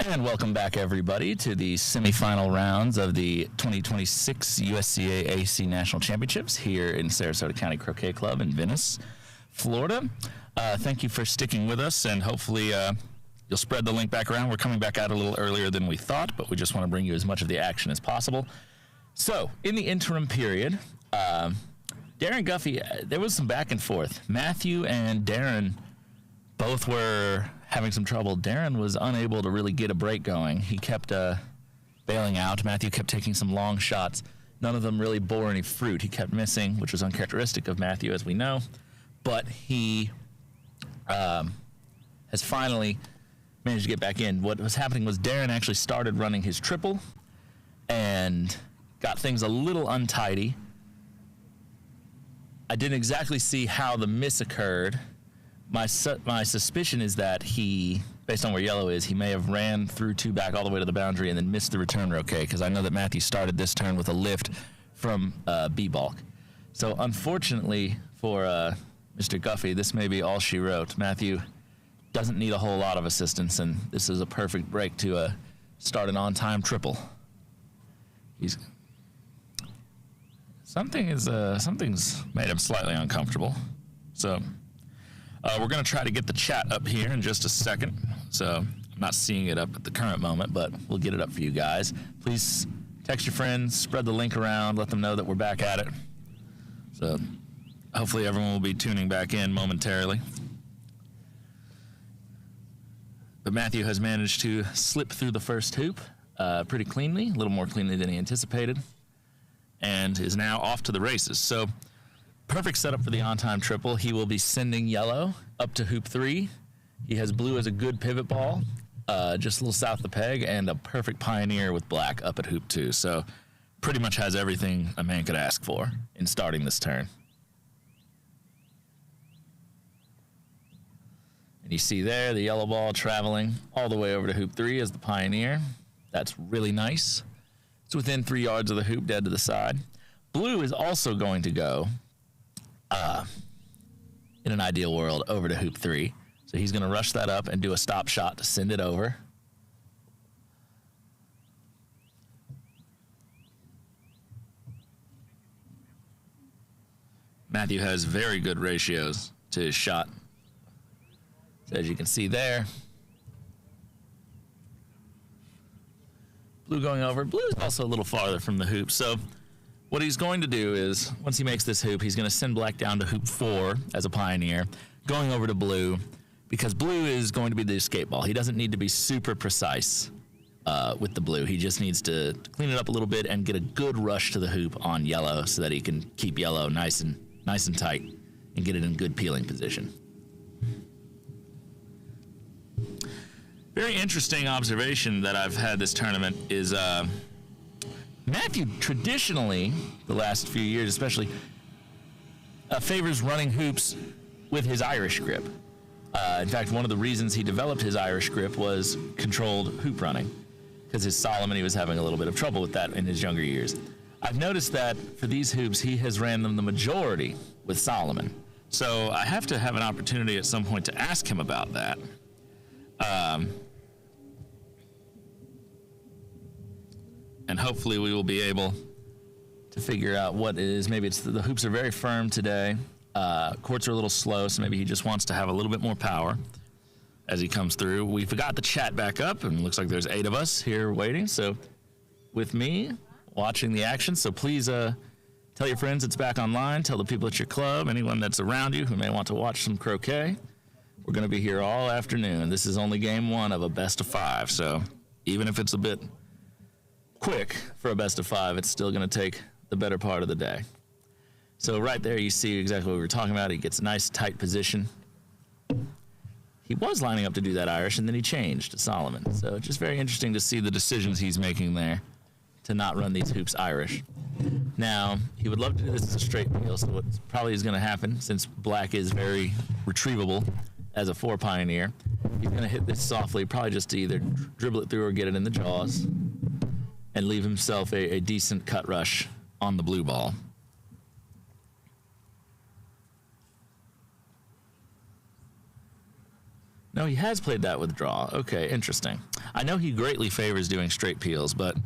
And welcome back, everybody, to the semifinal rounds of the 2026 USCA AC National Championships here in Sarasota County Croquet Club in Venice, Florida. Thank you for sticking with us, and hopefully you'll spread the link back around. We're coming back out a little earlier than we thought, but we just want to bring you as much of the action as possible. So, in the interim period, Darren Guffey, there was some back and forth. Matthew and Darren both were having some trouble. Darren was unable to really get a break going. He kept bailing out. Matthew kept taking some long shots. None of them really bore any fruit. He kept missing, which was uncharacteristic of Matthew, as we know. But he has finally managed to get back in. What was happening was Darren actually started running his triple and got things a little untidy. I didn't exactly see how the miss occurred. My suspicion is that he, based on where yellow is, he may have ran through two back all the way to the boundary and then missed the return Croquet, because I know that Matthew started this turn with a lift from B-balk. So unfortunately for Mr. Guffey, this may be all she wrote. Matthew doesn't need a whole lot of assistance, and this is a perfect break to start an on-time triple. Something's made him slightly uncomfortable. So we're going to try to get the chat up here in just a second. So I'm not seeing it up at the current moment, but we'll get it up for you guys. Please text your friends, spread the link around, let them know that we're back at it. So hopefully everyone will be tuning back in momentarily. But Matthew has managed to slip through the first hoop pretty cleanly, a little more cleanly than he anticipated, and is now off to the races. So perfect setup for the on-time triple. He will be sending yellow up to hoop 3. He has blue as a good pivot ball, just a little south of the peg, and a perfect pioneer with black up at hoop 2. So pretty much has everything a man could ask for in starting this turn. And you see there the yellow ball traveling all the way over to hoop 3 as the pioneer. That's really nice. It's within 3 yards of the hoop, dead to the side. Blue is also going to go, in an ideal world, over to hoop 3. So he's going to rush that up and do a stop shot to send it over. Matthew has very good ratios to his shot. So as you can see there, blue going over. Blue is also a little farther from the hoop. So what he's going to do is, once he makes this hoop, he's going to send black down to hoop 4 as a pioneer, going over to blue, because blue is going to be the escape ball. He doesn't need to be super precise with the blue. He just needs to clean it up a little bit and get a good rush to the hoop on yellow so that he can keep yellow nice and tight and get it in good peeling position. Very interesting observation that I've had this tournament is Matthew traditionally, the last few years especially, favors running hoops with his Irish grip. In fact, one of the reasons he developed his Irish grip was controlled hoop running, because his Solomon, he was having a little bit of trouble with that in his younger years. I've noticed that for these hoops, he has ran them the majority with Solomon. So I have to have an opportunity at some point to ask him about that. And hopefully we will be able to figure out what it is. Maybe it's the hoops are very firm today. Courts are a little slow, so maybe he just wants to have a little bit more power as he comes through. We forgot the chat back up, and it looks like there's 8 of us here waiting. So with me, watching the action. So please tell your friends it's back online. Tell the people at your club, anyone that's around you who may want to watch some croquet. We're going to be here all afternoon. This is only game 1 of a best of 5. So even if it's a bit quick for a best of 5, it's still going to take the better part of the day. So right there you see exactly what we were talking about. He gets a nice tight position. He was lining up to do that Irish, and then he changed to Solomon. So it's just very interesting to see the decisions he's making there to not run these hoops Irish. Now, he would love to do this as a straight peel, so what probably is going to happen, since black is very retrievable as a 4 pioneer, he's going to hit this softly, probably just to either dribble it through or get it in the jaws, and leave himself a decent cut rush on the blue ball. No, he has played that with draw. Okay, interesting. I know he greatly favors doing straight peels, but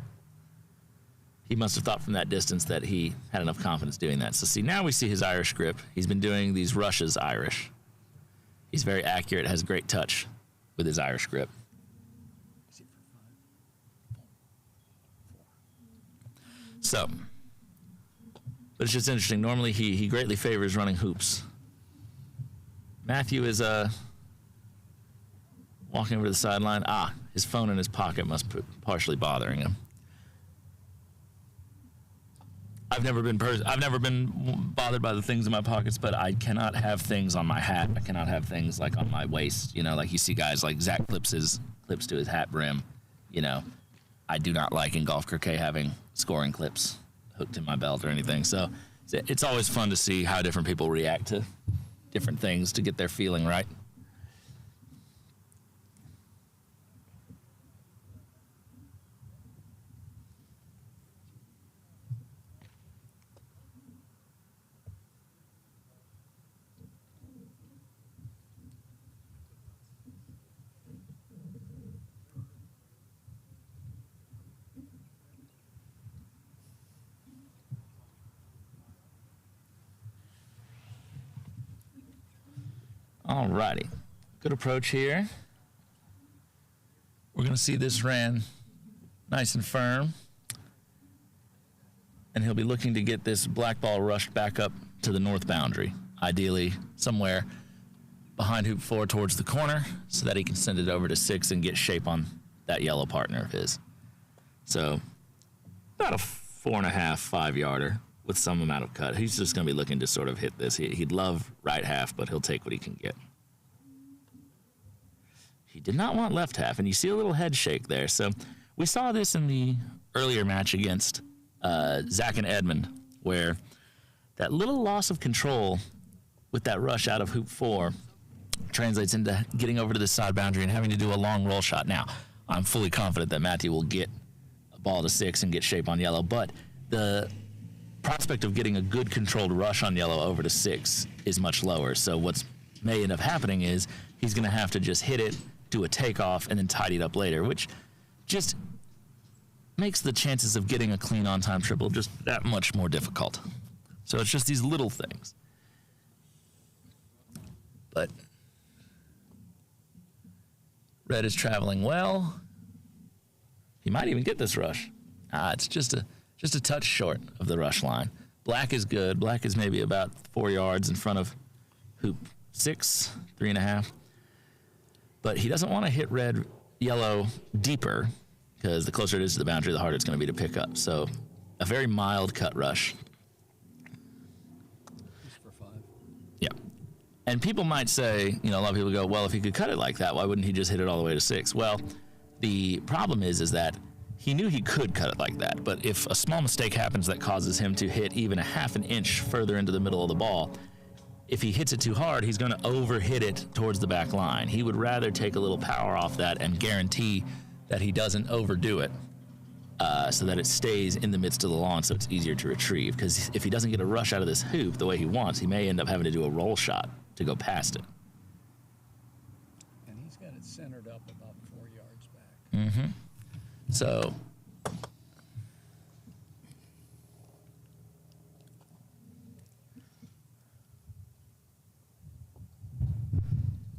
he must have thought from that distance that he had enough confidence doing that. So see, now we see his Irish grip. He's been doing these rushes Irish. He's very accurate, has great touch with his Irish grip. So, but it's just interesting. Normally he greatly favors running hoops. Matthew is walking over to the sideline. His phone in his pocket must be partially bothering him. I've never been bothered by the things in my pockets, but I cannot have things on my hat. I cannot have things like on my waist. You know, like you see guys like Zach clips to his hat brim. You know, I do not like in golf croquet having scoring clips hooked in my belt or anything. So it's always fun to see how different people react to different things to get their feeling right. Alrighty, good approach here. We're gonna see this ran nice and firm, and he'll be looking to get this black ball rushed back up to the north boundary, ideally somewhere behind hoop 4 towards the corner, so that he can send it over to 6 and get shape on that yellow partner of his. So about a 4.5, 5 yarder with some amount of cut. He's just going to be looking to sort of hit this. He'd love right half, but he'll take what he can get. He did not want left half, and you see a little head shake there. So we saw this in the earlier match against Zach and Edmund, where that little loss of control with that rush out of hoop 4 translates into getting over to the side boundary and having to do a long roll shot. Now, I'm fully confident that Matthew will get a ball to 6 and get shape on yellow, but the prospect of getting a good controlled rush on yellow over to 6 is much lower. So what's may end up happening is he's going to have to just hit it, do a takeoff, and then tidy it up later, which just makes the chances of getting a clean on-time triple just that much more difficult. So it's just these little things. But red is traveling well. He might even get this rush. It's just a touch short of the rush line. Black is good. Black is maybe about 4 yards in front of hoop 6, 3.5. But he doesn't want to hit yellow deeper, because the closer it is to the boundary, the harder it's going to be to pick up. So a very mild cut rush. Just for 5. Yeah. And people might say, a lot of people go, well, if he could cut it like that, why wouldn't he just hit it all the way to 6? Well, the problem is that he knew he could cut it like that, but if a small mistake happens that causes him to hit even a half an inch further into the middle of the ball, if he hits it too hard, he's going to overhit it towards the back line. He would rather take a little power off that and guarantee that he doesn't overdo it, so that it stays in the midst of the lawn so it's easier to retrieve. Because if he doesn't get a rush out of this hoop the way he wants, he may end up having to do a roll shot to go past it. And he's got it centered up about 4 yards back. Mm-hmm. So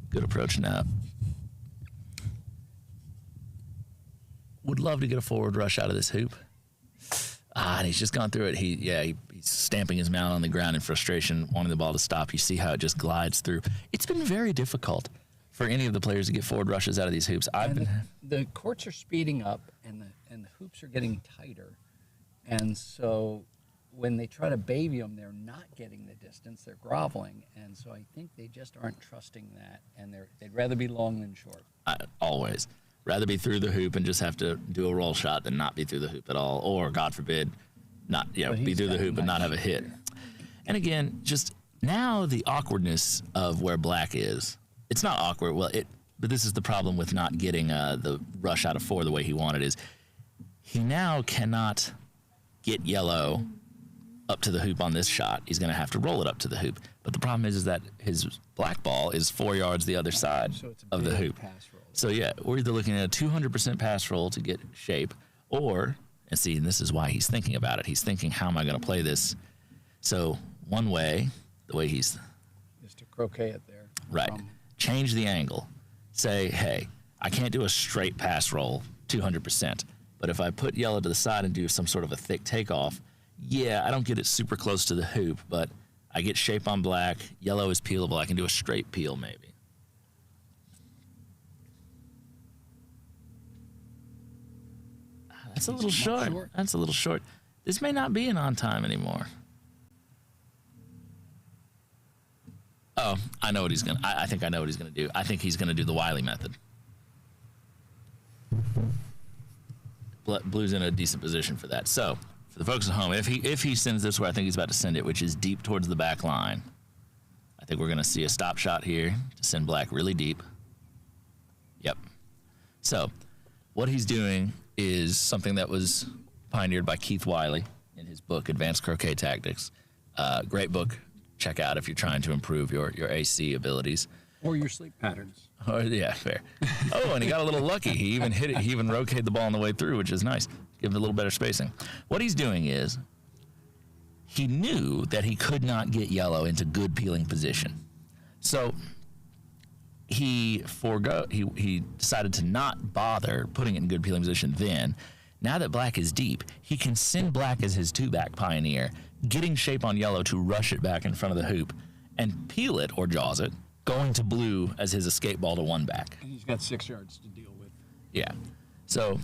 good approach now. Would love to get a forward rush out of this hoop. And he's just gone through it. He's stamping his mount on the ground in frustration, wanting the ball to stop. You see how it just glides through. It's been very difficult for any of the players to get forward rushes out of these hoops. The courts are speeding up, and the hoops are getting tighter, and so when they try to baby them, they're not getting the distance. They're groveling, and so I think they just aren't trusting that, and they'd rather be long than short. Always rather be through the hoop and just have to do a roll shot than not be through the hoop at all, or God forbid, not be through the hoop and not have a hit. And again, just now the awkwardness of where black is. It's not awkward. But this is the problem with not getting the rush out of 4 the way he wanted is he now cannot get yellow up to the hoop on this shot. He's going to have to roll it up to the hoop. But the problem is that his black ball is 4 yards the other side So it's a of the big hoop. pass roll. So yeah, we're either looking at a 200% pass roll to get shape, or, and see, and this is why he's thinking about it. He's thinking, how am I going to play this? So one way, the way he's Is to croquet it there. right, change the angle. Say, hey, I can't do a straight pass roll 200%, but if I put yellow to the side and do some sort of a thick takeoff, yeah, I don't get it super close to the hoop, but I get shape on black. Yellow is peelable. I can do a straight peel maybe. That's a little short. That's a little short. This may not be an on time anymore. Oh, I know what he's gonna. I think I know what he's gonna do. I think he's gonna do the Wiley method. Blue's in a decent position for that. So, for the folks at home, if he sends this where I think he's about to send it, which is deep towards the back line, I think we're gonna see a stop shot here to send black really deep. Yep. So, what he's doing is something that was pioneered by Keith Wiley in his book, Advanced Croquet Tactics. Great book. Check out if you're trying to improve your AC abilities. Or your sleep patterns. Oh, yeah, fair. Oh, and he got a little lucky. He even hit it. He even rotated the ball on the way through, which is nice. Give it a little better spacing. What he's doing is he knew that he could not get yellow into good peeling position. So he decided to not bother putting it in good peeling position then. Now that black is deep, he can send black as his two-back pioneer, getting shape on yellow to rush it back in front of the hoop and peel it or jaws it, going to blue as his escape ball to one back. And he's got 6 yards to deal with. Yeah. So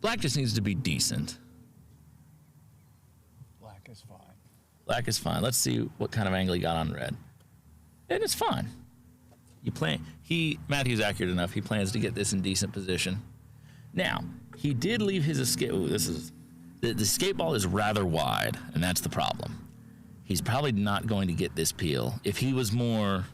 black just needs to be decent. Black is fine. Black is fine. Let's see what kind of angle he got on red. And it's fine. Matthew's accurate enough. He plans to get this in decent position. Now, he did leave his escape. Ooh, the escape ball is rather wide, and that's the problem. He's probably not going to get this peel. If he was more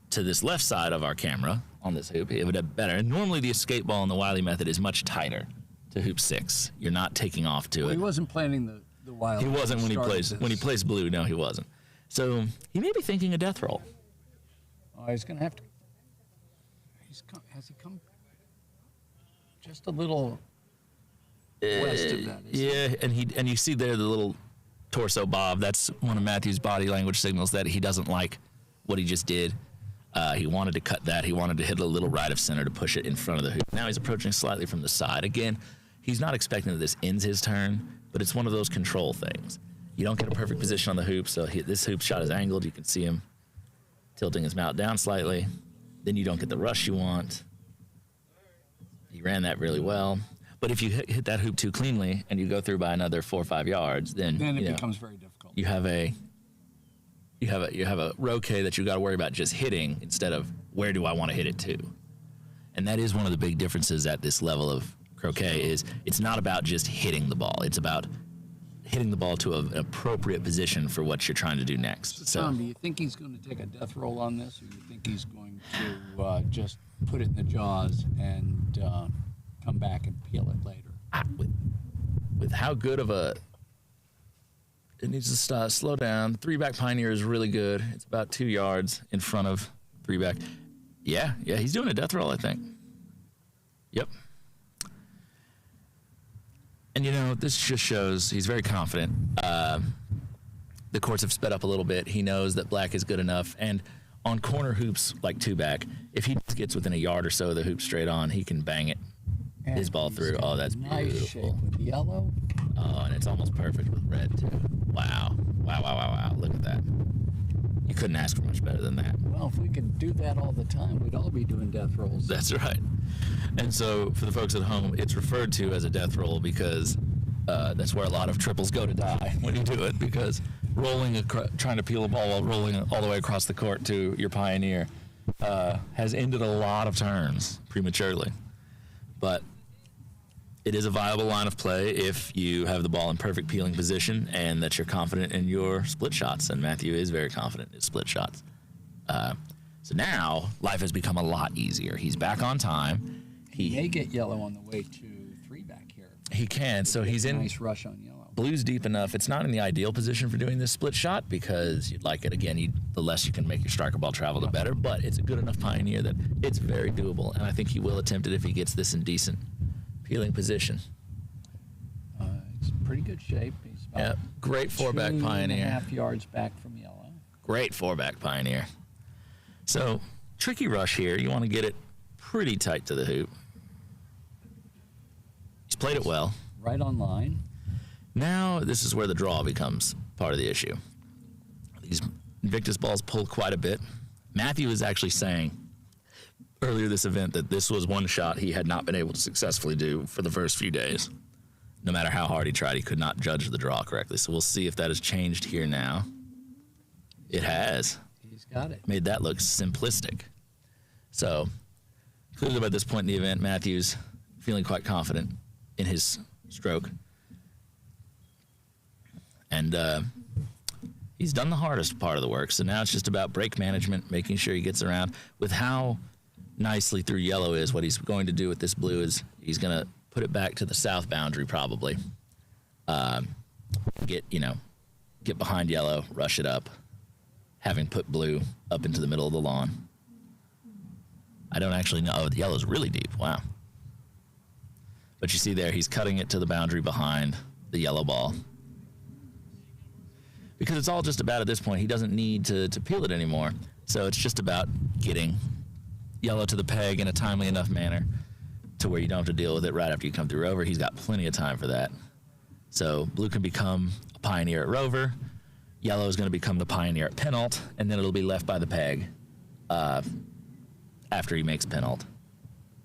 to this left side of our camera on this hoop, it would have better. And normally the escape ball in the Wiley method is much tighter to hoop 6. You're not taking off to it. He wasn't planning the Wiley. He wasn't when he plays blue. No, he wasn't. So he may be thinking a death roll. Oh, he's going to have to. Has he come just a little west of that? Yeah, and you see there the little torso bob. That's one of Matthew's body language signals that he doesn't like what he just did. He wanted to cut that. He wanted to hit a little right of center to push it in front of the hoop. Now he's approaching slightly from the side. Again, he's not expecting that this ends his turn, but it's one of those control things. You don't get a perfect position on the hoop, so this hoop shot is angled. You can see him tilting his mount down slightly. Then you don't get the rush you want. He ran that really well. But if you hit that hoop too cleanly and you go through by another 4 or 5 yards, then it becomes very difficult. You have a roquet that you got to worry about just hitting instead of where do I want to hit it to. And that is one of the big differences at this level of croquet is it's not about just hitting the ball. It's about hitting the ball to an appropriate position for what you're trying to do next. So Tom, do you think he's going to take a death roll on this, or do you think he's going to just put it in the jaws and come back and peel it later? With how good of a... It needs to slow down. 3-back pioneer is really good. It's about 2 yards in front of 3-back. Yeah, he's doing a death roll, I think. Yep. And, this just shows he's very confident. The courts have sped up a little bit. He knows that black is good enough. And on corner hoops like 2-back, if he just gets within a yard or so of the hoop straight on, he can bang it, his ball through. Oh, that's nice beautiful. Shape with yellow. Oh, and it's almost perfect with red, too. Wow. Look at that. You couldn't ask for much better than that. Well, if we could do that all the time, we'd all be doing death rolls. That's right. And so for the folks at home, it's referred to as a death roll because that's where a lot of triples go to die when you do it, because trying to peel a ball while rolling all the way across the court to your pioneer has ended a lot of turns prematurely. But it is a viable line of play if you have the ball in perfect peeling position and that you're confident in your split shots. And Matthew is very confident in his split shots. So now life has become a lot easier. He's back on time. He may get yellow on the way to 3-back here. He can. So he's in. Nice rush on yellow. Blue's deep enough. It's not in the ideal position for doing this split shot because you'd like it, again, the less you can make your striker ball travel, the better. But it's a good enough Pioneer that it's very doable. And I think he will attempt it if he gets this in decent peeling position. It's in pretty good shape. He's about great 4-back Pioneer. 2.5 yards back from yellow. Great 4-back Pioneer. So, tricky rush here. You want to get it pretty tight to the hoop. He's played it well. Right on line. Now, this is where the draw becomes part of the issue. These Invictus balls pull quite a bit. Matthew was actually saying earlier this event that this was one shot he had not been able to successfully do for the first few days. No matter how hard he tried, he could not judge the draw correctly. So we'll see if that has changed here now. It has. He's got it. Made that look simplistic. So, clearly by this point in the event, Matthew's feeling quite confident in his stroke. And he's done the hardest part of the work, so now it's just about break management, making sure he gets around. With how nicely through yellow is, what he's going to do with this blue is he's going to put it back to the south boundary probably. Get behind yellow, rush it up, having put blue up into the middle of the lawn. I don't actually know. Oh, the yellow's really deep. Wow. But you see there, he's cutting it to the boundary behind the yellow ball. Because it's all just about, at this point, he doesn't need to peel it anymore. So it's just about getting yellow to the peg in a timely enough manner to where you don't have to deal with it right after you come through Rover. He's got plenty of time for that. So blue can become a Pioneer at Rover. Yellow is going to become the Pioneer at Penalt, and then it'll be left by the peg after he makes Penalt,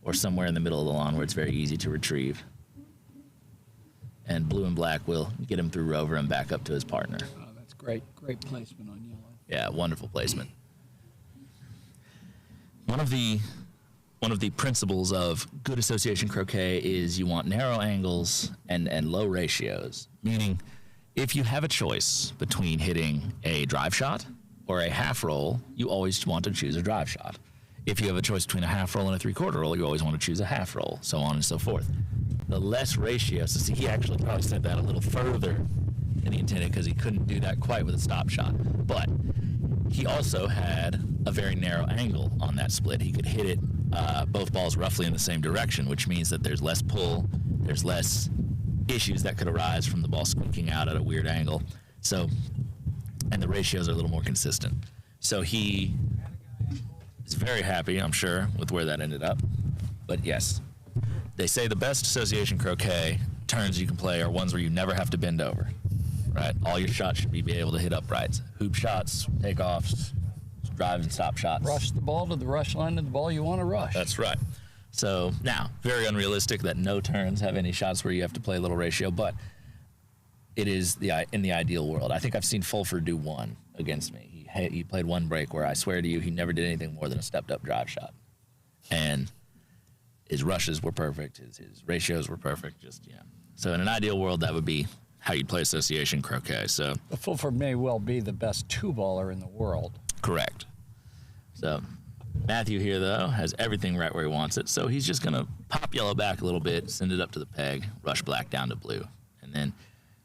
or somewhere in the middle of the lawn where it's very easy to retrieve. And blue and black will get him through Rover and back up to his partner. Great placement on yellow. Yeah, wonderful placement. One of the principles of good association croquet is you want narrow angles and low ratios, meaning if you have a choice between hitting a drive shot or a half roll, you always want to choose a drive shot. If you have a choice between a half roll and a 3/4 roll, you always want to choose a half roll, so on and so forth. The less ratio, so see, he actually probably said that a little further than he intended because he couldn't do that quite with a stop shot. But he also had a very narrow angle on that split. He could hit it both balls roughly in the same direction, which means that there's less pull, there's less issues that could arise from the ball squeaking out at a weird angle. So, and the ratios are a little more consistent. So he is very happy, I'm sure, with where that ended up. But yes, they say the best association croquet turns you can play are ones where you never have to bend over. Right, all your shots should be able to hit uprights. Hoop shots, takeoffs, drive and stop shots. Rush the ball to the rush line of the ball you want to rush. That's right. So now, very unrealistic that no turns have any shots where you have to play a little ratio, but it is in the ideal world. I think I've seen Fulford do one against me. He played one break where I swear to you, he never did anything more than a stepped up drive shot. And his rushes were perfect. His ratios were perfect. So in an ideal world, that would be how you play association croquet. So Fulford may well be the best two-baller in the world. Correct. So Matthew here, though, has everything right where he wants it. So he's just going to pop yellow back a little bit, send it up to the peg, rush black down to blue. And then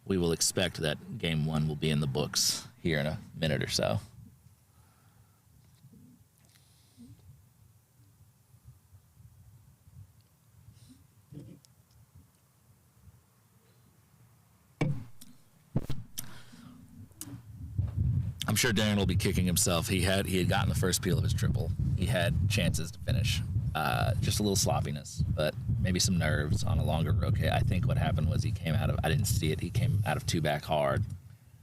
we will expect that game one will be in the books here in a minute or so. I'm sure Darren will be kicking himself. He had gotten the first peel of his triple. He had chances to finish. Just a little sloppiness, but maybe some nerves on a longer croquet. I think what happened was he came out of, I didn't see it, he came out of 2-back hard.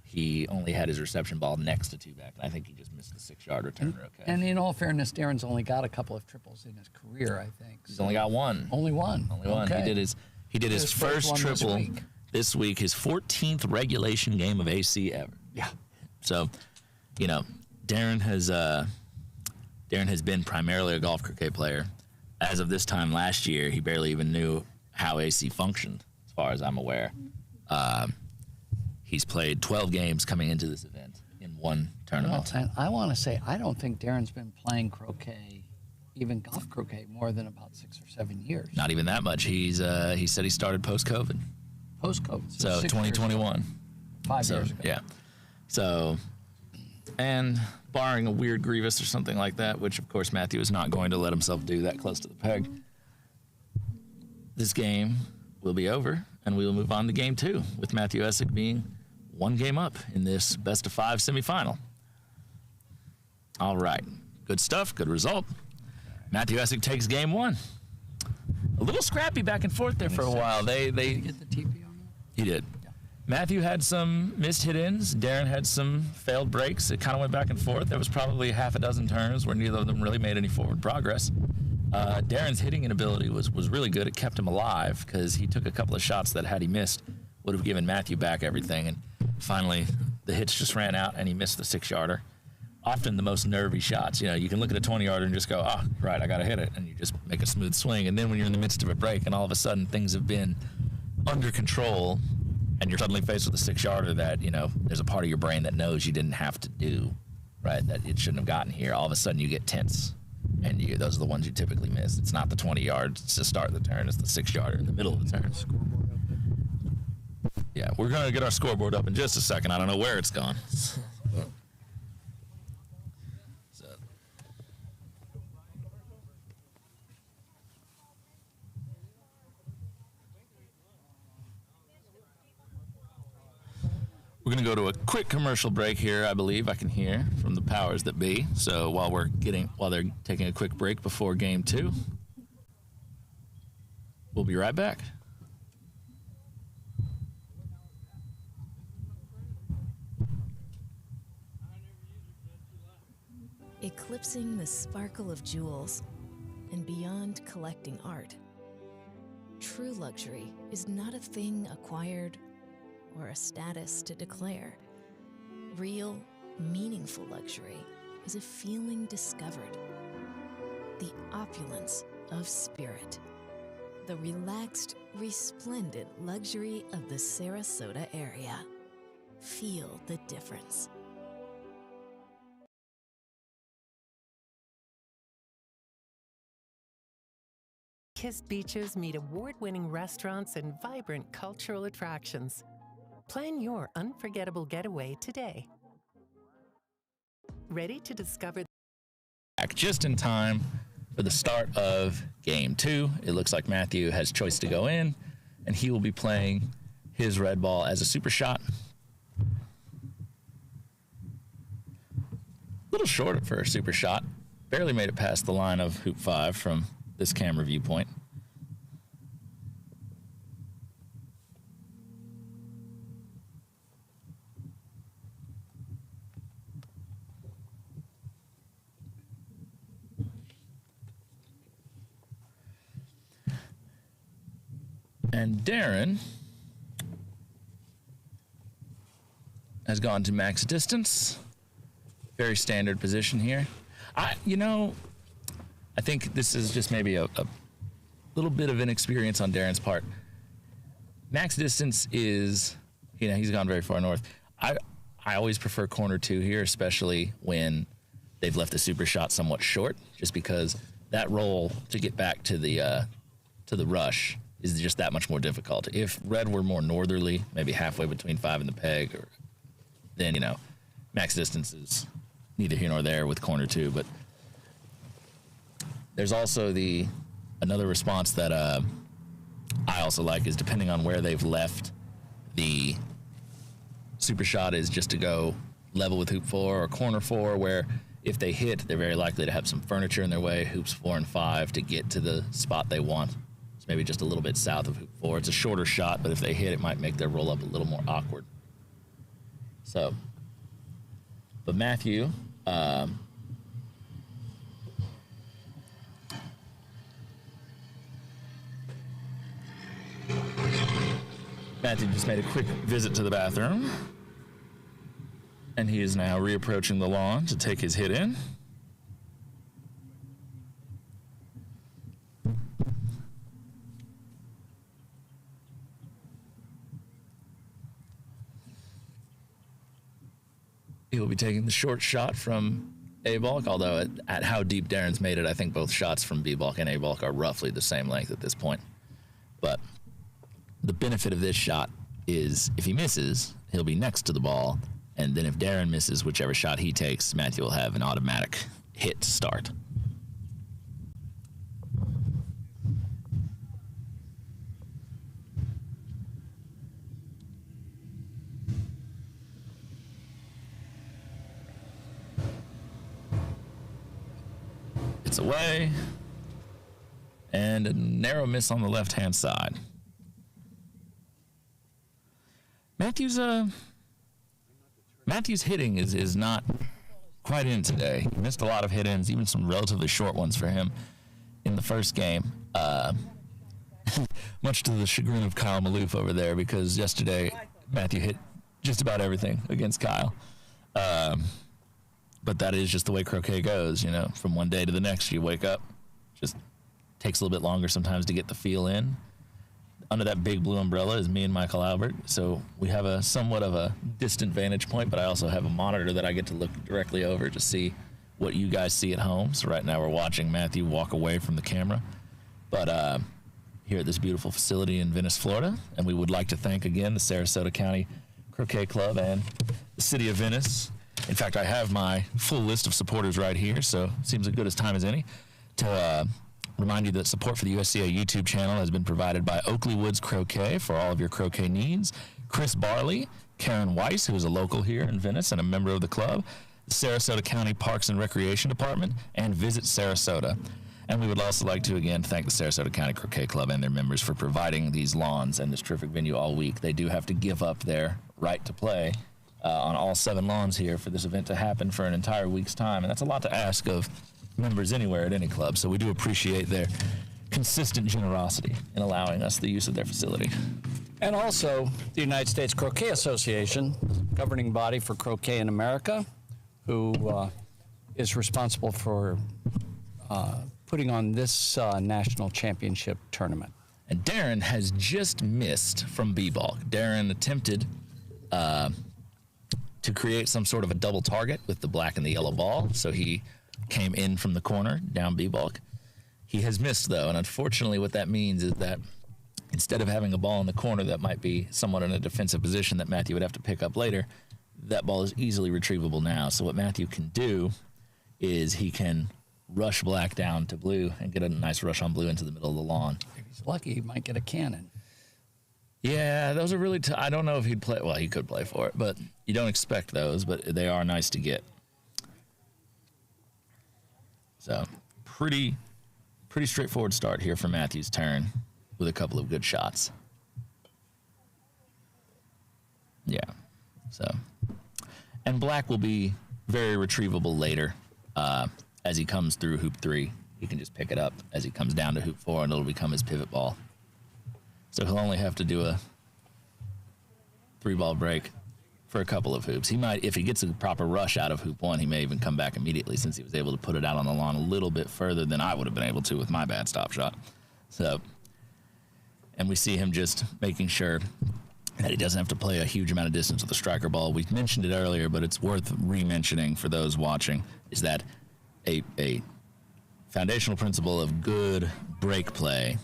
He only had his reception ball next to 2-back, and I think he just missed the 6-yard return croquet. And in all fairness, Darren's only got a couple of triples in his career, I think. He's only got one. Only one. Only one. Okay. He did his first triple this week, his 14th regulation game of AC ever. Yeah. So, Darren has been primarily a golf croquet player. As of this time last year, he barely even knew how AC functioned, as far as I'm aware. He's played 12 games coming into this event in one tournament. Well, and I want to say, I don't think Darren's been playing croquet, even golf croquet, more than about 6 or 7 years. Not even that much. He said he started post-COVID. Post-COVID. So 6 years ago. 2021. 5 years ago. Yeah. So, and barring a weird grievous or something like that, which of course Matthew is not going to let himself do that close to the peg, this game will be over, and we will move on to game 2, with Matthew Essick being 1 game up in this best-of-5 semifinal. All right. Good stuff. Good result. Matthew Essick takes game 1. A little scrappy back and forth there for a while. Did you get the TP on that? He did. Yeah. Matthew had some missed hit-ins. Darren had some failed breaks. It kind of went back and forth. There was probably half a dozen turns where neither of them really made any forward progress. Darren's hitting inability was really good. It kept him alive because he took a couple of shots that, had he missed, would have given Matthew back everything. And finally, the hits just ran out, and he missed the 6-yarder. Often the most nervy shots. You know, you can look at a 20-yarder and just go, oh, right, I got to hit it. And you just make a smooth swing. And then when you're in the midst of a break and all of a sudden things have been under control and you're suddenly faced with a 6-yarder that, you know, there's a part of your brain that knows you didn't have to do, right, that it shouldn't have gotten here. All of a sudden you get tense. And those are the ones you typically miss. It's not the 20 yards to start the turn. It's the 6-yarder in the middle of the turn. Scoreboard up there. Yeah, we're going to get our scoreboard up in just a second. I don't know where it's gone. We're going to go to a quick commercial break here, I believe I can hear from the powers that be. So while they're taking a quick break before game 2, we'll be right back. Eclipsing the sparkle of jewels and beyond collecting art. True luxury is not a thing acquired or a status to declare. Real, meaningful luxury is a feeling discovered. The opulence of spirit. The relaxed, resplendent luxury of the Sarasota area. Feel the difference. Kissed beaches meet award-winning restaurants and vibrant cultural attractions. Plan your unforgettable getaway today. Ready to discover... Back just in time for the start of game 2. It looks like Matthew has choice to go in, and he will be playing his red ball as a super shot. A little short for a super shot. Barely made it past the line of hoop 5 from this camera viewpoint. And Darren has gone to max distance. Very standard position here. I think this is just maybe a little bit of inexperience on Darren's part. Max distance is, he's gone very far north. I always prefer corner 2 here, especially when they've left the super shot somewhat short, just because that roll to get back to the rush is just that much more difficult. If red were more northerly, maybe halfway between 5 and the peg, then max distance is neither here nor there with corner 2. But there's also another response that I also like is, depending on where they've left the super shot, is just to go level with hoop 4 or corner 4, where if they hit, they're very likely to have some furniture in their way, hoops 4 and 5, to get to the spot they want. It's maybe just a little bit south of hoop 4. It's a shorter shot, but if they hit, it might make their roll up a little more awkward. So, but Matthew, Matthew just made a quick visit to the bathroom, and he is now reapproaching the lawn to take his hit in. He will be taking the short shot from A-Balk, although at how deep Darren's made it, I think both shots from B-Balk and A-Balk are roughly the same length at this point. But the benefit of this shot is if he misses, he'll be next to the ball. And then if Darren misses whichever shot he takes, Matthew will have an automatic hit to start. It's away. And a narrow miss on the left-hand side. Matthew's hitting is not quite in today. He missed a lot of hit-ins, even some relatively short ones for him in the first game. Much to the chagrin of Kyle Maloof over there, because yesterday Matthew hit just about everything against Kyle. But that is just the way croquet goes, you know. From one day to the next, you wake up. Just takes a little bit longer sometimes to get the feel in. Under that big blue umbrella is me and Michael Albert, so we have a somewhat of a distant vantage point, but I also have a monitor that I get to look directly over to see what you guys see at home. So right now we're watching Matthew walk away from the camera. But here at this beautiful facility in Venice, Florida, and we would like to thank again the Sarasota County Croquet Club and the City of Venice. In fact, I have my full list of supporters right here, so it seems as good as time as any to remind you that support for the USCA YouTube channel has been provided by Oakley Woods Croquet for all of your croquet needs, Chris Barley, Karen Weiss, who is a local here in Venice and a member of the club, the Sarasota County Parks and Recreation Department, and Visit Sarasota. And we would also like to, again, thank the Sarasota County Croquet Club and their members for providing these lawns and this terrific venue all week. They do have to give up their right to play on all 7 lawns here for this event to happen for an entire week's time, and that's a lot to ask of members anywhere at any club, so we do appreciate their consistent generosity in allowing us the use of their facility. And also the United States Croquet Association, governing body for croquet in America, who is responsible for putting on this national championship tournament. And Darren has just missed from b-ball. Darren attempted to create some sort of a double target with the black and the yellow ball, so he came in from the corner down b-ball. He has missed, though, and unfortunately what that means is that instead of having a ball in the corner that might be somewhat in a defensive position that Matthew would have to pick up later, that ball is easily retrievable now. So what Matthew can do is he can rush black down to blue and get a nice rush on blue into the middle of the lawn. If he's lucky, he might get a cannon. Yeah, those are really I don't know if he'd play. Well, he could play for it, but you don't expect those, but they are nice to get. So pretty straightforward start here for Matthew's turn with a couple of good shots. Yeah, so. And black will be very retrievable later as he comes through hoop 3. He can just pick it up as he comes down to hoop 4, and it'll become his pivot ball. So he'll only have to do a 3-ball break for a couple of hoops. He might, if he gets a proper rush out of hoop 1, he may even come back immediately, since he was able to put it out on the lawn a little bit further than I would have been able to with my bad stop shot. So, and we see him just making sure that he doesn't have to play a huge amount of distance with the striker ball. We mentioned it earlier, but it's worth re-mentioning for those watching, is that a foundational principle of good break play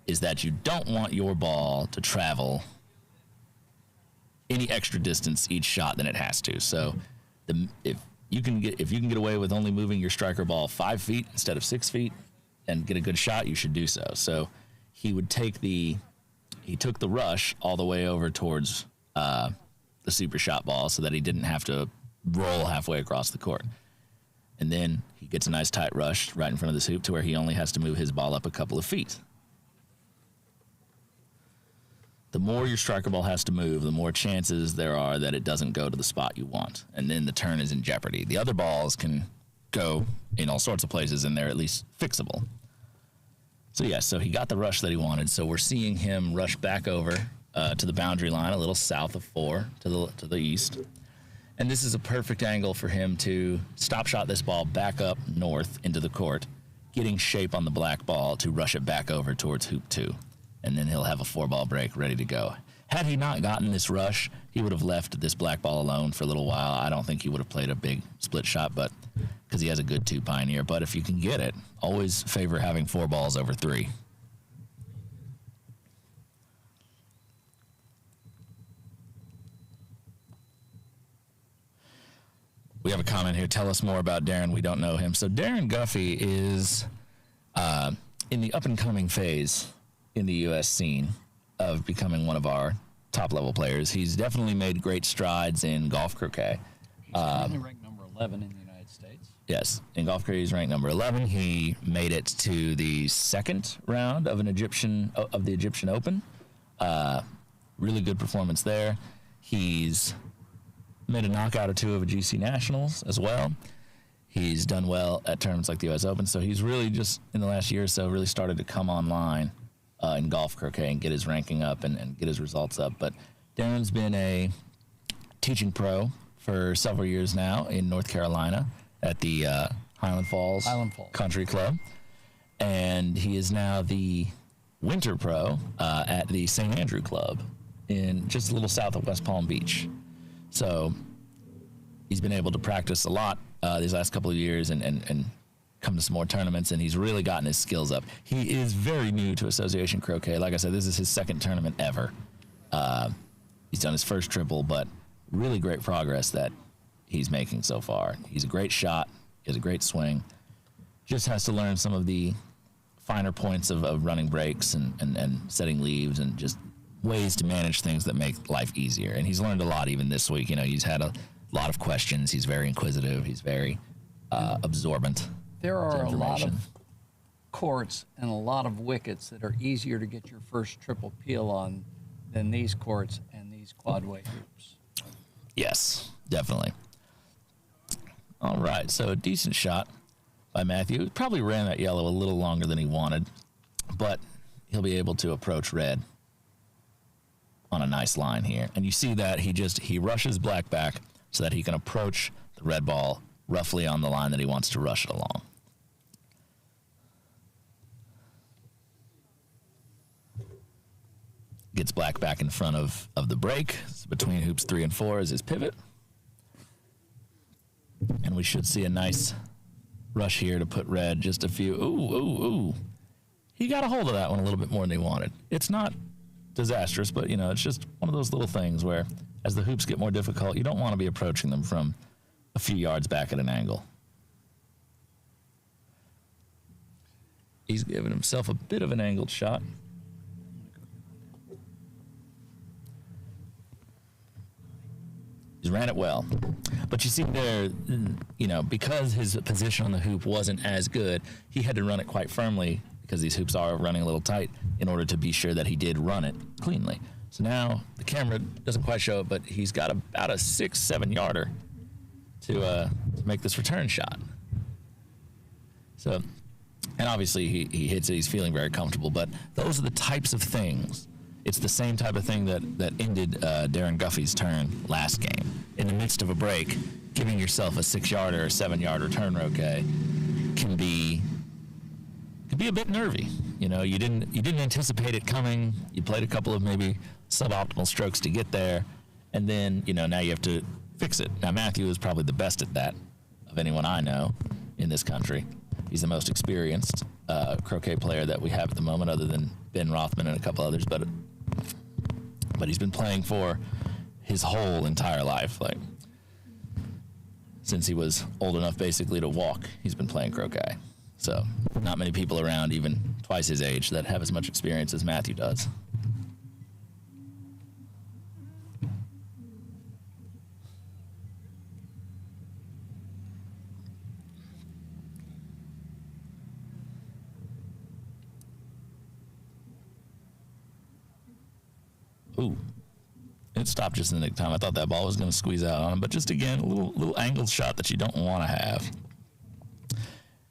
is that you don't want your ball to travel any extra distance each shot than it has to. So if you can get away with only moving your striker ball 5 feet instead of 6 feet and get a good shot, you should do so. So he took the rush all the way over towards the super shot ball so that he didn't have to roll halfway across the court. And then he gets a nice tight rush right in front of this hoop to where he only has to move his ball up a couple of feet. The more your striker ball has to move, the more chances there are that it doesn't go to the spot you want, and then the turn is in jeopardy. The other balls can go in all sorts of places, and they're at least fixable. So yeah, so he got the rush that he wanted, so we're seeing him rush back over to the boundary line, a little south of 4 to the east. And this is a perfect angle for him to stop shot this ball back up north into the court, getting shape on the black ball to rush it back over towards hoop 2. And then he'll have a 4-ball break ready to go. Had he not gotten this rush, he would have left this black ball alone for a little while. I don't think he would have played a big split shot, but because he has a good 2 pioneer. But if you can get it, always favor having 4 balls over 3. we have a comment here. Tell us more about Darren. We don't know him. So Darren Guffey is in the up-and-coming phase in the U.S. scene of becoming one of our top-level players. He's definitely made great strides in golf croquet. He's currently ranked number 11 in the United States. Yes, in golf croquet, he's ranked number 11. He made it to the second round of the Egyptian Open. Really good performance there. He's made a knockout or two of a GC Nationals as well. He's done well at tournaments like the U.S. Open, so he's really just, in the last year or so, really started to come online in golf croquet and get his ranking up and get his results up. But Darren's been a teaching pro for several years now in North Carolina at the Highland Falls Country Club. And he is now the winter pro at the St. Andrew Club in just a little south of West Palm Beach. So he's been able to practice a lot these last couple of years and come to some more tournaments, and he's really gotten his skills up. He is very new to Association Croquet. Like I said, this is his second tournament ever. He's done his first triple, but really great progress that he's making so far. He's a great shot. He has a great swing. Just has to learn some of the finer points of running breaks and setting leaves and just ways to manage things that make life easier. And he's learned a lot even this week. You know, he's had a lot of questions. He's very inquisitive. He's very absorbent. There are a lot of courts and a lot of wickets that are easier to get your first triple peel on than these courts and these quadway hoops. Yes, definitely. All right, so a decent shot by Matthew. Probably ran that yellow a little longer than he wanted, but he'll be able to approach red on a nice line here. And you see that he rushes black back so that he can approach the red ball roughly on the line that he wants to rush it along. Gets black back in front of the break. So between hoops 3 and 4 is his pivot. And we should see a nice rush here to put red just a few. Ooh. He got a hold of that one a little bit more than he wanted. It's not disastrous, but, you know, it's just one of those little things where as the hoops get more difficult, you don't want to be approaching them from a few yards back at an angle. He's giving himself a bit of an angled shot. He's ran it well. But you see there, you know, because his position on the hoop wasn't as good, he had to run it quite firmly because these hoops are running a little tight in order to be sure that he did run it cleanly. So now the camera doesn't quite show it, but he's got about a 6-7 yarder to make this return shot. So, and obviously he hits it, he's feeling very comfortable, but those are the types of things. It's the same type of thing that ended Darren Guffey's turn last game. In the midst of a break, giving yourself a 6-yarder or 7-yard return roquet can be a bit nervy. You know, you didn't anticipate it coming. You played a couple of maybe suboptimal strokes to get there, and then, you know, now you have to fix it. Now Matthew is probably the best at that of anyone I know in this country. He's the most experienced croquet player that we have at the moment, other than Ben Rothman and a couple others. But he's been playing for his whole entire life, like since he was old enough basically to walk. He's been playing croquet. So not many people around, even twice his age, that have as much experience as Matthew does. Ooh, it stopped just in the nick of time. I thought that ball was going to squeeze out on him, but just again, a little angled shot that you don't want to have.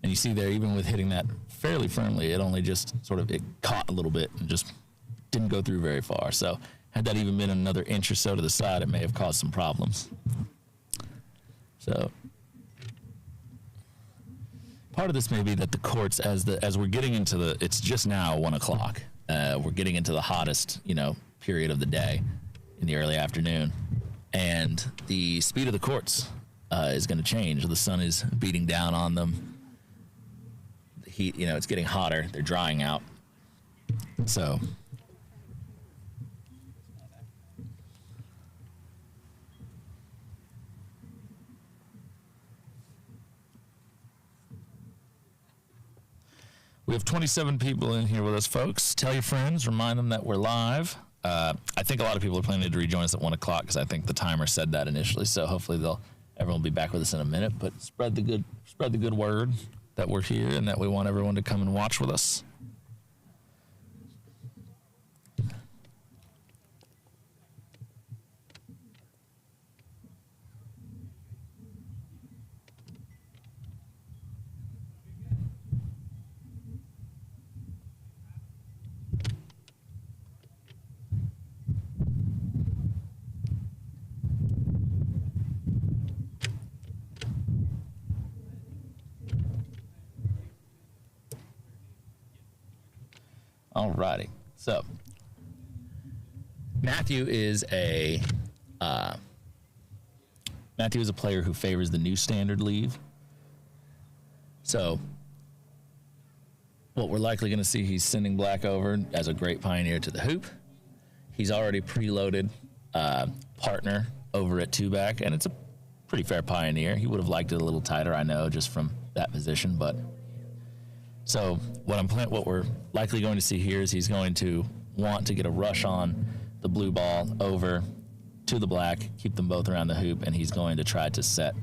And you see there, even with hitting that fairly firmly, it only just it caught a little bit and just didn't go through very far. So had that even been another inch or so to the side, it may have caused some problems. So part of this may be that the courts, as we're getting into it's just now 1 o'clock. We're getting into the hottest, period of the day in the early afternoon, and the speed of the courts is going to change. The sun is beating down on them. The heat, it's getting hotter. They're drying out. So We have 27 people in here with us, folks. Tell your friends, remind them that we're live. I think a lot of people are planning to rejoin us at 1 o'clock because I think the timer said that initially. So hopefully everyone will be back with us in a minute. But spread the good word that we're here and that we want everyone to come and watch with us. Alrighty, so Matthew is a player who favors the new standard leave. So what we're likely going to see, he's sending black over as a great pioneer to the hoop. He's already preloaded partner over at 2-back, and it's a pretty fair pioneer. He would have liked it a little tighter, I know, just from that position, but. So what we're likely going to see here is he's going to want to get a rush on the blue ball over to the black, keep them both around the hoop, and he's going to try to set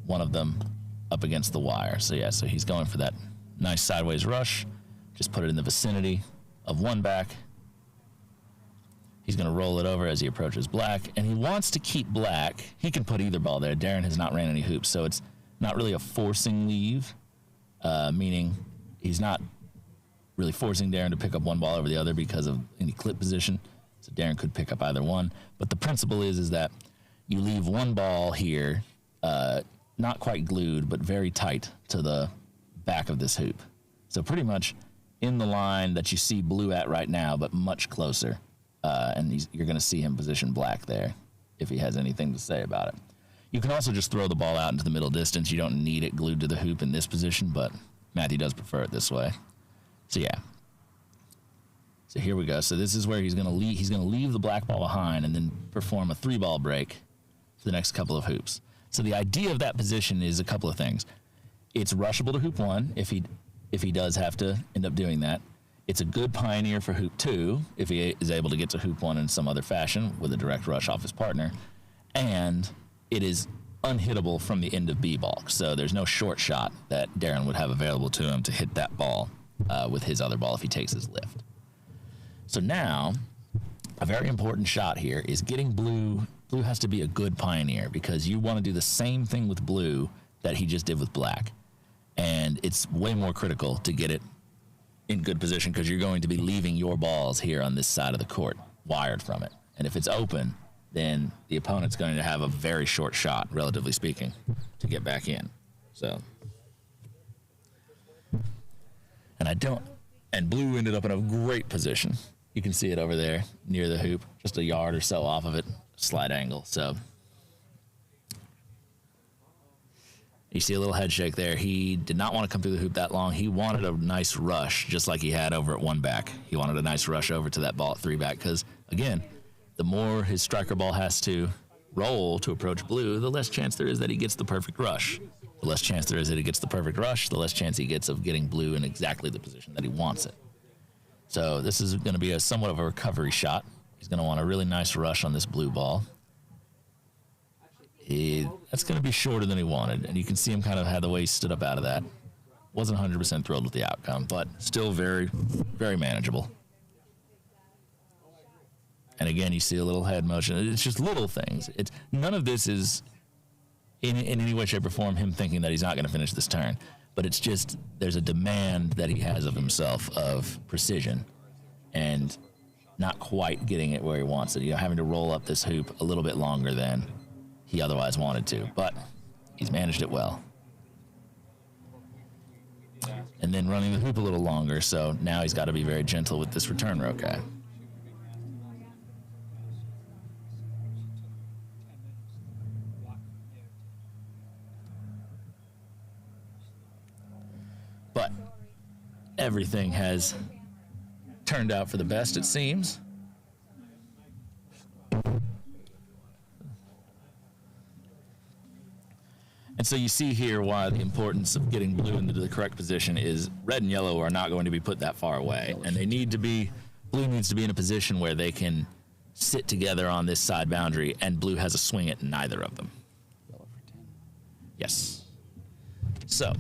one of them up against the wire. So he's going for that nice sideways rush, just put it in the vicinity of 1-back. He's going to roll it over as he approaches black, and he wants to keep black. He can put either ball there. Darren has not ran any hoops, so it's not really a forcing leave, meaning he's not really forcing Darren to pick up one ball over the other because of any clip position. So Darren could pick up either one. But the principle is that you leave one ball here, not quite glued, but very tight to the back of this hoop. So pretty much in the line that you see blue at right now, but much closer. And you're going to see him position black there if he has anything to say about it. You can also just throw the ball out into the middle distance. You don't need it glued to the hoop in this position, but Matthew does prefer it this way. So yeah. So here we go. So this is where he's going to leave. He's going to leave the black ball behind and then perform a 3-ball break for the next couple of hoops. So the idea of that position is a couple of things. It's rushable to hoop 1 if he does have to end up doing that. It's a good pioneer for hoop 2 if he is able to get to hoop 1 in some other fashion with a direct rush off his partner. And it is unhittable from the end of B-ball. So there's no short shot that Darren would have available to him to hit that ball with his other ball if he takes his lift. So now, a very important shot here is getting blue. Blue has to be a good pioneer because you want to do the same thing with blue that he just did with black. And it's way more critical to get it in good position because you're going to be leaving your balls here on this side of the court, wired from it. And if it's open, then the opponent's going to have a very short shot, relatively speaking, to get back in. So, and blue ended up in a great position. You can see it over there near the hoop, just a yard or so off of it, slight angle. So, you see a little head shake there. He did not want to come through the hoop that long. He wanted a nice rush, just like he had over at 1-back. He wanted a nice rush over to that ball at 3-back because, again, the more his striker ball has to roll to approach blue, the less chance there is that he gets the perfect rush. The less chance there is that he gets the perfect rush, the less chance he gets of getting blue in exactly the position that he wants it. So this is going to be somewhat of a recovery shot. He's going to want a really nice rush on this blue ball. That's going to be shorter than he wanted, and you can see him kind of had the way he stood up out of that. Wasn't 100% thrilled with the outcome, but still very, very manageable. And again, you see a little head motion. It's just little things. None of this is in any way, shape, or form him thinking that he's not going to finish this turn. But it's just there's a demand that he has of himself of precision and not quite getting it where he wants it. Having to roll up this hoop a little bit longer than he otherwise wanted to. But he's managed it well. And then running the hoop a little longer, so now he's got to be very gentle with this return Croquet. But everything has turned out for the best, it seems. And So you see here why the importance of getting blue into the correct position is red and yellow are not going to be put that far away, and they need to be, blue needs to be in a position where they can sit together on this side boundary, and blue has a swing at neither of them. Yellow for 10. Yes. So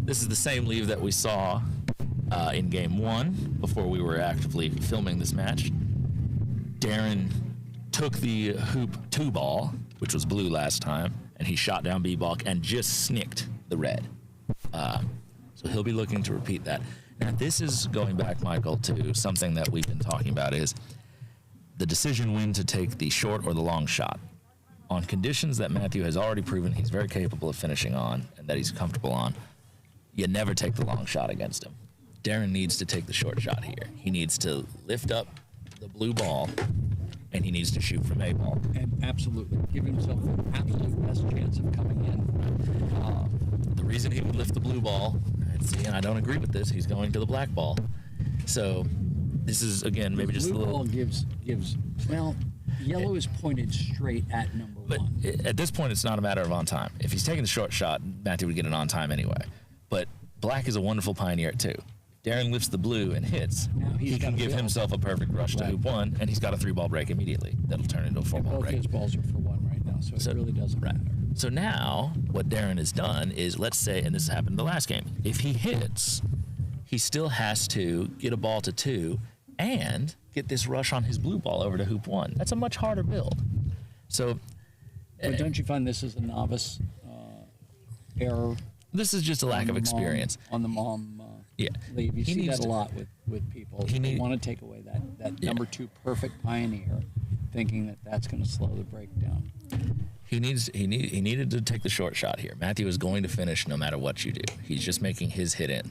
this is the same leave that we saw in game 1 before we were actively filming this match. Darren took the hoop 2 ball, which was blue last time, and he shot down B-ball and just snicked the red. So he'll be looking to repeat that. Now this is going back, Michael, to something that we've been talking about, is the decision when to take the short or the long shot. On conditions that Matthew has already proven he's very capable of finishing on and that he's comfortable on, you never take the long shot against him. Darren needs to take the short shot here. He needs to lift up the blue ball, and he needs to shoot from A ball. And absolutely, give himself the absolute best chance of coming in. The reason he would lift the blue ball, and I don't agree with this, he's going to the black ball. So this is, again, maybe just a Blue little... ball gives, well, yellow is pointed straight at number But 1. at this point, it's not a matter of on time. If he's taking the short shot, Matthew would get it on time anyway. But black is a wonderful pioneer at 2. Darren lifts the blue and hits, Now he's he can gotta give build. himself a perfect rush to Right. hoop 1, and he's got a 3-ball break immediately. That'll turn into a 4-ball Both break. his balls are for 1 right now, so it really doesn't matter. So now, what Darren has done is, let's say, and this happened in the last game, if he hits, he still has to get a ball to 2 and get this rush on his blue ball over to hoop 1. That's a much harder build. So, But don't you find this is a novice error? this is just a lack of experience. On the mom Yeah. leave. You He see needs that to- a lot with people. He They need- want to take away that Yeah. number 2 perfect pioneer, thinking that that's going to slow the break down. He needed to take the short shot here. Matthew is going to finish no matter what you do. He's just making his hit in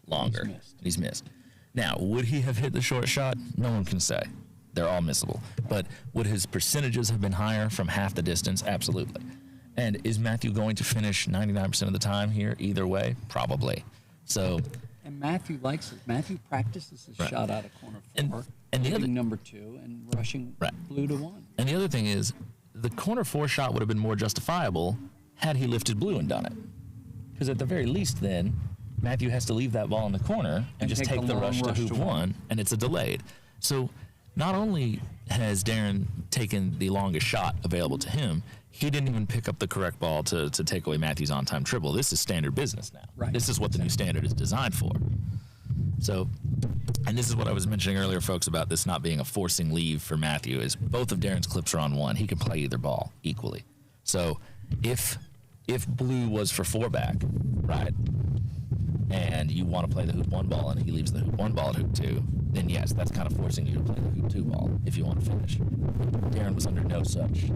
longer. He's missed. Now, would he have hit the short shot? No one can say. They're all missable. But would his percentages have been higher from half the distance? Absolutely. And is Matthew going to finish 99% of the time here either way? Probably. So, And Matthew likes it. Matthew practices his Right. shot out of corner 4, and the hitting other- number 2 and rushing Right. blue to 1. and the other thing is, the corner 4 shot would have been more justifiable had he lifted blue and done it. Because at the very least then, Matthew has to leave that ball in the corner and just take the long rush to hoop to 1, and it's a delayed. So not only has Darren taken the longest shot available to him, he didn't even pick up the correct ball to take away Matthew's on-time triple. This is standard business now. Right. This is what the new standard is designed for. So, and this is what I was mentioning earlier, folks, about this not being a forcing leave for Matthew, is both of Darren's clips are on 1. He can play either ball equally. So if blue was for 4 back, right, and you want to play the hoop 1 ball and he leaves the hoop 1 ball at hoop 2, then yes, that's kind of forcing you to play the hoop 2 ball if you want to finish. Darren was under no such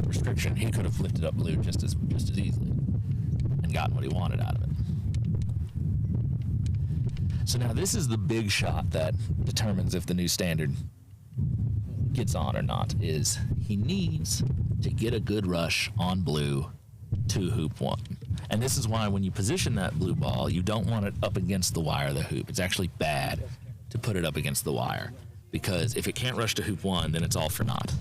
restriction. He could have lifted up blue just as easily and gotten what he wanted out of it. So now this is the big shot that determines if the new standard gets on or not, is he needs to get a good rush on blue to hoop 1. And this is why when you position that blue ball, you don't want it up against the wire of the hoop. It's actually bad to put it up against the wire, because if it can't rush to hoop 1, then it's all for naught.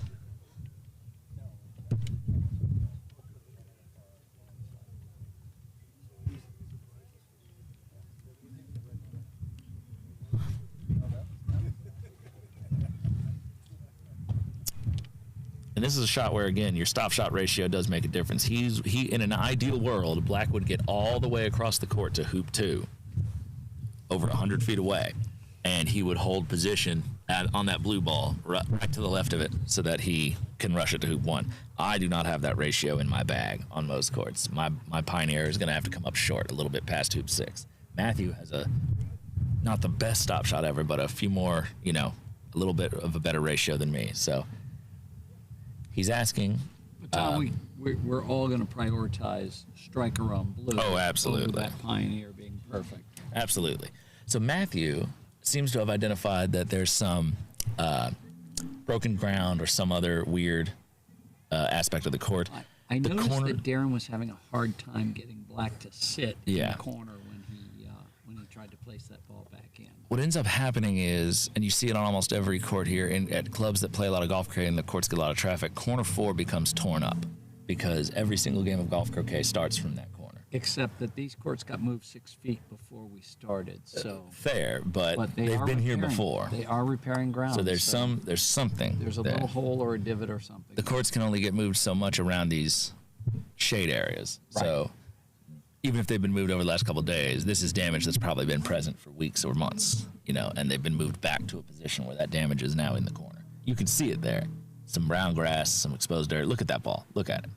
And this is a shot where, again, your stop shot ratio does make a difference. He in an ideal world, Black would get all the way across the court to hoop 2, over 100 feet away, and he would hold position on that blue ball right to the left of it so that he can rush it to hoop 1. I do not have that ratio in my bag on most courts. My Pioneer is going to have to come up short a little bit past hoop 6. Matthew has not the best stop shot ever, but a few more, a little bit of a better ratio than me. So he's asking. But Tom, we're all going to prioritize striker on blue. Oh, absolutely. Over that Pioneer being perfect. Absolutely. So Matthew seems to have identified that there's some broken ground or some other weird aspect of the court. I noticed that Darren was having a hard time getting Black to sit in the corner when he tried to place that ball back in. What ends up happening is, and you see it on almost every court here, at clubs that play a lot of golf, and the courts get a lot of traffic, corner 4 becomes torn up. because every single game of golf croquet starts from that corner. Except that these courts got moved 6 feet before we started, so. Fair, but they they've are been here repairing- before. They are repairing ground. So there's something. There's a there. little hole or a divot or something. The courts can only get moved so much around these shade areas. Right. So even if they've been moved over the last couple of days, this is damage that's probably been present for weeks or months, and they've been moved back to a position where that damage is now in the corner. You can see it there. Some brown grass, some exposed dirt. Look at that ball. Look at it.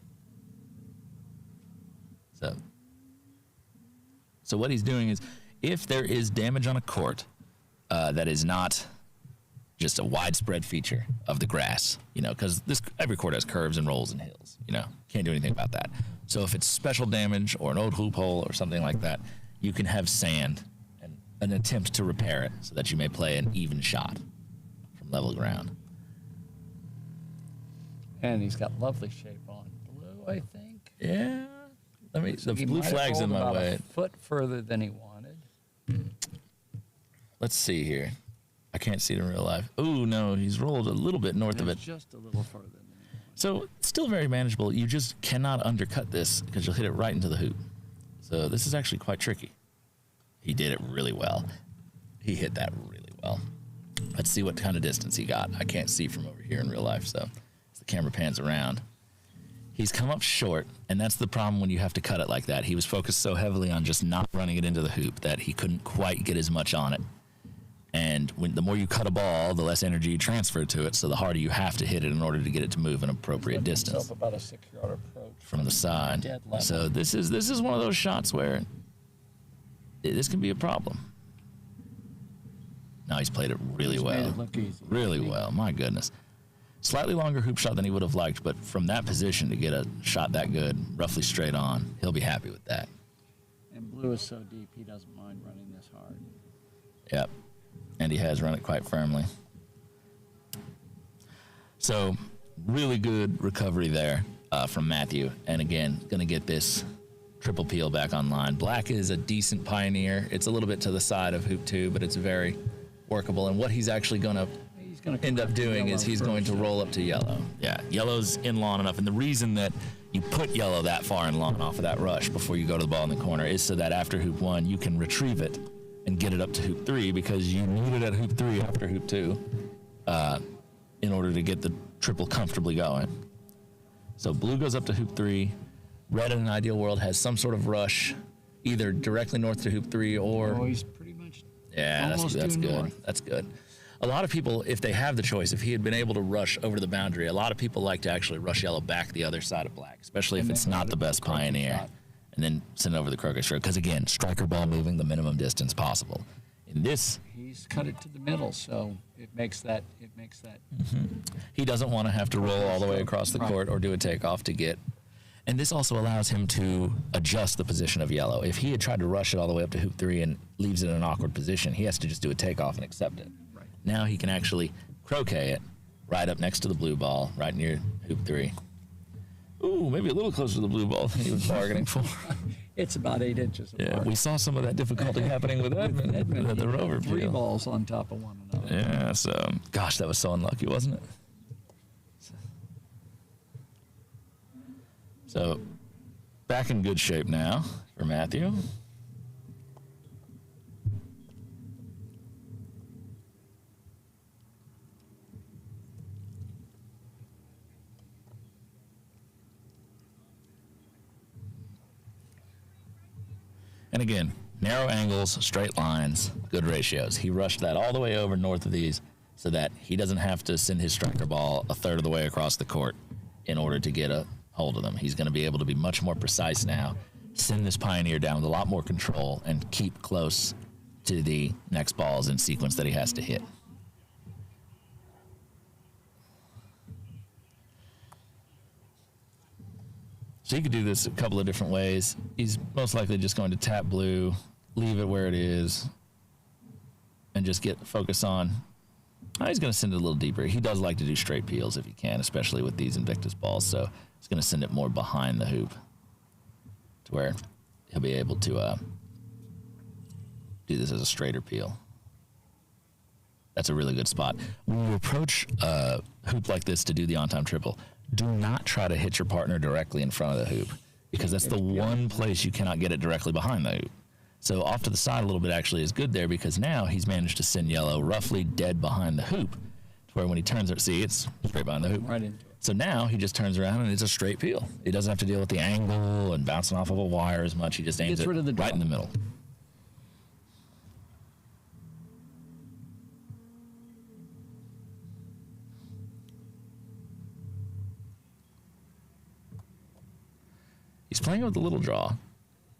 So what he's doing is, if there is damage on a court that is not just a widespread feature of the grass, because every court has curves and rolls and hills, can't do anything about that. So if it's special damage or an old hoop hole or something like that, you can have sand and an attempt to repair it so that you may play an even shot from level ground. And he's got lovely shape on blue, I think. Yeah. The He blue might have flag's in rolled my about way. a foot further than he wanted. Let's see here. I can't see it in real life. Oh, no, he's rolled a little bit north of it. Just a little further than he wanted. So still very manageable. You just cannot undercut this because you'll hit it right into the hoop. So this is actually quite tricky. He did it really well. He hit that really well. Let's see what kind of distance he got. I can't see from over here in real life, so as the camera pans around. He's come up short, and that's the problem when you have to cut it like that. He was focused so heavily on just not running it into the hoop that he couldn't quite get as much on it. And the more you cut a ball, the less energy you transfer to it, so the harder you have to hit it in order to get it to move an appropriate distance About a 6-yard approach from the side. dead level. So this is one of those shots where this can be a problem. Now he's played it really He's well. made it look easy. Really well. My goodness. Slightly longer hoop shot than he would have liked, but from that position to get a shot that good, roughly straight on, he'll be happy with that. And blue is so deep, he doesn't mind running this hard. Yep. And he has run it quite firmly. So really good recovery there from Matthew. And again, going to get this triple peel back online. Black is a decent pioneer. It's a little bit to the side of hoop 2, but it's very workable. And what he's actually going to end up doing is he's going to roll up to yellow. Yeah, yellow's in lawn enough. And the reason that you put yellow that far in lawn off of that rush before you go to the ball in the corner is so that after hoop 1, you can retrieve it and get it up to hoop 3, because you need it at hoop 3 after hoop 2 in order to get the triple comfortably going. So blue goes up to hoop 3. Red in an ideal world has some sort of rush either directly north to hoop 3 or... Oh, he's pretty much that's due good. north. That's good. A lot of people, if they have the choice, if he had been able to rush over the boundary, a lot of people like to actually rush yellow back the other side of black, especially if And it's then not have the it best croquet pioneer, shot. and then send it over the croquet stroke. Because again, striker ball moving the minimum distance possible. In this, He's cut it to the middle, so it makes that. he doesn't want to have to roll all the way across the Right. court or do a takeoff to get. And this also allows him to adjust the position of yellow. If he had tried to rush it all the way up to hoop 3 and leaves it in an awkward position, he has to just do a takeoff and accept it. Right. Now he can actually croquet it right up next to the blue ball, right near hoop 3. Ooh, maybe a little closer to the blue ball than he was bargaining for. It's about 8 inches apart. Yeah, we saw some of that difficulty happening with Edmund at the he rover had 3 peel. balls on top of one another. Yeah, so, gosh, that was so unlucky, wasn't it? So, back in good shape now for Matthew. And again, narrow angles, straight lines, good ratios. He rushed that all the way over north of these so that he doesn't have to send his striker ball a third of the way across the court in order to get a hold of them. He's going to be able to be much more precise now, send this pioneer down with a lot more control, and keep close to the next balls in sequence that he has to hit. So he could do this a couple of different ways. He's most likely just going to tap blue, leave it where it is, and just get focus on. He's going to send it a little deeper. He does like to do straight peels if he can, especially with these Invictus balls. So he's going to send it more behind the hoop to where he'll be able to do this as a straighter peel. That's a really good spot. When you approach a hoop like this to do the on-time triple, do not try to hit your partner directly in front of the hoop, because that's the one place you cannot get it directly behind the hoop. So off to the side a little bit actually is good there, because now he's managed to send yellow roughly dead behind the hoop, to where when he turns it, see, it's straight behind the hoop. Right into it. So now he just turns around and it's a straight peel. He doesn't have to deal with the angle and bouncing off of a wire as much. He just aims Gets it rid of the right in the middle. He's playing with the little draw.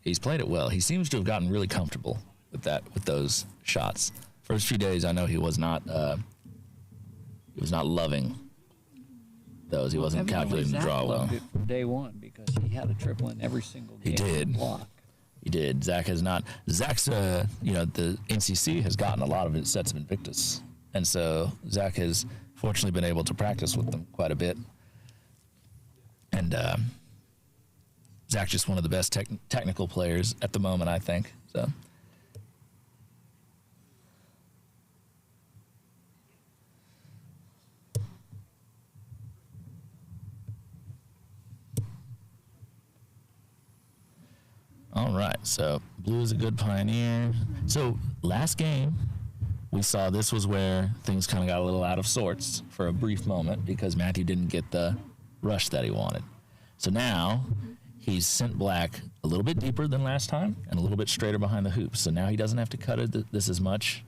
He's played it well. He seems to have gotten really comfortable with those shots. First few days, I know he was not loving those. He wasn't calculating the draw well. It from day one, because he had a triple in every single game. He did. Block. He did. Zach has not. Zach's, the NCC has gotten a lot of his sets of Invictus, and so Zach has fortunately been able to practice with them quite a bit. And Zach's just one of the best technical players at the moment, I think. So. All right, so blue is a good pioneer. So last game, we saw this was where things kind of got a little out of sorts for a brief moment, because Matthew didn't get the rush that he wanted. So now he's sent black a little bit deeper than last time and a little bit straighter behind the hoop. So now he doesn't have to cut this as much.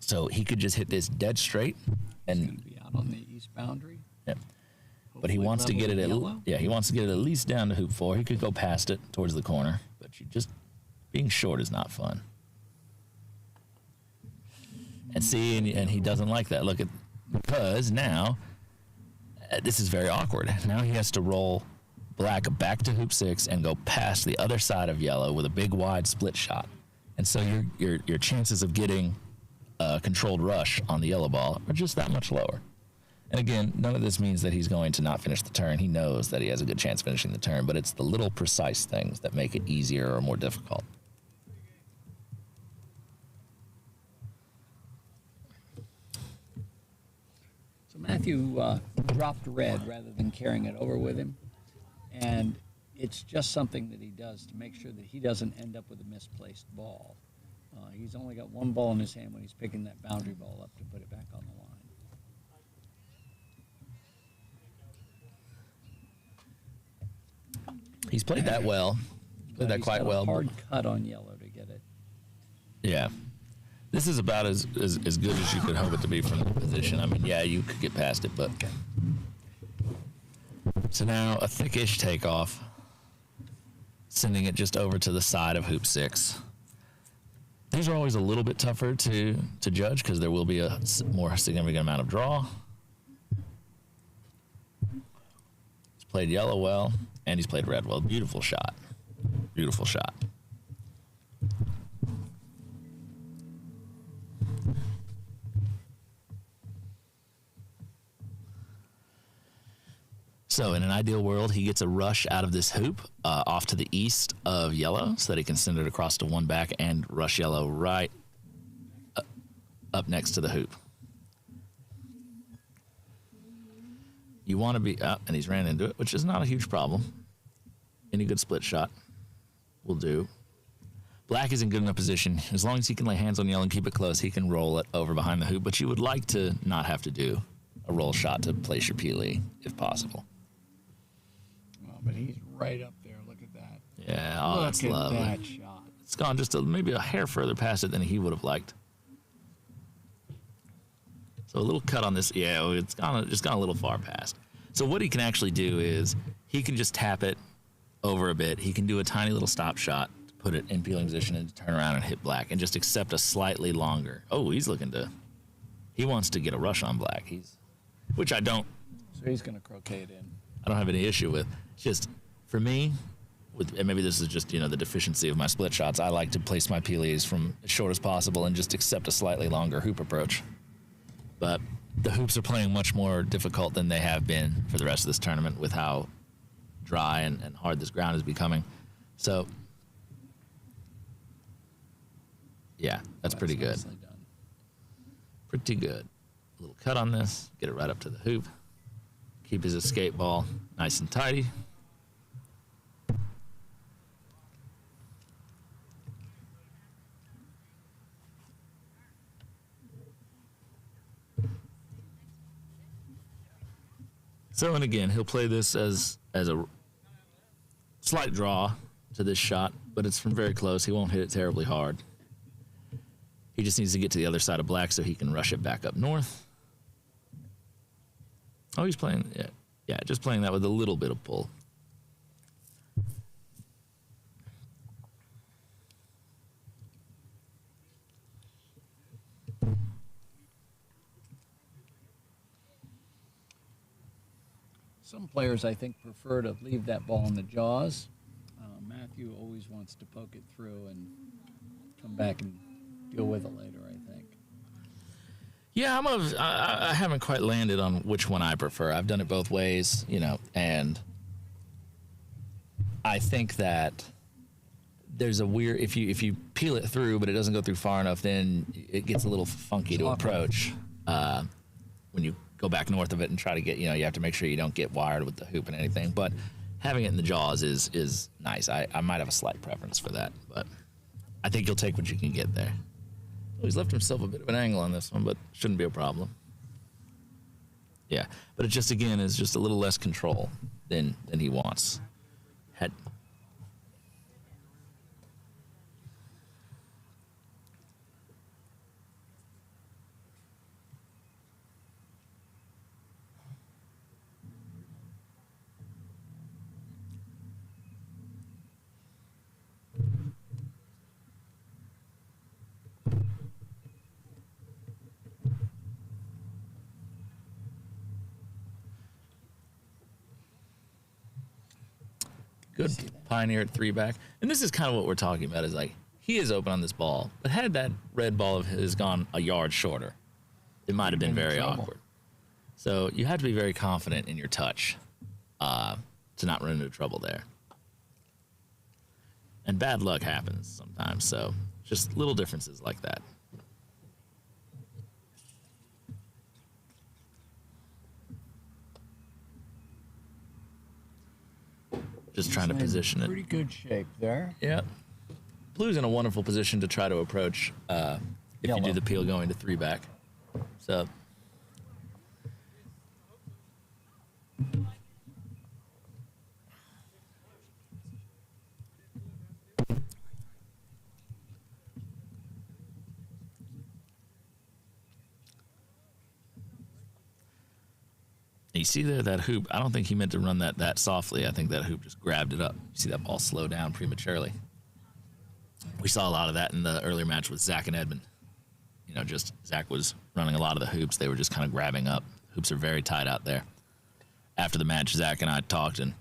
So he could just hit this dead straight. It's going to be out on the east boundary. Yep. But he wants to get it he wants to get it at least down to hoop 4. He could go past it towards the corner, but being short is not fun. And see, and he doesn't like that. Because now this is very awkward. Now he has to roll black back to hoop 6 and go past the other side of yellow with a big wide split shot. And so your chances of getting a controlled rush on the yellow ball are just that much lower. And again, none of this means that he's going to not finish the turn. He knows that he has a good chance of finishing the turn, but it's the little precise things that make it easier or more difficult. So Matthew dropped red rather than carrying it over with him, and it's just something that he does to make sure that he doesn't end up with a misplaced ball. He's only got one ball in his hand when he's picking that boundary ball up to put it back on the line. He's played that well. Played that quite well. Hard cut on yellow to get it. Yeah. This is about as good as you could hope it to be from the position. I mean, yeah, you could get past it, but. So now a thickish takeoff, sending it just over to the side of hoop 6. These are always a little bit tougher to judge, because there will be a more significant amount of draw. He's played yellow well, and he's played red well. Beautiful shot. Beautiful shot. So in an ideal world, he gets a rush out of this hoop off to the east of yellow, so that he can send it across to one back and rush yellow right up next to the hoop. You want to be up, and he's ran into it, which is not a huge problem. Any good split shot will do. Black is in good enough position. As long as he can lay hands on yellow and keep it close, he can roll it over behind the hoop, but you would like to not have to do a roll shot to place your peelee, if possible. But he's right up there. Look at that. Yeah, oh, that's lovely. Look at that shot. It's gone just maybe a hair further past it than he would have liked. So a little cut on this. Yeah, it's gone a little far past. So what he can actually do is he can just tap it over a bit. He can do a tiny little stop shot to put it in peeling position and turn around and hit black and just accept a slightly longer. Oh, he wants to get a rush on black. Which I don't. So he's going to croquet it in. I don't have any issue with. It's just, for me, and maybe this is just, the deficiency of my split shots, I like to place my peelees from as short as possible and just accept a slightly longer hoop approach. But the hoops are playing much more difficult than they have been for the rest of this tournament with how dry and hard this ground is becoming. So, yeah, that's pretty good. Nicely done. Pretty good. A little cut on this, get it right up to the hoop. keep his escape ball nice and tidy. So, and again, he'll play this as a slight draw to this shot, but it's from very close. He won't hit it terribly hard. He just needs to get to the other side of black so he can rush it back up north. Oh, he's playing, yeah, just playing that with a little bit of pull. Some players, I think, prefer to leave that ball in the jaws. Matthew always wants to poke it through and come back and deal with it later, I think. Yeah, I haven't quite landed on which one I prefer. I've done it both ways, you know, and I think that there's a weird, if you peel it through but it doesn't go through far enough, then it gets a little funky to approach when you go back north of it and try to get, you know, you have to make sure you don't get wired with the hoop and anything. But having it in the jaws is nice. I might have a slight preference for that, but I think you'll take what you can get there. Oh, he's left himself a bit of an angle on this one, but shouldn't be a problem. Yeah, but it just, again, is just a little less control than he wants. Good Pioneer at 3-back. And this is kind of what we're talking about, is like, he is open on this ball, but had that red ball of his gone a yard shorter, it might have been very awkward. So you have to be very confident in your touch to not run into trouble there. And bad luck happens sometimes, so just little differences like that. Just trying to position it. Pretty good shape there. Yeah. Blue's in a wonderful position to try to approach if you do the peel going to 3-back. So. You see there that hoop, I don't think he meant to run that softly. I think that hoop just grabbed it up. You see that ball slow down prematurely. We saw a lot of that in the earlier match with Zach and Edmund. You know, just Zach was running a lot of the hoops. They were just kind of grabbing up. Hoops are very tight out there. After the match, Zach and I talked, and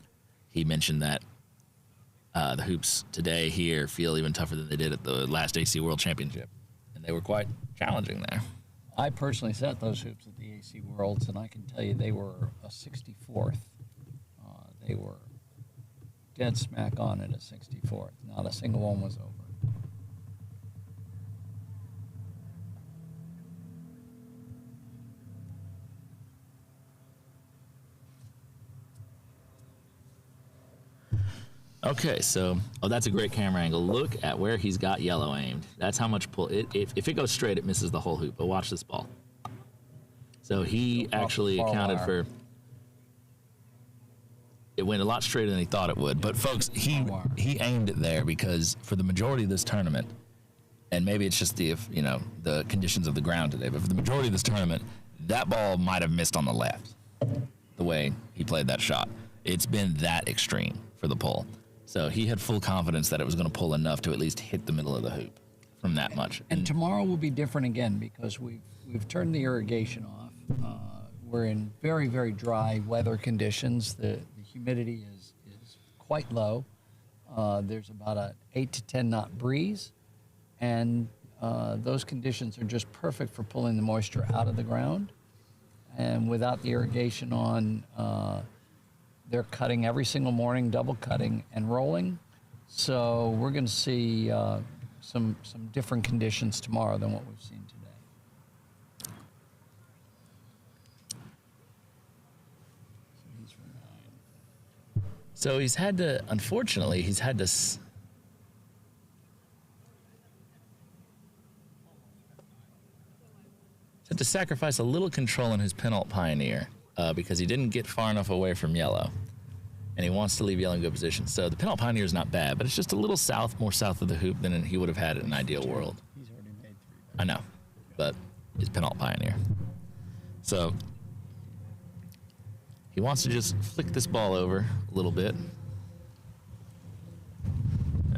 he mentioned that the hoops today here feel even tougher than they did at the last AC World Championship. And they were quite challenging there. I personally set those hoops at the AC Worlds, and I can tell you they were a 64th. They were dead smack on at a 64th. Not a single one was over. Okay, so, that's a great camera angle. Look at where he's got yellow aimed. That's how much pull. If it goes straight, it misses the whole hoop. But watch this ball. So he actually accounted for. It went a lot straighter than he thought it would. But folks, he aimed it there because for the majority of this tournament, and maybe it's just the conditions of the ground today, but for the majority of this tournament, that ball might have missed on the left. The way he played that shot, it's been that extreme for the pull. So he had full confidence that it was going to pull enough to at least hit the middle of the hoop from that much. And tomorrow will be different again because we've turned the irrigation off. We're in very, very dry weather conditions. The humidity is quite low. There's about an 8 to 10 knot breeze, and those conditions are just perfect for pulling the moisture out of the ground. And without the irrigation on, they're cutting every single morning, double cutting and rolling. So we're going to see some different conditions tomorrow than what we've seen today. So he's had to, unfortunately, he's had to sacrifice a little control in his penalt pioneer because he didn't get far enough away from yellow, and he wants to leave yellow in good position. So the penalt pioneer is not bad, but it's just a little more south of the hoop than he would have had in an ideal world. He's already made 3. I know, but he's penalt pioneer. So he wants to just flick this ball over a little bit.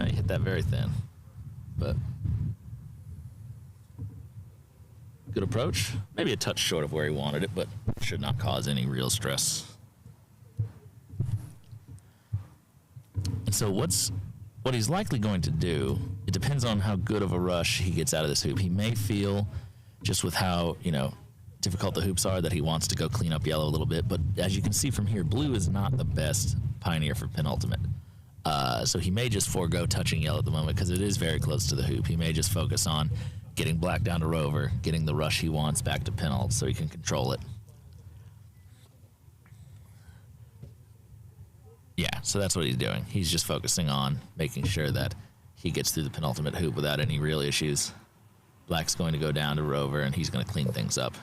He hit that very thin, but good approach. Maybe a touch short of where he wanted it, but should not cause any real stress. And so what he's likely going to do, it depends on how good of a rush he gets out of this hoop. He may feel, just with how, difficult the hoops are, that he wants to go clean up yellow a little bit. But as you can see from here, blue is not the best pioneer for penultimate. So he may just forego touching yellow at the moment because it is very close to the hoop. He may just focus on getting black down to rover, getting the rush he wants back to penult so he can control it. Yeah, so that's what he's doing. He's just focusing on making sure that he gets through the penultimate hoop without any real issues. Black's going to go down to rover, and he's going to clean things up.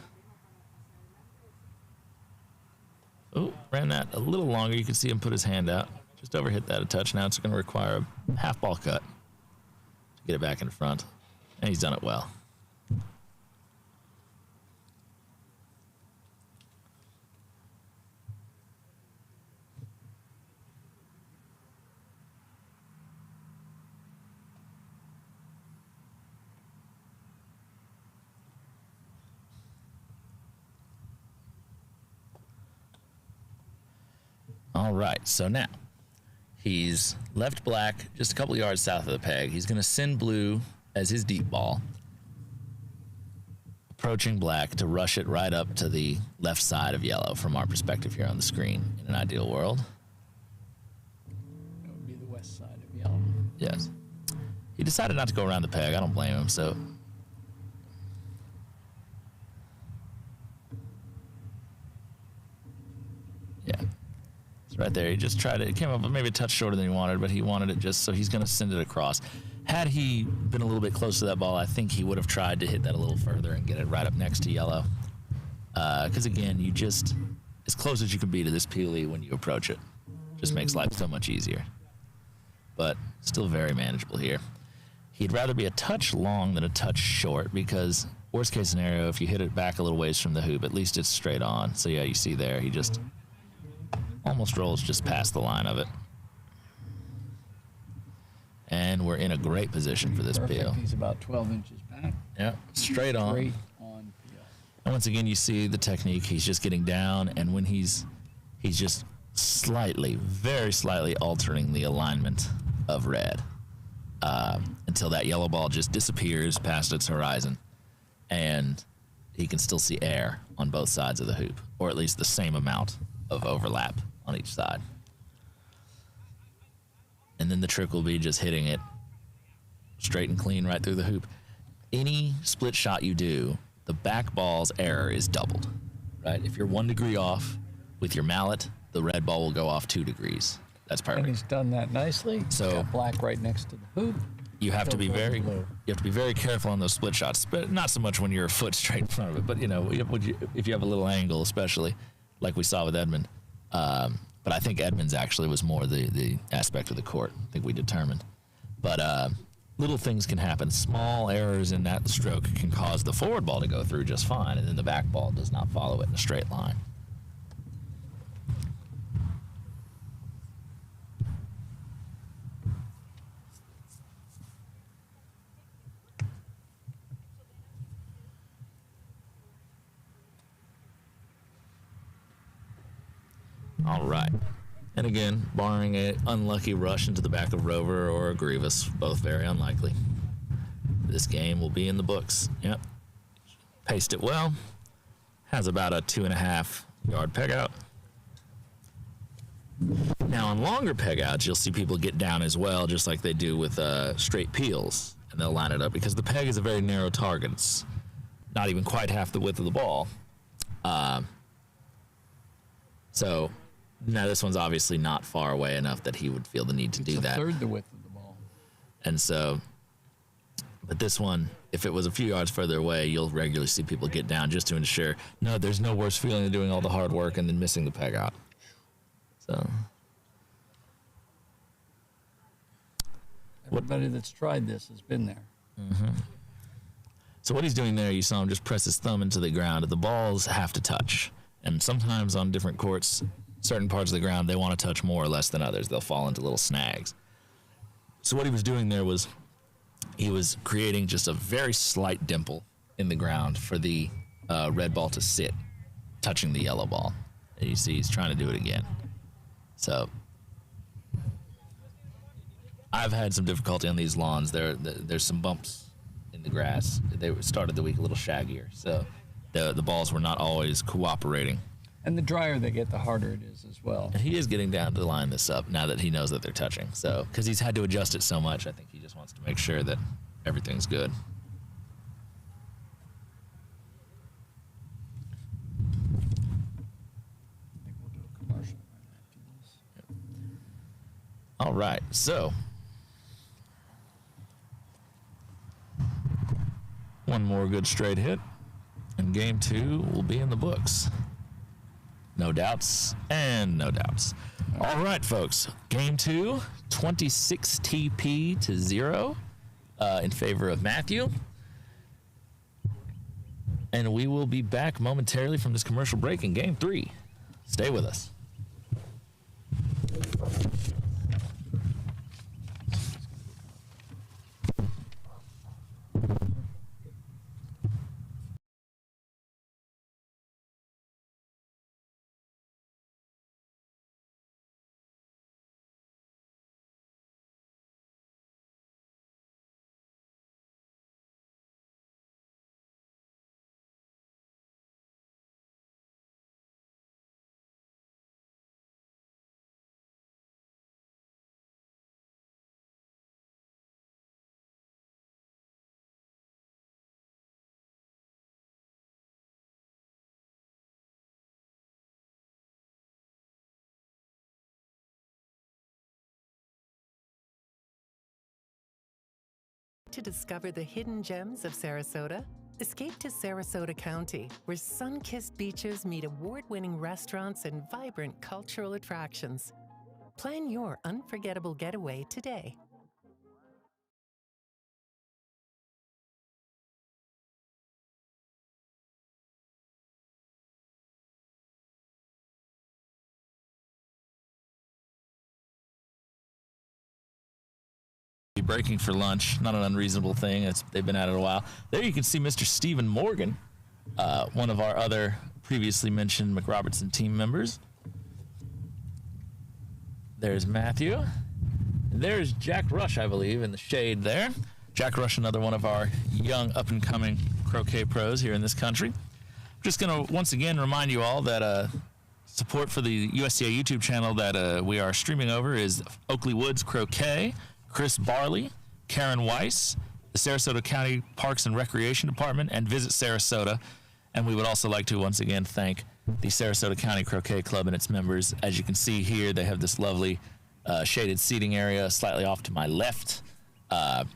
Oh, ran that a little longer. You can see him put his hand out. Just overhit that a touch. Now it's going to require a half ball cut to get it back in front. And he's done it well. All right, so now he's left black just a couple yards south of the peg. He's going to send blue as his deep ball, approaching black to rush it right up to the left side of yellow from our perspective here on the screen in an ideal world. That would be the west side of yellow. Yes. He decided not to go around the peg. I don't blame him, so... yeah. It's right there. He just tried it. It came up maybe a touch shorter than he wanted, but he wanted it just so he's going to send it across. Had he been a little bit close to that ball, I think he would have tried to hit that a little further and get it right up next to yellow. Because, again, you just, as close as you can be to this peely when you approach it, just makes life so much easier. But still very manageable here. He'd rather be a touch long than a touch short because, worst case scenario, if you hit it back a little ways from the hoop, at least it's straight on. So, yeah, you see there, he just almost rolls just past the line of it. And we're in a great position for this peel. He's about 12 inches back. Yeah, straight on. Straight on peel. And once again, you see the technique. He's just getting down, and when he's just slightly, very slightly altering the alignment of red until that yellow ball just disappears past its horizon, and he can still see air on both sides of the hoop, or at least the same amount of overlap on each side. And then the trick will be just hitting it straight and clean right through the hoop. Any split shot you do, the back ball's error is doubled, right? If you're 1 degree off with your mallet, the red ball will go off 2 degrees. That's perfect. And he's done that nicely. So- He's got black right next to the hoop. You have to be Fills out very, the blue. you have to be very careful on those split shots, but not so much when you're a foot straight in front of it. But if you have a little angle, especially like we saw with Edmund. But I think Edmund's actually was more the aspect of the court. I think we determined. But little things can happen. Small errors in that stroke can cause the forward ball to go through just fine, and then the back ball does not follow it in a straight line. All right. And again, barring an unlucky rush into the back of Rover or a Grievous, both very unlikely, this game will be in the books. Yep. Paced it well. Has about a 2.5 yard peg out. Now, on longer peg outs, you'll see people get down as well, just like they do with straight peels, and they'll line it up because the peg is a very narrow target. It's not even quite half the width of the ball. So Now, this one's obviously not far away enough that he would feel the need to do that. It's a third the width of the ball. And so, but this one, if it was a few yards further away, you'll regularly see people get down just to ensure, no, there's no worse feeling than doing all the hard work and then missing the peg out. So, Everybody that's tried this has been there. so what he's doing there, you saw him just press his thumb into the ground. The balls have to touch. And sometimes on different courts, certain parts of the ground, they want to touch more or less than others. They'll fall into little snags. So what he was doing there was he was creating just a very slight dimple in the ground for the red ball to sit, touching the yellow ball. And you see he's trying to do it again. So I've had some difficulty on these lawns. There's some bumps in the grass. They started the week a little shaggier, so the balls were not always cooperating. And the drier they get, the harder it is as well. And he is getting down to line this up now that he knows that they're touching. So, because he's had to adjust it so much, I think he just wants to make sure that everything's good. I think we'll do a commercial right after this. All right, so one more good straight hit, and game 2 will be in the books. No doubts and no doubts. All right, folks. Game 2, 26 TP to 0 in favor of Matthew. And we will be back momentarily from this commercial break in game 3. Stay with us. To discover the hidden gems of Sarasota? Escape to Sarasota County, where sun-kissed beaches meet award-winning restaurants and vibrant cultural attractions. Plan your unforgettable getaway today. Breaking for lunch, not an unreasonable thing. They've been at it a while. There you can see Mr. Stephen Morgan, one of our other previously mentioned McRobertson team members. There's Matthew. And there's Jack Rush, I believe, in the shade there. Jack Rush, another one of our young up-and-coming croquet pros here in this country. I'm just going to once again remind you all that support for the USCA YouTube channel that we are streaming over is Oakley Woods Croquet, Chris Barley, Karen Weiss, the Sarasota County Parks and Recreation Department, and Visit Sarasota. And we would also like to once again thank the Sarasota County Croquet Club and its members. As you can see here, they have this lovely shaded seating area slightly off to my left. And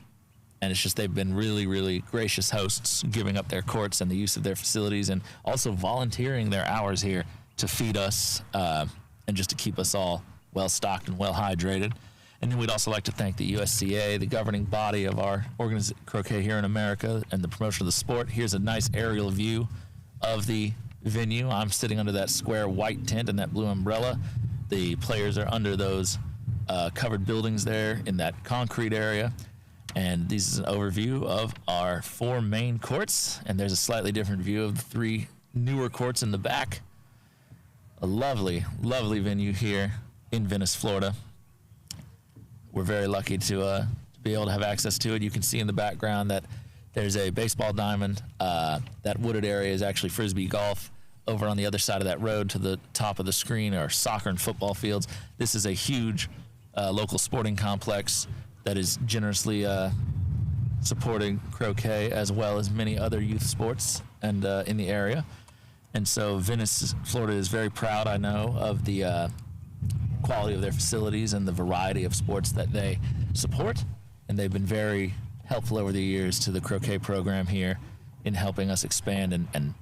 it's just they've been really, really gracious hosts, giving up their courts and the use of their facilities, and also volunteering their hours here to feed us and just to keep us all well-stocked and well-hydrated. And then we'd also like to thank the USCA, the governing body of our croquet here in America, and the promotion of the sport. Here's a nice aerial view of the venue. I'm sitting under that square white tent and that blue umbrella. The players are under those covered buildings there in that concrete area. And this is an overview of our 4 main courts. And there's a slightly different view of the 3 newer courts in the back. A lovely, lovely venue here in Venice, Florida. We're very lucky to be able to have access to it. You can see in the background that there's a baseball diamond. That wooded area is actually Frisbee golf. Over on the other side of that road to the top of the screen are soccer and football fields. This is a huge local sporting complex that is generously supporting croquet as well as many other youth sports and in the area. And so Venice, Florida is very proud, I know, of the quality of their facilities and the variety of sports that they support. And they've been very helpful over the years to the croquet program here in helping us expand and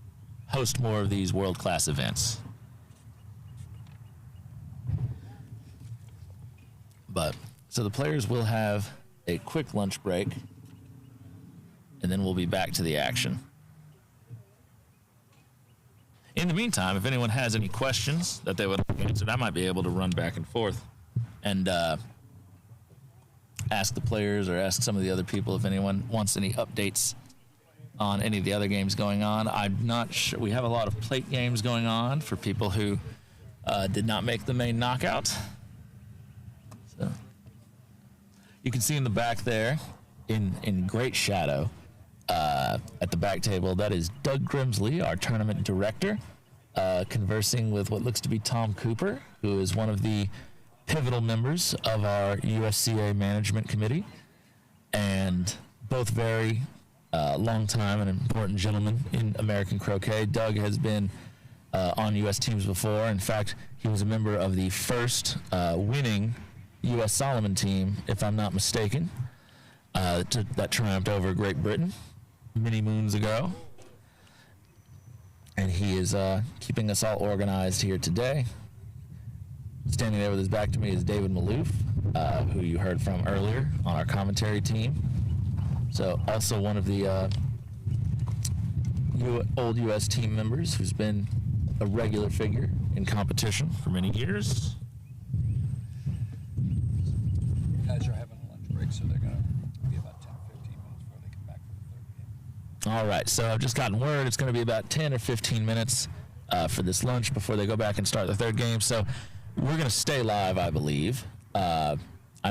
host more of these world-class events. So the players will have a quick lunch break, and then we'll be back to the action. In the meantime, if anyone has any questions that they would like answered, I might be able to run back and forth and ask the players or ask some of the other people if anyone wants any updates on any of the other games going on. I'm not sure. We have a lot of plate games going on for people who did not make the main knockout. So you can see in the back there, in great shadow, at the back table, that is Doug Grimsley, our tournament director, conversing with what looks to be Tom Cooper, who is one of the pivotal members of our USCA management committee, and both very long time and important gentlemen in American croquet. Doug has been on U.S. teams before. In fact, he was a member of the first winning U.S. Solomon team, if I'm not mistaken, that triumphed over Great Britain many moons ago. And he is keeping us all organized here today. Standing there with his back to me is David Maloof, who you heard from earlier on our commentary team. So also one of the old U.S. team members who's been a regular figure in competition for many years. Guys are having a lunch break, so they're going to be about 10 or 15 minutes before they come back for the third game. All right, so I've just gotten word it's going to be about 10 or 15 minutes for this lunch before they go back and start the third game. So we're going to stay live, I believe. I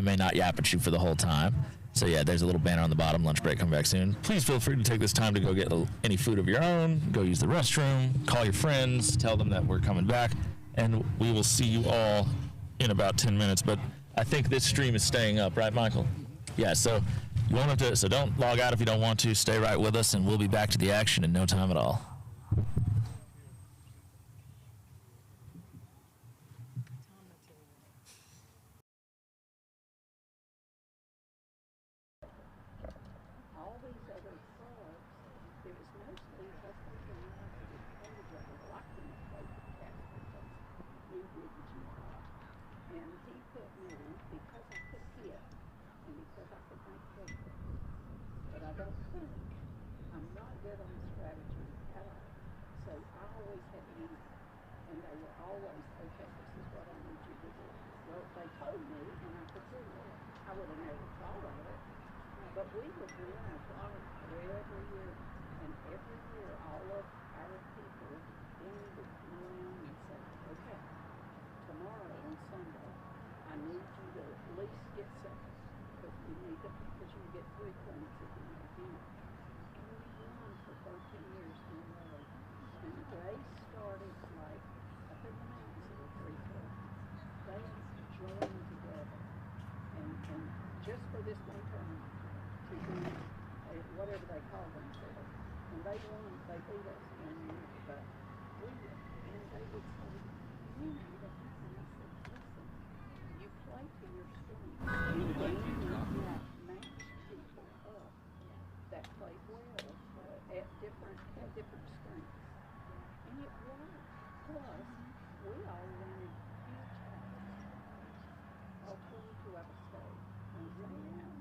may not yap at you for the whole time. So yeah, there's a little banner on the bottom, lunch break, come back soon. Please feel free to take this time to go get any food of your own, go use the restroom, call your friends, tell them that we're coming back, and we will see you all in about 10 minutes. But I think this stream is staying up, right, Michael? Yeah, so you won't have to, so don't log out if you don't want to. Stay right with us, and we'll be back to the action in no time at all. All these other clubs, it was mostly husbands and wives that would play together. Well, I couldn't play with Casper because we didn't jump. And he put me because I could hit and because I could make headway. But I don't think, I'm not good on strategy at all. So I always had to eat. And they were always, okay, this is what I need you to do. Well, they told me and I could do it. I would have never thought of it. But we would win a flower every year, and every year all of our people then would come around and say, okay, tomorrow on Sunday, I need you to at least get second, because you get 3 points if you make it. And we won for 13 years in a row. And they started like up in the mountains of the 3 clubs. They joined together, and just for this one tournament, to do whatever they call themselves. And they won, they beat us one year, but we won. And they would say, you need to happen. I said, listen, you play to your strengths. And then you match people up that play well at different strengths. And it worked. Plus, we all wanted huge houses. All 22 of us stayed in the same house.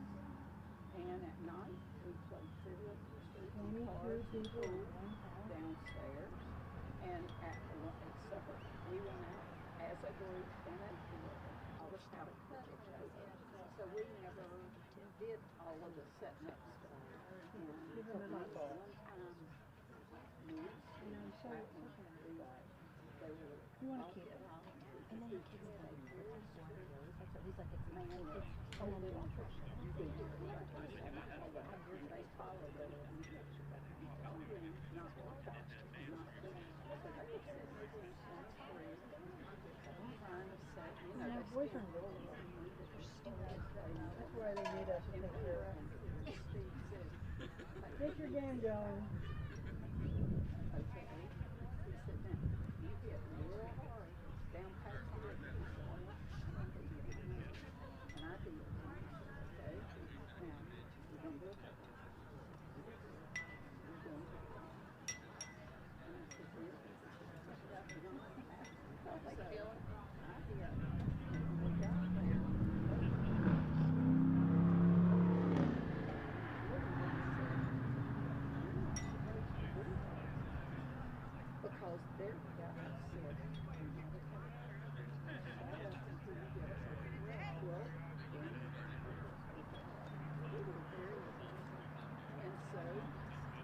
And at night, we played trivia for street and cards and pool downstairs. And at supper, we went out as a group and as a group. All the out of so we never did all of the setting up stuff. And one time, me, you want to keep it? And then the kids play with so he's like, it's man, it's only one person. They follow the not what cost, not so they would sit in the free, trying to set, they boyfriend really that's why they need us to take care of. Get your game going. Okay, he said, now, you hit real hard down past the and there. I said, well, we were very and so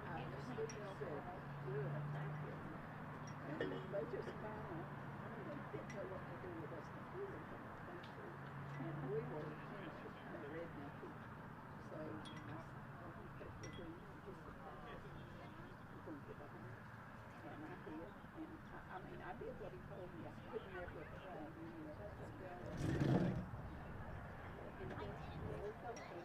I stood there and said, good, thank you. And they just kind of, they didn't know what to do with us completely from our country. And we were, just kind of rednecky. So I said, oh, you take the green and just the practice. We're going to get behind it. And I did. And I mean, I did what he told me. I couldn't never have done any of that. And it's really helpful.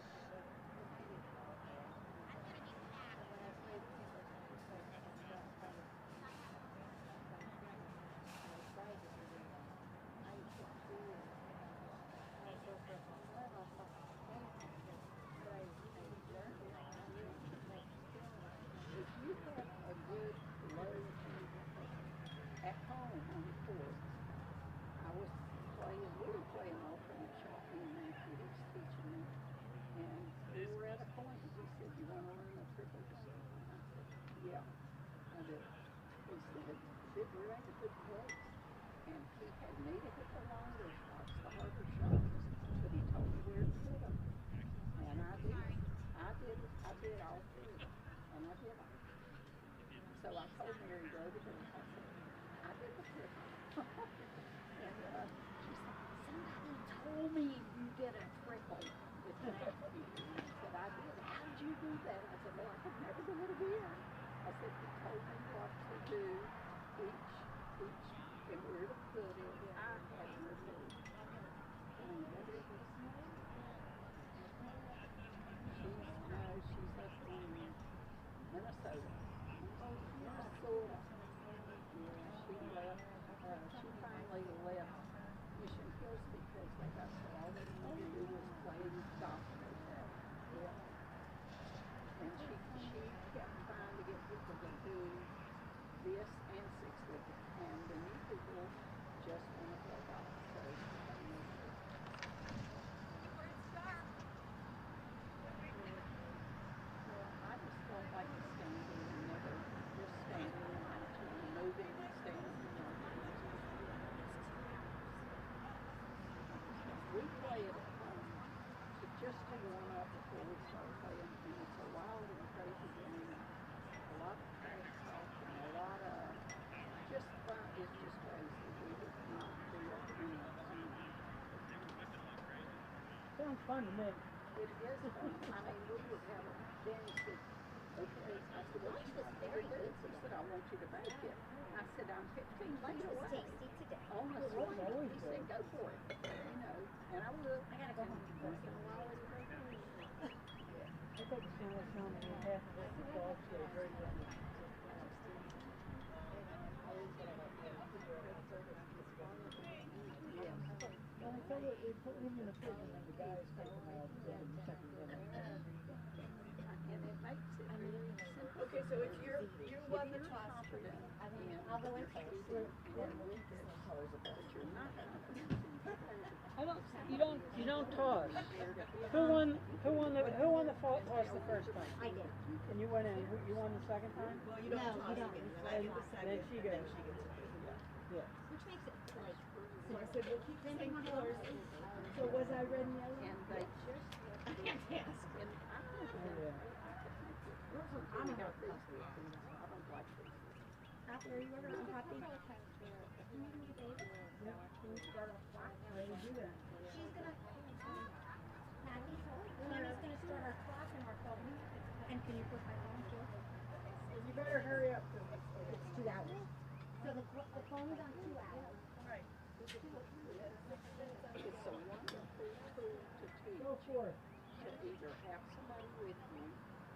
If you have a good low at home on the court, we were playing alternate shot, me and Matthew was teaching me, and we were at a point, and he said, you want to learn a triple? And I said, yeah, I did. He said, we're at a good place. And he had me to hit the longer shots, the harder shots, but he told me where to hit them. And I did. I did all three of them. And I did them. So I told Mary Rhoda, I said, I did the triple. And she said, somebody told me you did a triple with Matthew. I said, I did. How did you do that? I said, well, I could never do it again. I said, he told me what to do each and where to put it. I had no clue. She's up in Minnesota. Minnesota. Yeah, she left. She finally left Mission Hills because they got so all they wanted to do was play gospel. Yeah. And she kept trying to get people to do this and six with it. And the new people just want to play golf. So I just don't like to stand there and never just stand there and actually moving and standing. We play it at home just to warm up before we start playing, and it's a wild and crazy game. A lot of trash talk and a lot of just fun. It's just crazy. We would not do it Sounds fun to me. It is fun. I mean, we would have a Danny said, okay. I said, well, you just very good. He said, I want you to make it. I said, I'm 15 feet away. On the swing. He said, go for it. You know, and I will. I gotta go home. Once in a while, it's very good. I thought the same was telling me half of it was dog shit. Yes. Well, I thought they put him in the prison and the guys take him out and second dinner. And it makes it very simple. Okay, so if you won the toss, Confident I'll go in first. but you're not confident. You don't toss. Who won the toss the first time? I did. And you went in. You won the second time? Well, you don't toss. And then she goes. Yeah. Which makes it like, so I said, well, keep sending colors. So was I red and yellow? And they just, I can't ask. and I don't Yeah. I'm a healthy. I don't like this. Out there, you ever on puppy? How do you do that? She's gonna, Maggie, Tammy's gonna start our clock and our phone. And can you put my phone too? You better hurry up. It's 2 hours. So the phone is on 2 hours. Right. It's a wonderful tool to teach. Go for it. To either have somebody with you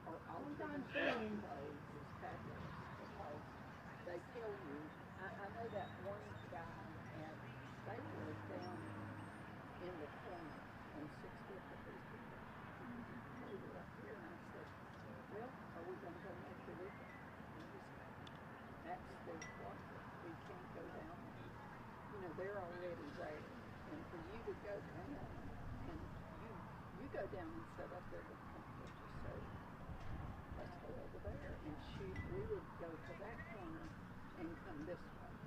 or Sometimes alternate plays is fabulous because they tell you. I know that one guy and they were down in the corner on 6th of these people. They were up here and I said, well, are we going to go make the weekend? And he said, that's their quarter. We can't go down. You know, they're already there. And for you to go down and you go down and set up there with comfort, so let's go over there and shoot. We would go to that corner and come this way.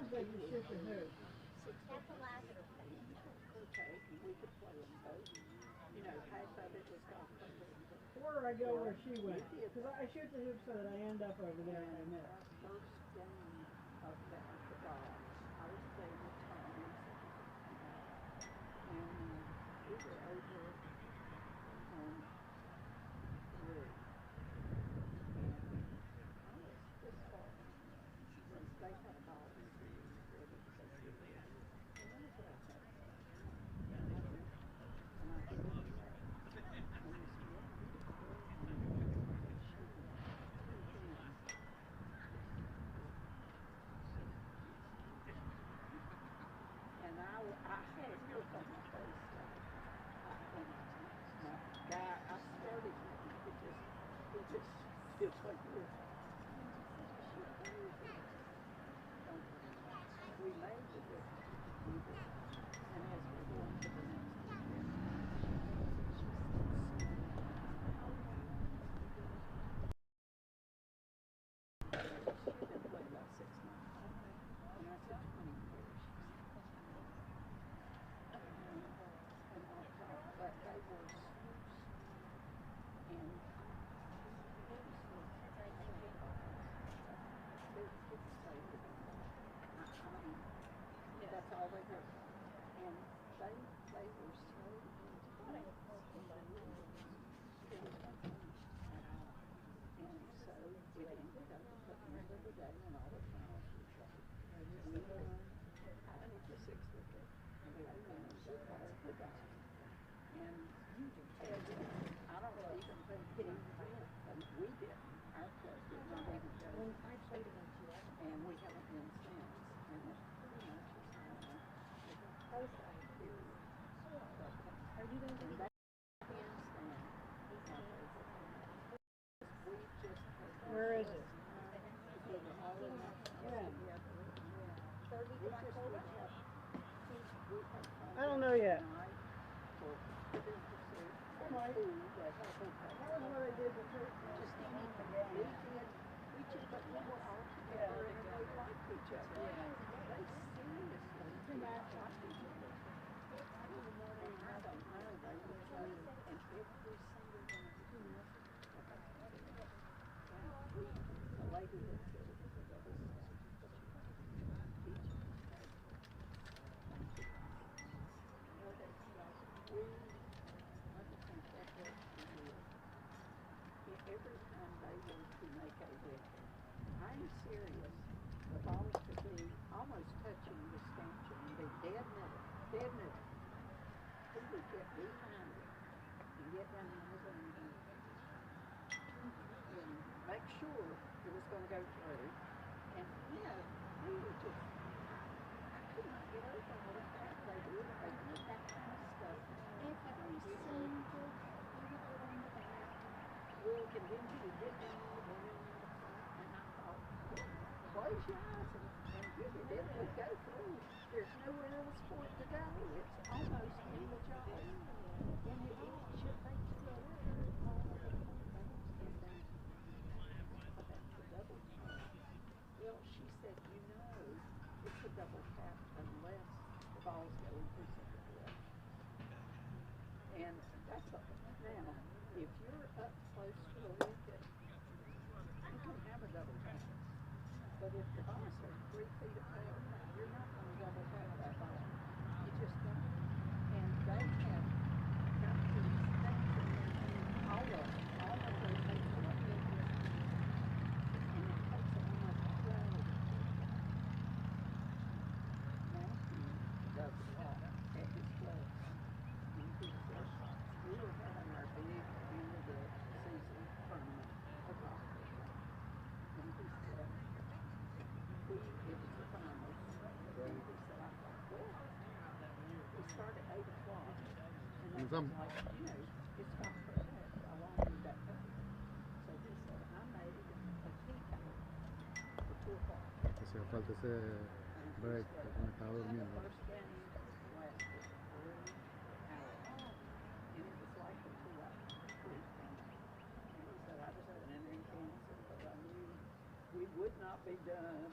sounds like you shoot the hoop. That's a lavender thing. Croquet, and we could play them both. You know, half of it was golf paper. Where do I go where she went? Because I shoot the hoop so that I end up over there in the And net. our first game of that, the golf, I was playing with Tommy, and we were over on 3. And I was just far. Since they had a ball in the ready to go see it. And what is what I said? And I did. And I did it. And this woman was there, and she was and I had a look on my face like, my guy, I started with him, it just feels like this. We made the difference, we did. And as we're going to the next event, she said, she'd been playing about 6 months. And I said 20 years. And I thought, but they were swoops. And that's all they were. And they were so into it. It was nothing at all. And so it ended up at the end of the day when all the finals were played. We won. I took the 6 wicket. And they won the golf. And I don't even think he went. We didn't. Our club did not even go. And we haven't been since. And it's pretty much the same. Are you going to do that? Where is it? I don't know yet. That was what I did with her. We just put people all together and we liked each other. They seriously did not like each other. And I don't know, they were so, and every single one of them. The lady that said it was a double teaching. Every time they were to make a wicket, I'm serious, the balls could be almost touching the stanchion and be dead middle. He would get behind it and get down the middle and make sure it was going to go through. And, you know, we were just, I could not get over what fast they did. They did that kind of stuff. Well, convention to get down and I thought, close your eyes and get it. It would go through. There's nowhere else for it to go. It's almost in the jaw. And it should make together. And then about the double tap. Well, she said, you know, it's a double tap unless the ball's going through something else. And that's all. Now, if you're up close to the wicket, you can have a double tap. But if the balls are 3 feet apart, you're not going to double tap that ball. You just don't. And they have got to stand all of them. All of those people are in here. And it takes a lot of play. Matthew does a lot at his club. And he says, we were having our big end of the season tournament of golf. And he said, it was the finals. And he said, I thought, well, we start at 8 o'clock. And they was like, you know, it's not perfect. How long did that take? So he said, I made it a tea time for 2 o'clock. Hacía falta ese break que me estaba And the durmiendo. first game lasted 3 hours. And it was like a 2-hour sleep. And he said, I just had an entering cancer, but I knew we would not be done.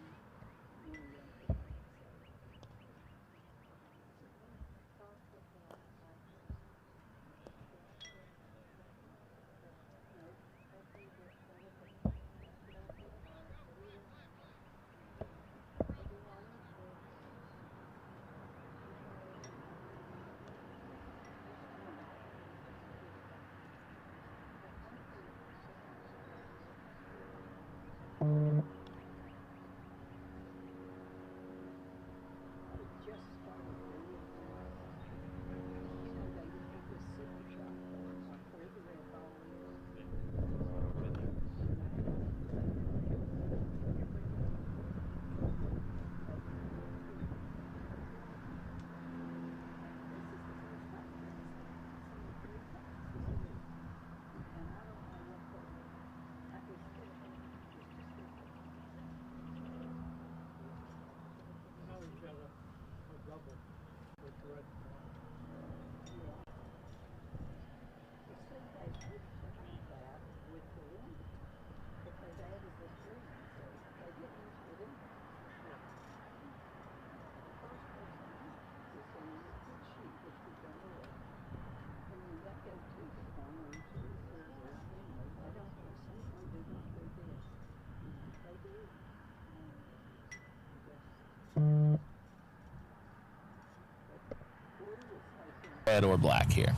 red or black here.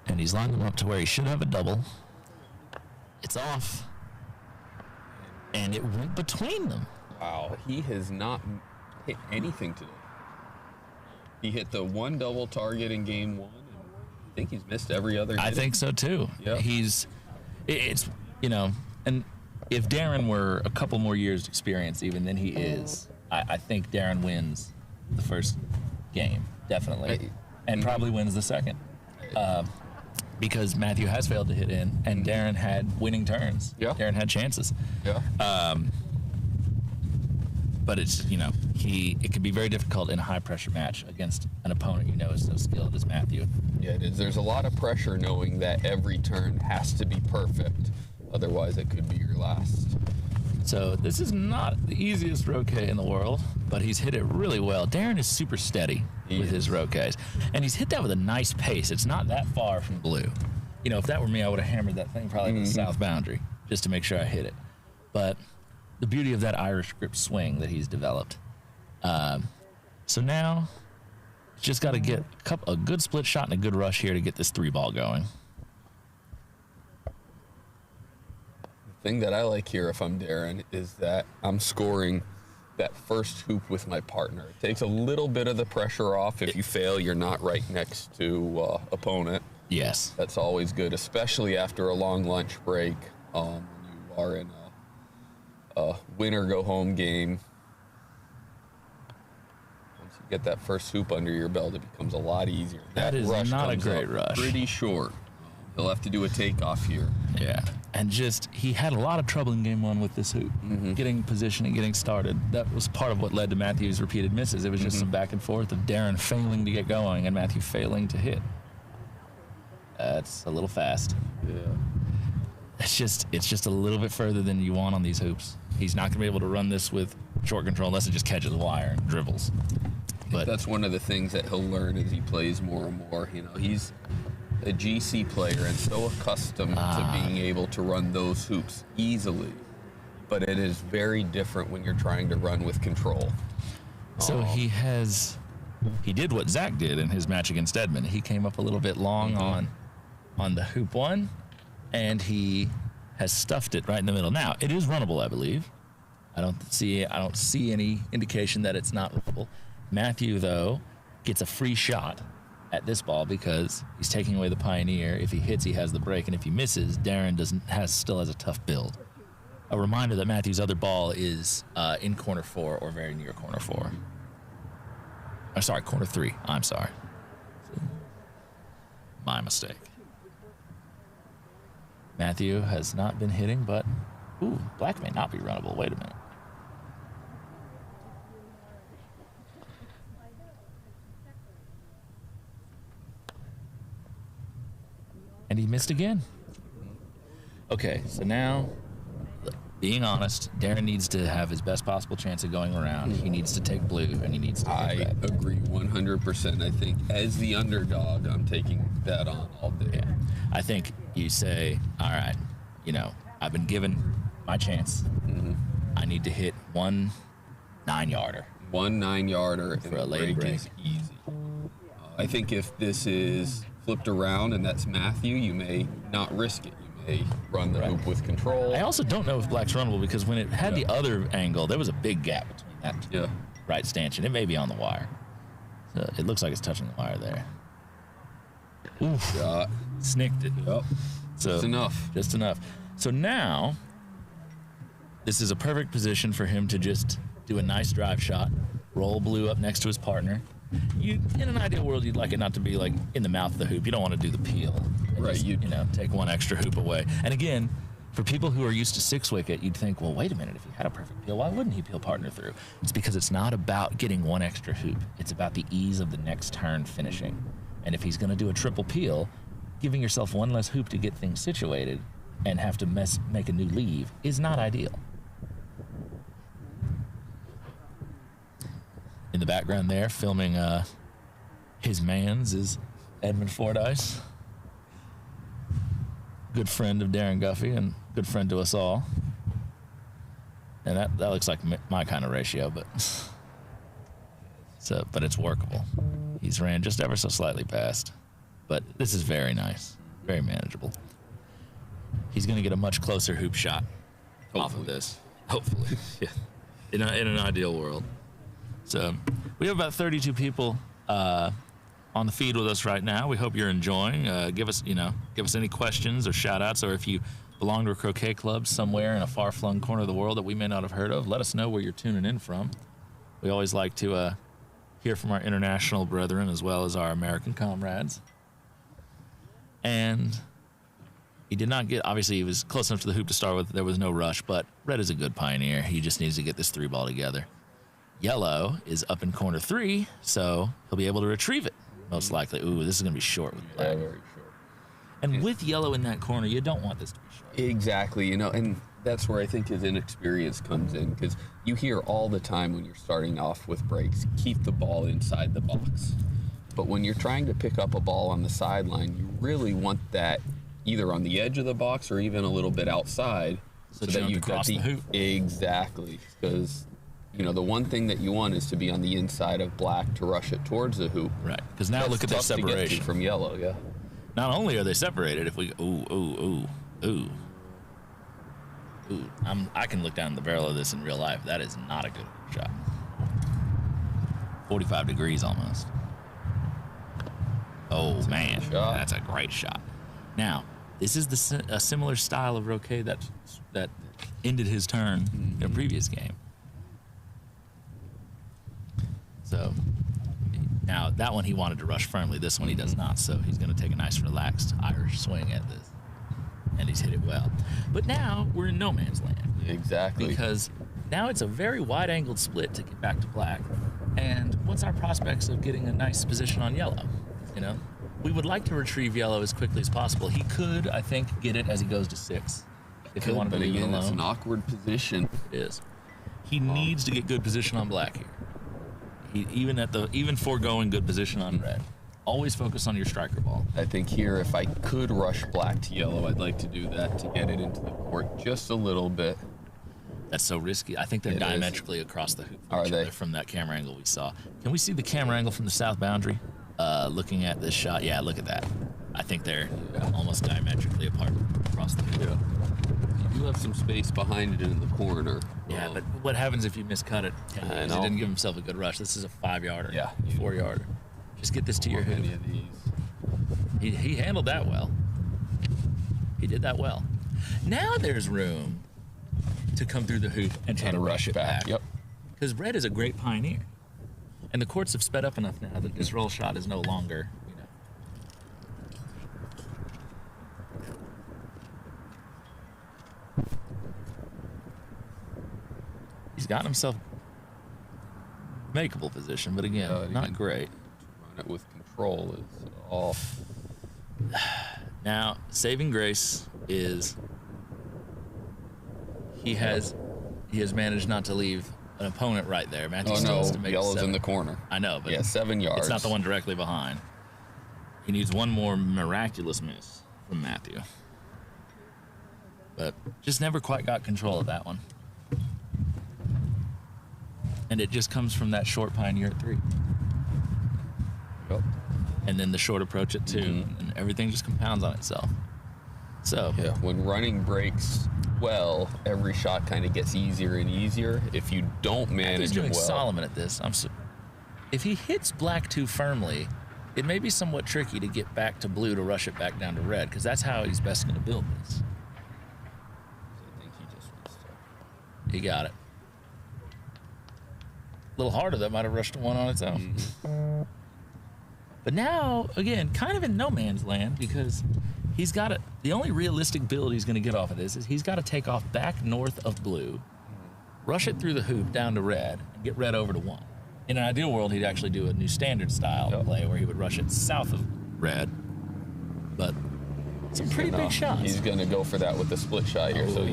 And he's lined them up to where he should have a double. It's off. And it went between them. Wow, he has not hit anything today. He hit the one double target in game 1, and I think he's missed every other hit. I think so too. Yep. It's, you know, and if Darren were a couple more years experience even than he is, I think Darren wins the first game, definitely. And probably wins the second. Because Matthew has failed to hit in, and Darren had winning turns. Yeah. Darren had chances. Yeah. But it's, you know, it can be very difficult in a high pressure match against an opponent you know is so skilled as Matthew. Yeah, it is. There's a lot of pressure knowing that every turn has to be perfect. Otherwise, it could be your last. So this is not the easiest Croquet in the world, but he's hit it really well. Darren is super steady with his Croquets, and he's hit that with a nice pace. It's not that far from blue. You know, if that were me, I would have hammered that thing probably to the south boundary just to make sure I hit it. But the beauty of that Irish grip swing that he's developed. So now, just got to get a good split shot and a good rush here to get this 3-ball going. The thing that I like here, if I'm Darren, is that I'm scoring that first hoop with my partner. It takes a little bit of the pressure off. If you fail, you're not right next to opponent. Yes. That's always good, especially after a long lunch break. When you are in a win or go home game. Once you get that first hoop under your belt, it becomes a lot easier. That is rush not a comes great up rush. Pretty short. He'll have to do a takeoff here. Yeah. And he had a lot of trouble in game 1 with this hoop, getting position and getting started. That was part of what led to Matthew's repeated misses. It was just some back and forth of Darren failing to get going and Matthew failing to hit. That's a little fast. Yeah. It's just a little bit further than you want on these hoops. He's not going to be able to run this with short control unless it just catches the wire and dribbles. But that's one of the things that he'll learn as he plays more and more. You know, he's a GC player and so accustomed to being able to run those hoops easily. But it is very different when you're trying to run with control. So he did what Zach did in his match against Edmund. He came up a little bit long on the hoop 1, and he has stuffed it right in the middle. Now, it is runnable, I believe. I don't see any indication that it's not runnable. Matthew, though, gets a free shot at this ball because he's taking away the Pioneer. If he hits, he has the break, and if he misses, Darren still has a tough build. A reminder that Matthew's other ball is in corner 4 or very near corner 4. Corner 3. I'm sorry. My mistake. Matthew has not been hitting, but black may not be runnable. Wait a minute. And he missed again. Okay, so now, being honest, Darren needs to have his best possible chance of going around. He needs to take blue, and he needs to take red. I agree 100%. I think as the underdog, I'm taking that on all day. Yeah. I think you say, all right, you know, I've been given my chance. I need to hit 1 9-yarder. 1 9-yarder for a late break is easy. I think if this is flipped around and that's Matthew, you may not risk it. You may run the hoop with control. I also don't know if black's runnable because when it had the other angle, there was a big gap between that right stanchion. It may be on the wire. So it looks like it's touching the wire there. Oof. Snicked it. Yep. So just enough. Just enough. So now, this is a perfect position for him to just do a nice drive shot, roll blue up next to his partner. In an ideal world, you'd like it not to be like in the mouth of the hoop. You don't want to do the peel. Right. Just, take 1 extra hoop away. And again, for people who are used to 6-wicket, you'd think, well, wait a minute, if he had a perfect peel, why wouldn't he peel partner through? It's because it's not about getting 1 extra hoop. It's about the ease of the next turn finishing. And if he's going to do a triple peel, giving yourself 1 less hoop to get things situated and have to make a new leave is not ideal. In the background there, filming his mans is Edmund Fordyce. Good friend of Darren Guffey and good friend to us all. And that looks like my kind of ratio, but So, but it's workable. He's ran just ever so slightly past, but this is very nice, very manageable. He's going to get a much closer hoop shot off of this. Hopefully, yeah. In an ideal world. So we have about 32 people on the feed with us right now. We hope you're enjoying. Give us any questions or shout outs, or if you belong to a croquet club somewhere in a far-flung corner of the world that we may not have heard of, let us know where you're tuning in from. We always like to hear from our international brethren as well as our American comrades. And he did not get, obviously he was close enough to the hoop to start with. There was no rush, but red is a good pioneer. He just needs to get this 3-ball together. Yellow is up in corner 3, so he'll be able to retrieve it, most likely. Ooh, this is going to be short with black. Yeah, very short. And with yellow in that corner, you don't want this to be short. Exactly, and that's where I think his inexperience comes in, because you hear all the time when you're starting off with breaks, keep the ball inside the box. But when you're trying to pick up a ball on the sideline, you really want that either on the edge of the box or even a little bit outside, so that you've got the hoop. Exactly, because the one thing that you want is to be on the inside of black to rush it towards the hoop. Right, because now look at their separation. To get to from yellow, yeah. Not only are they separated, if we ooh, I can look down the barrel of this in real life. That is not a good shot. 45 degrees almost. Oh man, that's a great shot. Now, this is a similar style of Croquet that ended his turn in a previous game. So now that one he wanted to rush firmly. This one he does not. So he's going to take a nice relaxed Irish swing at this, and he's hit it well. But now we're in no man's land. Exactly. Because now it's a very wide-angled split to get back to black. And what's our prospects of getting a nice position on yellow? We would like to retrieve yellow as quickly as possible. He could, I think, get it as he goes to 6. If he wanted to leave it alone. It's an awkward position. It is. He needs to get good position on black here. Even foregoing good position on red. Always focus on your striker ball. I think here, if I could rush black to yellow, I'd like to do that to get it into the court just a little bit. That's so risky. I think they're diametrically across the hoop from that camera angle we saw. Can we see the camera angle from the south boundary? Looking at this shot, yeah, look at that. I think they're almost diametrically apart across the hoop. You do have some space behind it in the corner. Yeah, but what happens if you miscut it? He didn't give himself a good rush. This is a 5-yarder, 4-yarder. Just get this to your hoop. Many of these. He handled that well. He did that well. Now there's room to come through the hoop and try to rush it back. Yep. Because red is a great pioneer. And the courts have sped up enough now that this roll shot is no longer, He's gotten himself makeable position, but again, not great. Run it with control is all. Now, saving grace is he has managed not to leave an opponent right there. Matthew still has to make yellow's 7. in the corner. I know, but 7 yards. It's not the one directly behind. He needs one more miraculous miss from Matthew. But just never quite got control of that one. And it just comes from that short pioneer at 3. Yep. And then the short approach at 2, and everything just compounds on itself. So yeah, when running breaks well, every shot kind of gets easier and easier. If you don't manage it well, Solomon at this. If he hits black too firmly, it may be somewhat tricky to get back to blue to rush it back down to red, because that's how he's best going to build this. I think he just wants to. He got it. A little harder, that might have rushed to 1 on its own. But now, again, kind of in no man's land, because he's got it. The only realistic build he's going to get off of this is he's got to take off back north of blue, rush it through the hoop down to red, and get red over to 1. In an ideal world, he'd actually do a new standard style play where he would rush it south of red. But some pretty big shots. He's going to go for that with the split shot here. So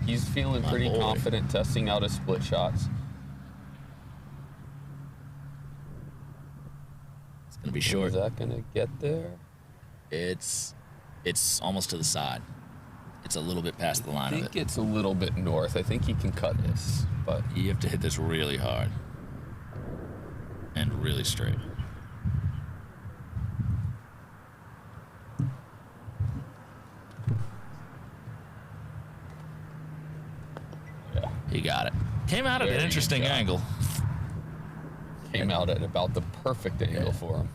he's feeling pretty confident testing out his split shots. It's going to be short. Is that going to get there? It's almost to the side. It's a little bit past the line of it. I think it's a little bit north. I think he can cut this, but you have to hit this really hard. and really straight. Yeah. He got it. Came out at Very an good interesting job. angle. Came out at about the perfect angle for him.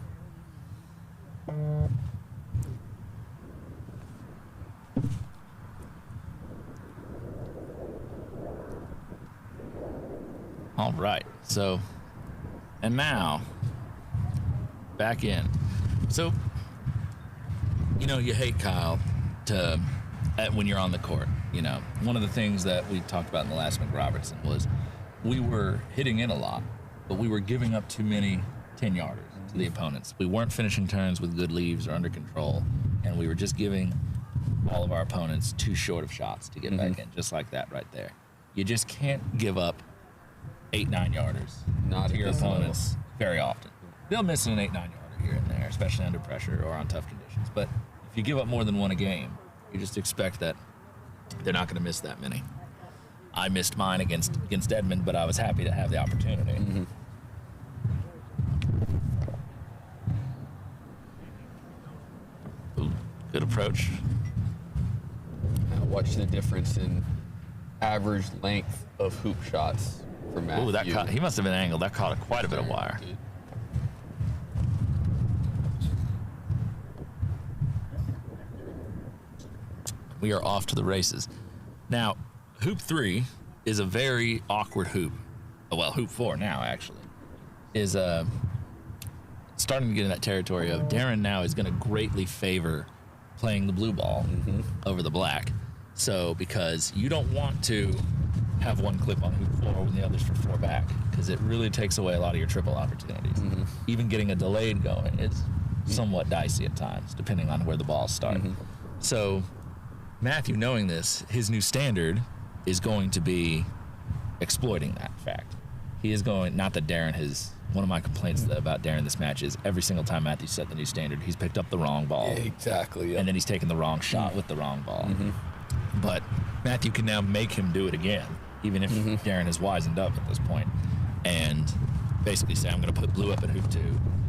All right. So, and now back in. So, you know, you hate Kyle when you're on the court. You know, one of the things that we talked about in the last McRobertson was we were hitting in a lot, but we were giving up too many 10-yarders to the opponents. We weren't finishing turns with good leaves or under control, and we were just giving all of our opponents too short of shots to get back in, just like that right there. You just can't give up 8-9-yarders Not to at your this opponents very often. They'll miss an 8-9-yarder here and there, especially under pressure or on tough conditions. But if you give up more than one a game, you just expect that they're not going to miss that many. I missed mine against Edmond, but I was happy to have the opportunity. Ooh, good approach. Now watch the difference in average length of hoop shots for Matthew. Ooh, that caught, he must have been angled. That caught quite a bit of wire. Good. We are off to the races. Now, hoop 3 is a very awkward hoop. Well, hoop 4 now, actually, is starting to get in that territory of Darren now is going to greatly favor playing the blue ball over the black. So, because you don't want to have one clip on hoop 4 when the other's for 4 back, because it really takes away a lot of your triple opportunities. Even getting a delayed going is somewhat dicey at times, depending on where the balls start. So, Matthew, knowing this, his new standard is going to be exploiting that fact. He is going, not that Darren has, one of my complaints about Darren this match is every single time Matthew set the new standard, he's picked up the wrong ball. Yeah, exactly. And then he's taken the wrong shot with the wrong ball. But Matthew can now make him do it again, even if Darren has wisened up at this point, and basically say, I'm going to put blue up at hoop 2,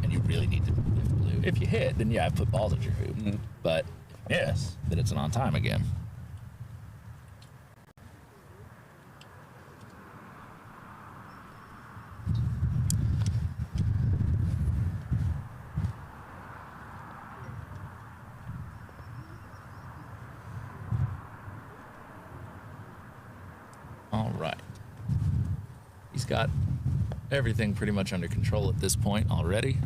and you really need to lift blue. If you hit, then yeah, I put balls at your hoop. But yes, then it's an on time again. All right. He's got everything pretty much under control at this point already.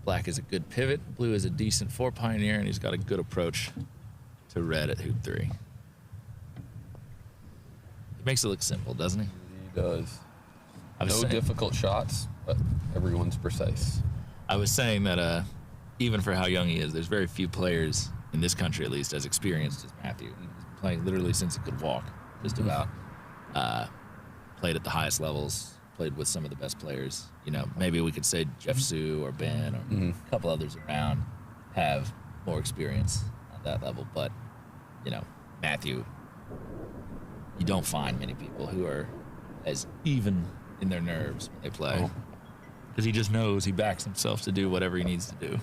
Black is a good pivot. Blue is a decent 4 pioneer, and he's got a good approach to red at hoop 3. It makes it look simple, doesn't he? He does. No difficult shots, but everyone's precise. I was saying that even for how young he is, there's very few players in this country, at least, as experienced as Matthew. He's been playing literally since he could walk, just about. Played at the highest levels. Played with some of the best players. You know, maybe we could say Jeff Sue or Ben or a couple others around have more experience at that level. But, you know, Matthew, you don't find many people who are as even in their nerves when they play. Because he just knows he backs himself to do whatever he needs to do.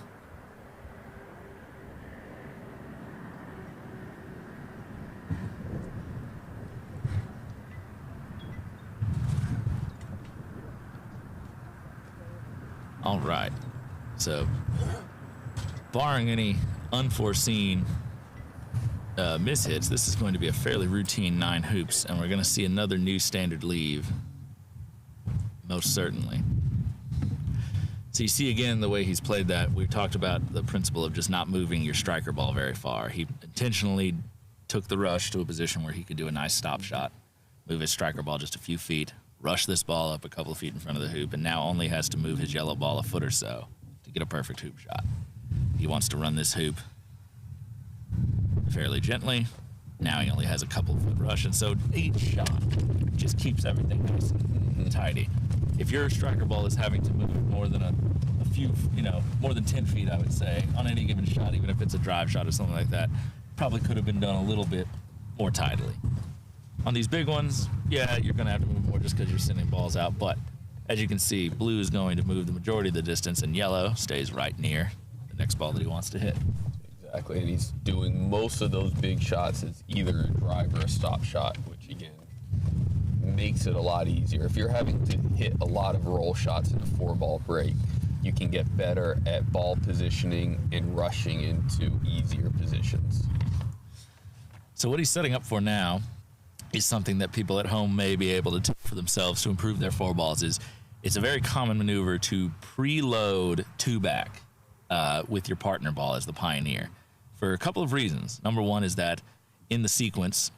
All right, so barring any unforeseen mishits, this is going to be a fairly routine 9 hoops, and we're going to see another new standard leave, most certainly. So you see again the way he's played that. We've talked about the principle of just not moving your striker ball very far. He intentionally took the rush to a position where he could do a nice stop shot, move his striker ball just a few feet, rush this ball up a couple of feet in front of the hoop, and now only has to move his yellow ball a foot or so to get a perfect hoop shot. He wants to run this hoop fairly gently. Now he only has a couple foot rush, and so each shot just keeps everything nice and tidy. If your striker ball is having to move more than a few, more than 10 feet, I would say, on any given shot, even if it's a drive shot or something like that, probably could have been done a little bit more tidily. On these big ones, yeah, you're going to have to move more just because you're sending balls out, but as you can see, blue is going to move the majority of the distance, and yellow stays right near the next ball that he wants to hit. Exactly, and he's doing most of those big shots as either a drive or a stop shot, which again makes it a lot easier. If you're having to hit a lot of roll shots in a 4-ball break, you can get better at ball positioning and rushing into easier positions. So what he's setting up for now is something that people at home may be able to do for themselves to improve their 4-balls. It's a very common maneuver to preload 2-back with your partner ball as the pioneer for a couple of reasons. Number one is that in the sequence,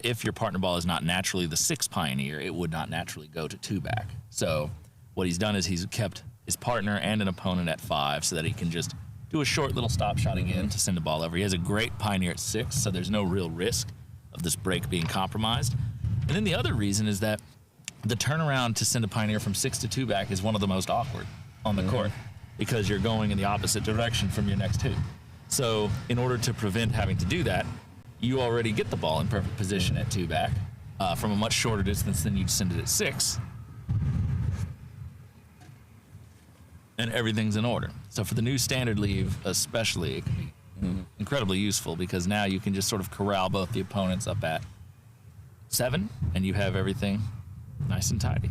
if your partner ball is not naturally the 6 pioneer, it would not naturally go to 2-back. So what he's done is he's kept his partner and an opponent at 5 so that he can just do a short little stop shot again to send the ball over. He has a great pioneer at 6, so there's no real risk of this break being compromised. And then the other reason is that the turnaround to send a pioneer from 6 to 2-back is one of the most awkward on the court because you're going in the opposite direction from your next hoop. So in order to prevent having to do that, you already get the ball in perfect position at 2-back from a much shorter distance than you'd send it at 6. And everything's in order. So for the new standard leave especially, it can be incredibly useful because now you can just sort of corral both the opponents up at 7 and you have everything nice and tidy.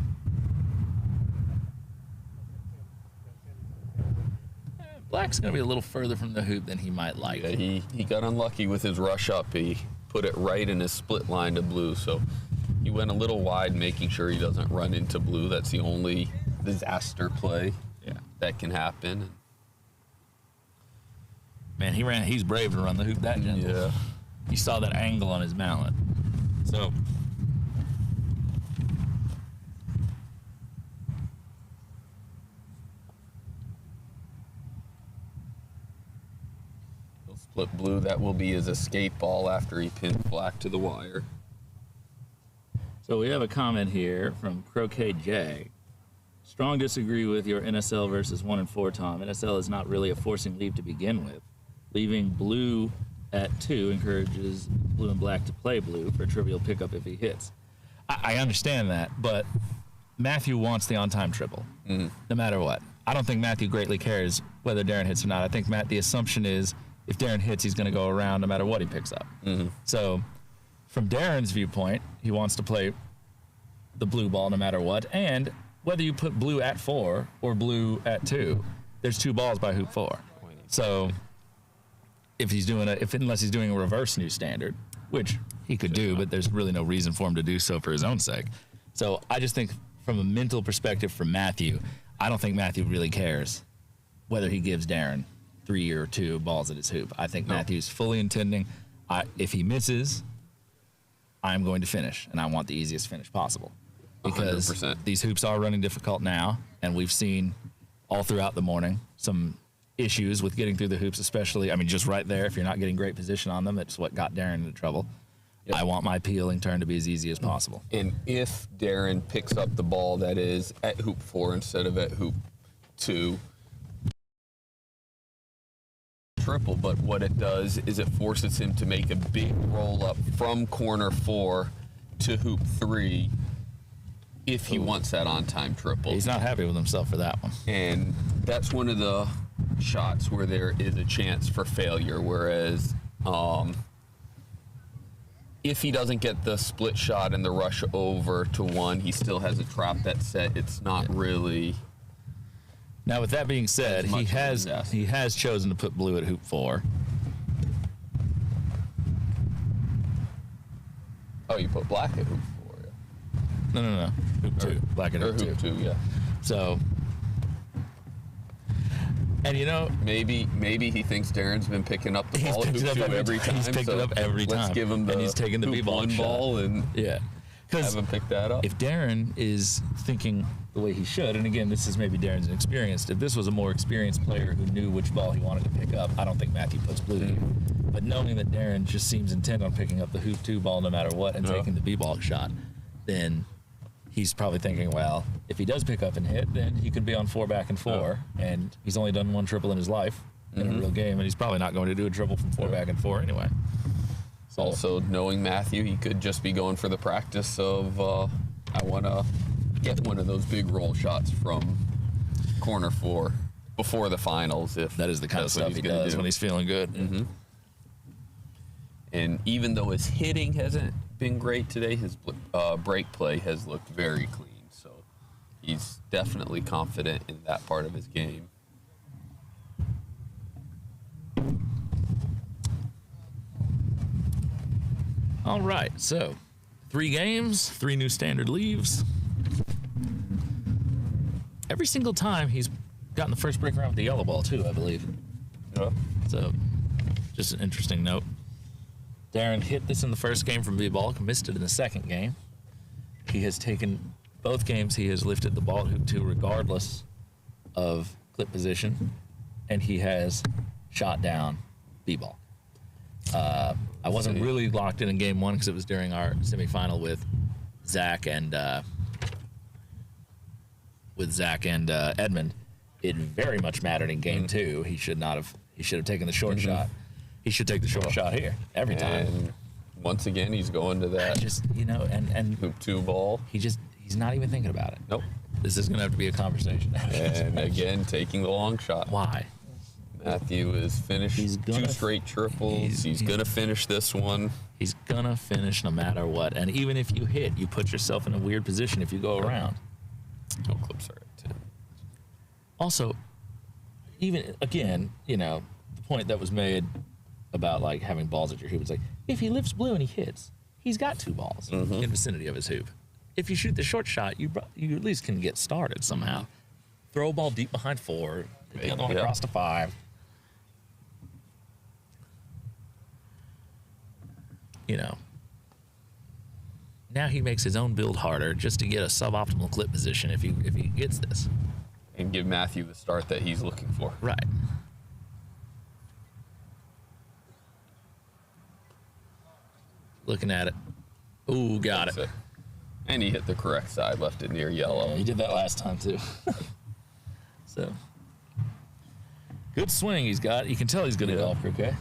Black's going to be a little further from the hoop than he might like. Yeah, he got unlucky with his rush up. He put it right in his split line to blue, so he went a little wide, making sure he doesn't run into blue. That's the only disaster play that can happen. Man, he's brave to run the hoop that gentle. Yeah. You saw that angle on his mallet. So he'll split blue. That will be his escape ball after he pins black to the wire. So we have a comment here from Croquet J. Strong disagree with your NSL versus 1 and 4, Tom. NSL is not really a forcing leave to begin with. Leaving blue at 2 encourages blue and black to play blue for a trivial pickup if he hits. I understand that, but Matthew wants the on-time triple, no matter what. I don't think Matthew greatly cares whether Darren hits or not. I think the assumption is if Darren hits, he's going to go around no matter what he picks up. So from Darren's viewpoint, he wants to play the blue ball no matter what, and whether you put blue at 4 or blue at 2, there's 2 balls by hoop 4. So if he's doing unless he's doing a reverse new standard, which he could do, but there's really no reason for him to do so for his own sake. So I just think from a mental perspective for Matthew, I don't think Matthew really cares whether he gives Darren 3 or 2 balls at his hoop. I think Matthew's fully intending, if he misses, I'm going to finish, and I want the easiest finish possible. Because 100%. These hoops are running difficult now, and we've seen all throughout the morning some issues with getting through the hoops, especially, just right there, if you're not getting great position on them, it's what got Darren into trouble. Yep. I want my peeling turn to be as easy as possible. And if Darren picks up the ball that is at hoop 4 instead of at hoop 2, triple, but what it does is it forces him to make a big roll up from corner 4 to hoop 3 if he wants that on-time triple. He's not happy with himself for that one. And that's one of the shots where there is a chance for failure, whereas if he doesn't get the split shot and the rush over to 1, he still has a trap that's set. It's not really... Now, with that being said, he has chosen to put blue at hoop 4. Oh, you put black at hoop 4, yeah. No. Hoop 2. Black at hoop 2. Hoop 2, yeah. So, and maybe he thinks Darren's been picking up the ball at hoop 2 every time. He's picked it up every time. Let's give him and he's taking the hoop B-ball 1 ball and have him pick that up. If Darren is thinking the way he should, and again, this is maybe Darren's inexperienced, if this was a more experienced player who knew which ball he wanted to pick up, I don't think Matthew puts blue here. But knowing that Darren just seems intent on picking up the hoop 2 ball no matter what and taking the B-ball shot, then he's probably thinking, well, if he does pick up and hit, then he could be on 4 back and 4, and he's only done 1 triple in his life in a real game, and he's probably not going to do a triple from 4 back and 4 anyway. So, also, knowing Matthew, he could just be going for the practice of, I want to get one of those big roll shots from corner 4 before the finals. If That is the kind of that's what stuff he gonna does do. when he's feeling good. Mm-hmm. And even though his hitting hasn't been great today, his break play has looked very clean. So he's definitely confident in that part of his game. All right, so 3 games, 3 new standard leaves. Every single time he's gotten the first break around with the yellow ball too, I believe. Yeah. So just an interesting note. Darren hit this in the first game from B-ball, missed it in the second game. He has taken both games, he has lifted the ball at hoop 2 regardless of clip position, and he has shot down B-ball. I wasn't really locked in game 1 because it was during our semifinal with Zach and Edmund. It very much mattered in game 2. He should have taken the short shot. He should take the short shot here every time. And once again, he's going to that And hoop 2 ball. he's not even thinking about it. Nope. This is going to have to be a conversation. And again, taking the long shot. Why? Matthew has finished He's gonna- 2 straight triples. He's going to finish this one. He's going to finish no matter what. And even if you hit, you put yourself in a weird position if you go around. No clips are at 10. Also, even, again, the point that was made about, like, having balls at your hoop, it's like, if he lifts blue and he hits, he's got 2 balls in the vicinity of his hoop. If you shoot the short shot, you at least can get started somehow. Throw a ball deep behind 4, hit the other one across to 5. Now he makes his own build harder just to get a suboptimal clip position if he gets this. And give Matthew the start that he's looking for. Right. Looking at it. Ooh, got it. And he hit the correct side, left it near yellow. He did that last time too. So good swing he's got. You can tell he's good at golf, Croquet.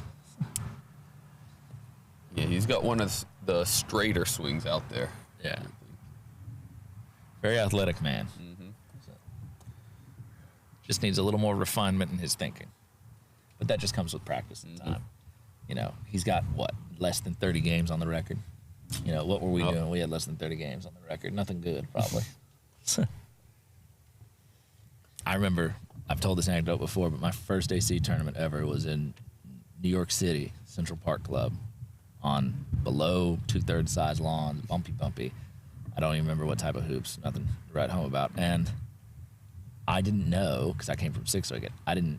Yeah, he's got one of the straighter swings out there. Yeah. Very athletic man. So, just needs a little more refinement in his thinking. But that just comes with practice and time. He's got, less than 30 games on the record? What were we doing? We had less than 30 games on the record. Nothing good, probably. I remember, I've told this anecdote before, but my first AC tournament ever was in New York City, Central Park Club, on below 2/3 size lawns, bumpy. I don't even remember what type of hoops, nothing to write home about. And I didn't know, because I came from 6 wicket,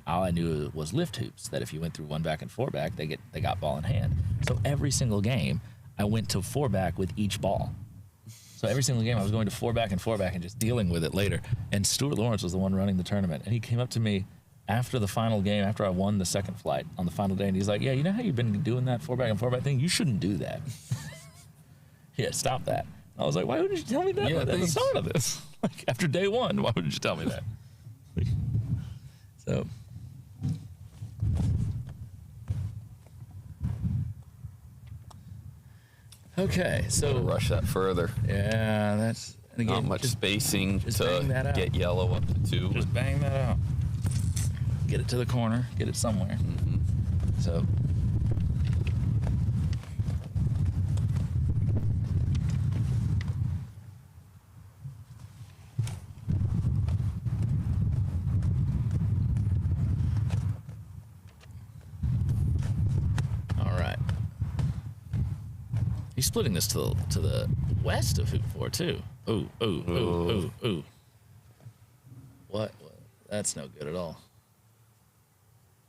all I knew was lift hoops, that if you went through 1 back and 4 back, they got ball in hand. So every single game, I went to 4 back with each ball. So every single game I was going to 4 back and just dealing with it later. And Stuart Lawrence was the one running the tournament. And he came up to me after the final game, after I won the second flight on the final day, and he's like, yeah, you know how you've been doing that 4 back and 4 back thing? You shouldn't do that. Yeah, stop that. I was like, why wouldn't you tell me that at the start of this? Like, after day 1, why wouldn't you tell me that? So... Okay, so rush that further. Yeah, that's and again, not much spacing to get yellow up to 2. Just bang that out. Get it to the corner. Get it somewhere. So. He's splitting this to the west of hoop 4 too. Ooh. What? That's no good at all.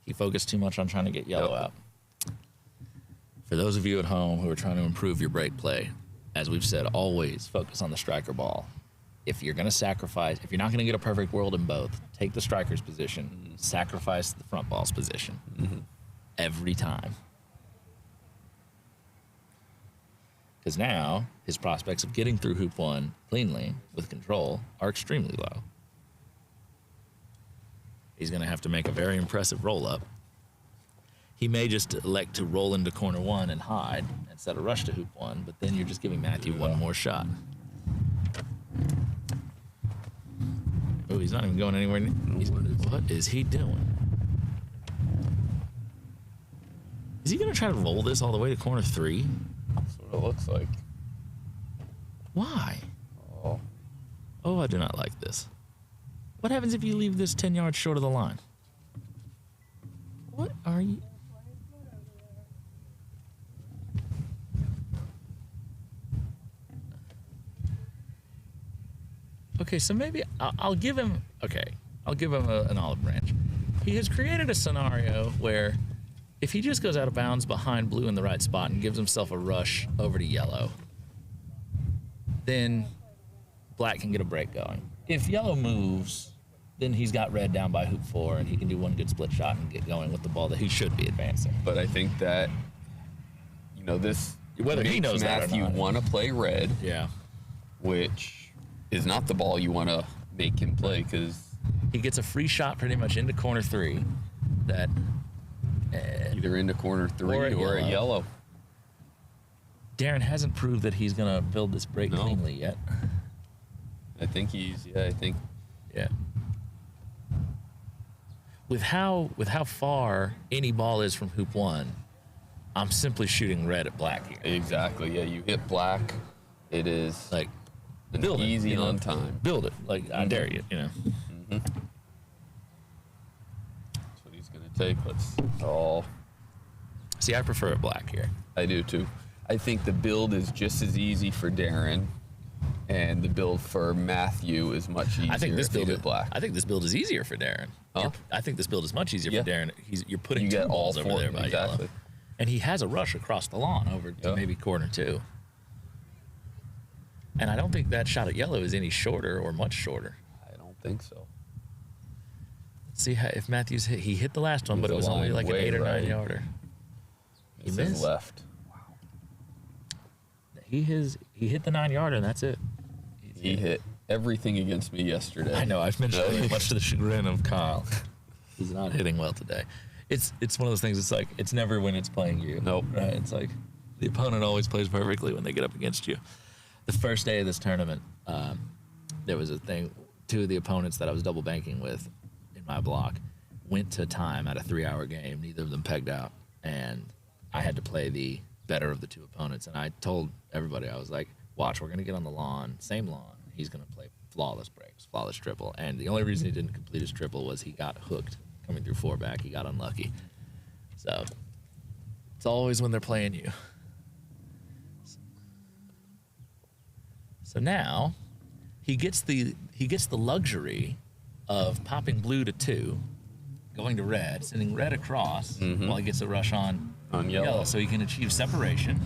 He focused too much on trying to get yellow out. For those of you at home who are trying to improve your break play, as we've said, always focus on the striker ball. If you're going to sacrifice, if you're not going to get a perfect world in both, take the striker's position, sacrifice the front ball's position. Every time. Because now his prospects of getting through hoop 1 cleanly with control are extremely low. He's going to have to make a very impressive roll up. He may just elect to roll into corner 1 and hide instead of rush to hoop 1, but then you're just giving Matthew one more shot. He's not even going anywhere. What is he doing? Is he going to try to roll this all the way to corner 3? That's what it looks like. Why? Oh. Oh, I do not like this. What happens if you leave this 10 yards short of the line? What are you? Okay, so maybe I'll give him. Okay, I'll give him an olive branch. He has created a scenario where if he just goes out of bounds behind blue in the right spot and gives himself a rush over to yellow, then black can get a break going. If yellow moves, then he's got red down by hoop 4, and he can do one good split shot and get going with the ball that he should be advancing. But I think that, this whether he knows that or Matthew not. want to play red, Yeah. which is not the ball you want to make him play because He gets a free shot pretty much into corner 3 that either into corner 3 Or or a a yellow. Darren hasn't proved that he's going to build this break No. cleanly yet. I think Yeah. With how far any ball is from hoop 1, I'm simply shooting red at black here. exactly. Yeah, you hit black, it is Like, an build it, easy you know? on time. Build it. Like, I dare you, you know. That's what he's going to take. See, I prefer it black here. I do too. I think the build is just as easy for Darren, and the build for Matthew is much easier. I think this if you build do is black. I think this build is easier for Darren. Huh? I think this build is much easier Yeah. for Darren. You're putting You two get all balls over four, there by exactly. yellow. And he has a rush across the lawn over to Yeah. maybe corner 2. And I don't think that shot at yellow is any shorter or much shorter. I don't think so. Let's see if Matthews he hit the last one, Moved but it the was only line like an way 8 or 9 right. yarder. He This is missed. left. He hit the 9 yarder, and that's it. He hit everything against me yesterday. I know. I've mentioned it much to the chagrin of Kyle. He's not hitting well today. It's one of those things. It's like it's never when it's playing you. Nope. Right. It's like the opponent always plays perfectly when they get up against you. The first day of this tournament, there was a thing. 2 of the opponents that I was double banking with in my block went to time at a 3-hour game. Neither of them pegged out, and I had to play the better of the 2 opponents. And I told everybody, I was like, "Watch, we're gonna get on the lawn, same lawn. He's gonna play flawless breaks, flawless triple." And the only reason he didn't complete his triple was he got hooked coming through 4 back. He got unlucky. So it's always when they're playing you. So now he gets the luxury of popping blue to 2, going to red, sending red across while he gets a rush on yellow. so he can achieve separation.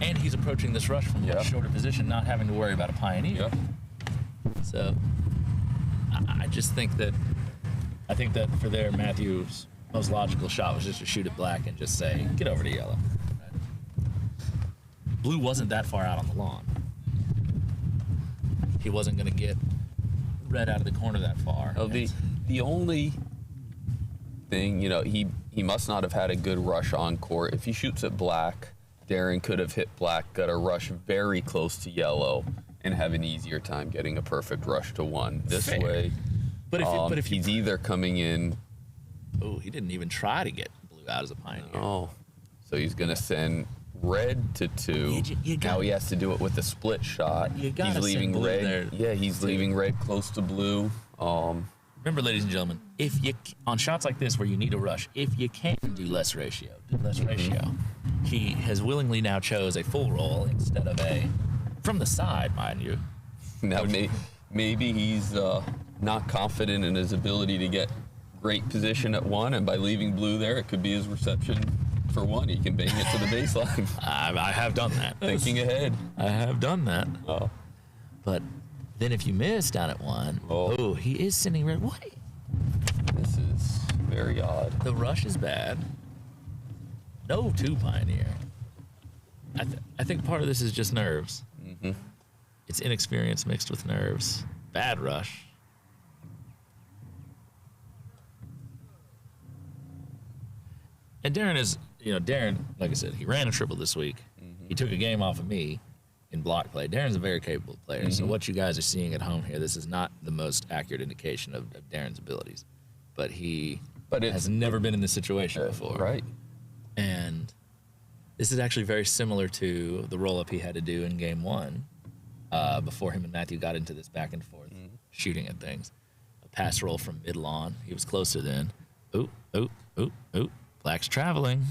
And he's approaching this rush from a much shorter position, not having to worry about a pioneer. So I just think that for there, Matthew's most logical shot was just to shoot it black and just say, get over to yellow. Blue wasn't that far out on the lawn. He wasn't going to get red out of the corner that far. Oh, the only thing, he must not have had a good rush on court. If he shoots it black, Darren could have hit black, got a rush very close to yellow, and have an easier time getting a perfect rush to 1. This Fair. way, But if he's either coming in. Oh, he didn't even try to get blue out as a pioneer. Oh, so he's going to send red to 2. You Now he has to do it with a split shot. You gotta he's leaving send blue red. there. Yeah, he's leaving red close to blue. Remember, ladies and gentlemen, on shots like this where you need a rush, if you can do less ratio, do less ratio. He has willingly now chose a full roll instead of a from the side, mind you. Now maybe he's not confident in his ability to get great position at 1, and by leaving blue there, it could be his reception for 1. He can bang it to the baseline. I have done that. Thinking ahead. I have done that. Oh. But then if you miss down at 1, he is sending red. What? This is very odd. The rush is bad. No 2 pioneer. I think part of this is just nerves. Mm-hmm. It's inexperience mixed with nerves. Bad rush. And Darren is, Darren, like I said, he ran a triple this week. He took a game off of me, in block play. Darren's a very capable player. So what you guys are seeing at home here, this is not the most accurate indication of Darren's abilities. But he has never been in this situation before. Right. And this is actually very similar to the roll-up he had to do in game 1 before him and Matthew got into this back and forth shooting at things. A pass roll from mid-lawn. He was closer then. Oop, oop, oop, oop. Black's traveling.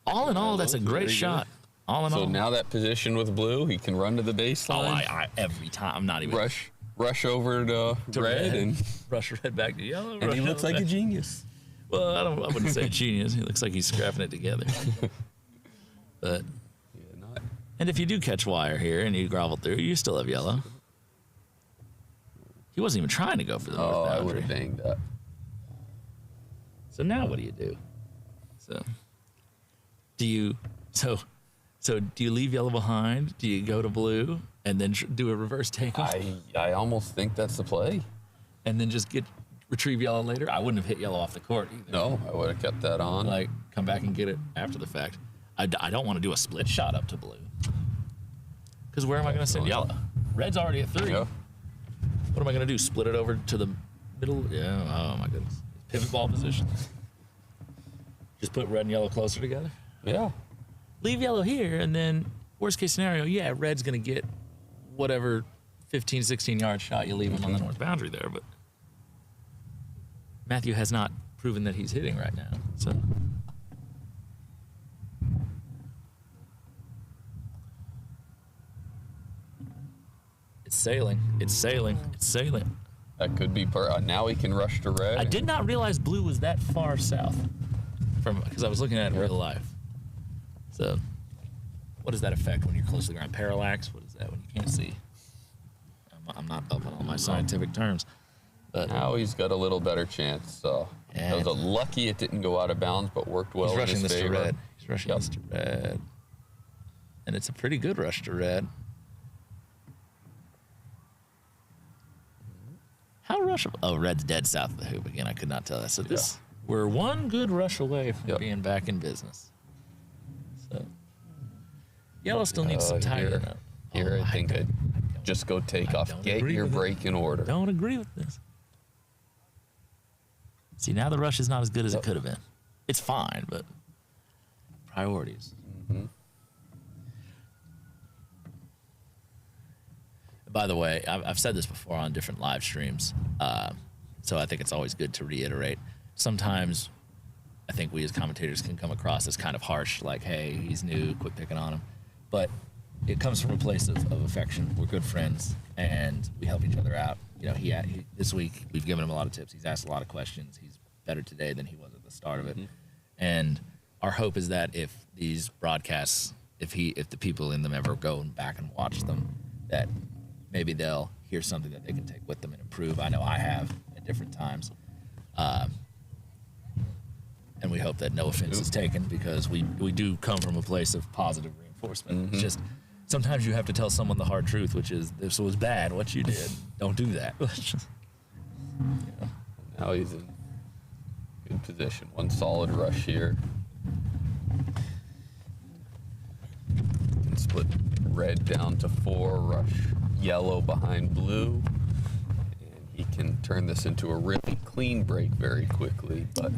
All in all, that's a great shot. All in all. So now that position with blue, he can run to the Oh, baseline. every time. I'm not even. Rush over to red and rush red back to yellow. and he looks like a genius. Well, I wouldn't say genius. He looks like he's scrapping it together. But and if you do catch wire here and you grovel through, you still have yellow. He wasn't even trying to go for the north boundary. I would have banged that. So now what do you do? So do you leave yellow behind? Do you go to blue and then do a reverse takeoff? I almost think that's the play. And then just retrieve yellow later? I wouldn't have hit yellow off the court either. No, I would have kept that on. Like, come back and get it after the fact. I don't want to do a split shot up to blue. Because where am I going to send yellow? Red's already at 3. Yeah. What am I going to do? Split it over to the middle? Yeah, oh my goodness. Pivot ball position. Just put red and yellow closer together? Yeah. Leave yellow here, and then worst case scenario, yeah, red's going to get whatever 15, 16-yard shot you leave him on the north boundary there, but Matthew has not proven that he's hitting right now, so. It's sailing, it's sailing, it's sailing. That could be now he can rush to red. I did not realize blue was that far south because I was looking at it in real life. So, what does that affect when you're close to the ground? Parallax? What is that when you can't see? I'm not up on all my scientific terms. But now he's got a little better chance. So it was lucky it didn't go out of bounds, but worked well. He's rushing in his this favor. to red. He's rushing this to red. And it's a pretty good rush to red. How rushable? Oh, red's dead south of the hoop again. I could not tell that. So we're one good rush away from being back in business. So yellow still needs some tightening up. Here, I think I'd just go take off. Get your break in order. Don't agree with this. See, now the rush is not as good as it could have been. It's fine, but priorities. By the way, I've said this before on different live streams, so I think it's always good to reiterate. Sometimes I think we as commentators can come across as kind of harsh, like, hey, he's new, quit picking on him. But it comes from a place of affection. We're good friends, and we help each other out. You know, he this week, we've given him a lot of tips. He's asked a lot of questions. He's better today than he was at the start of it. And our hope is that if these broadcasts, if the people in them ever go back and watch them, that maybe they'll hear something that they can take with them and improve. I know I have at different times. And we hope that no offense is taken, because we do come from a place of positive reinforcement. It's just sometimes you have to tell someone the hard truth, which is, this was bad, what you did. Don't do that. Now he's in good position. One solid rush here. Can split red down to 4, rush yellow behind blue, and he can turn this into a really clean break very quickly, but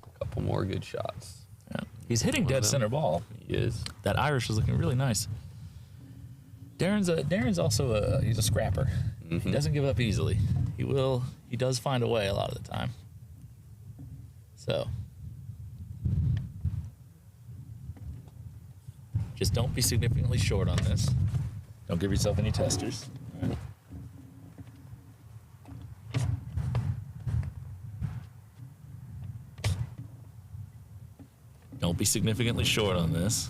a couple more good shots. Yeah. He's hitting dead center ball. He is. That Irish is looking really nice. Darren's also he's a scrapper. He doesn't give up easily. He does find a way a lot of the time. So just don't be significantly short on this. Don't give yourself any testers. All right. Don't be significantly short on this.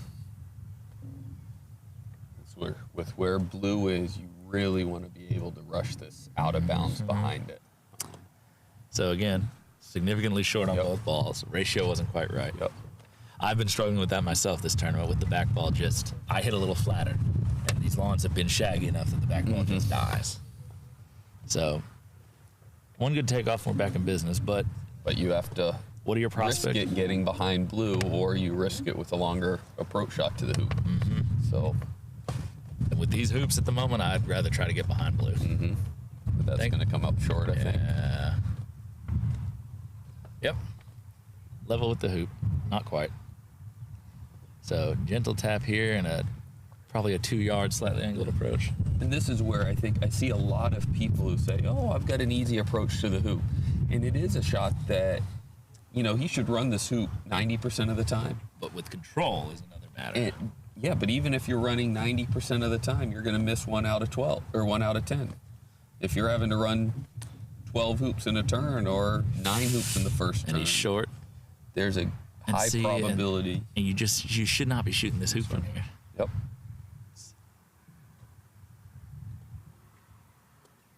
With where blue is, you really want to be able to rush this out of bounds behind it. So again, significantly short on both balls. Ratio wasn't quite right. I've been struggling with that myself this tournament with the back ball. I hit a little flatter, and these lawns have been shaggy enough that the back ball just dies. So one good takeoff and we're back in business, but you have to What are your risk prospects? it getting behind blue, or you risk it with a longer approach shot to the hoop. So With these hoops at the moment, I'd rather try to get behind blue. but that's going to come up short, I think. Yeah. Yep. Level with the hoop. Not quite. So gentle tap here and probably a 2-yard slightly angled approach. And this is where I think I see a lot of people who say, oh, I've got an easy approach to the hoop. And it is a shot that, you know, he should run this hoop 90% of the time. But with control is another matter. And, yeah, but even if you're running 90% of the time, you're going to miss 1 out of 12 or 1 out of 10. If you're having to run 12 hoops in a turn or 9 hoops in the first turn. And he's short. There's a high probability. And you should not be shooting this hoop from here. Yep.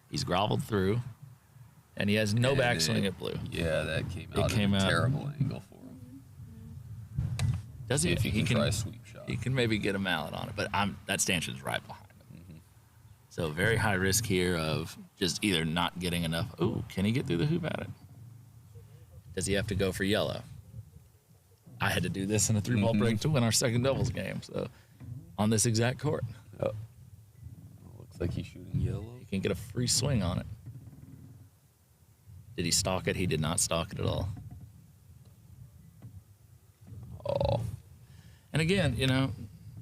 He's groveled through, and he has no backswing at blue. Yeah, that came out at a terrible angle for him. Does he? If he can try a sweep shot. He can maybe get a mallet on it, but that stanchion's right behind him. So very high risk here of just either not getting enough. Ooh, can he get through the hoop at it? Does he have to go for yellow? I had to do this in a 3-ball break to win our second doubles game. So on this exact court. Oh. Looks like he's shooting yellow. He can get a free swing on it. Did he stalk it? He did not stalk it at all. Oh. And again, you know,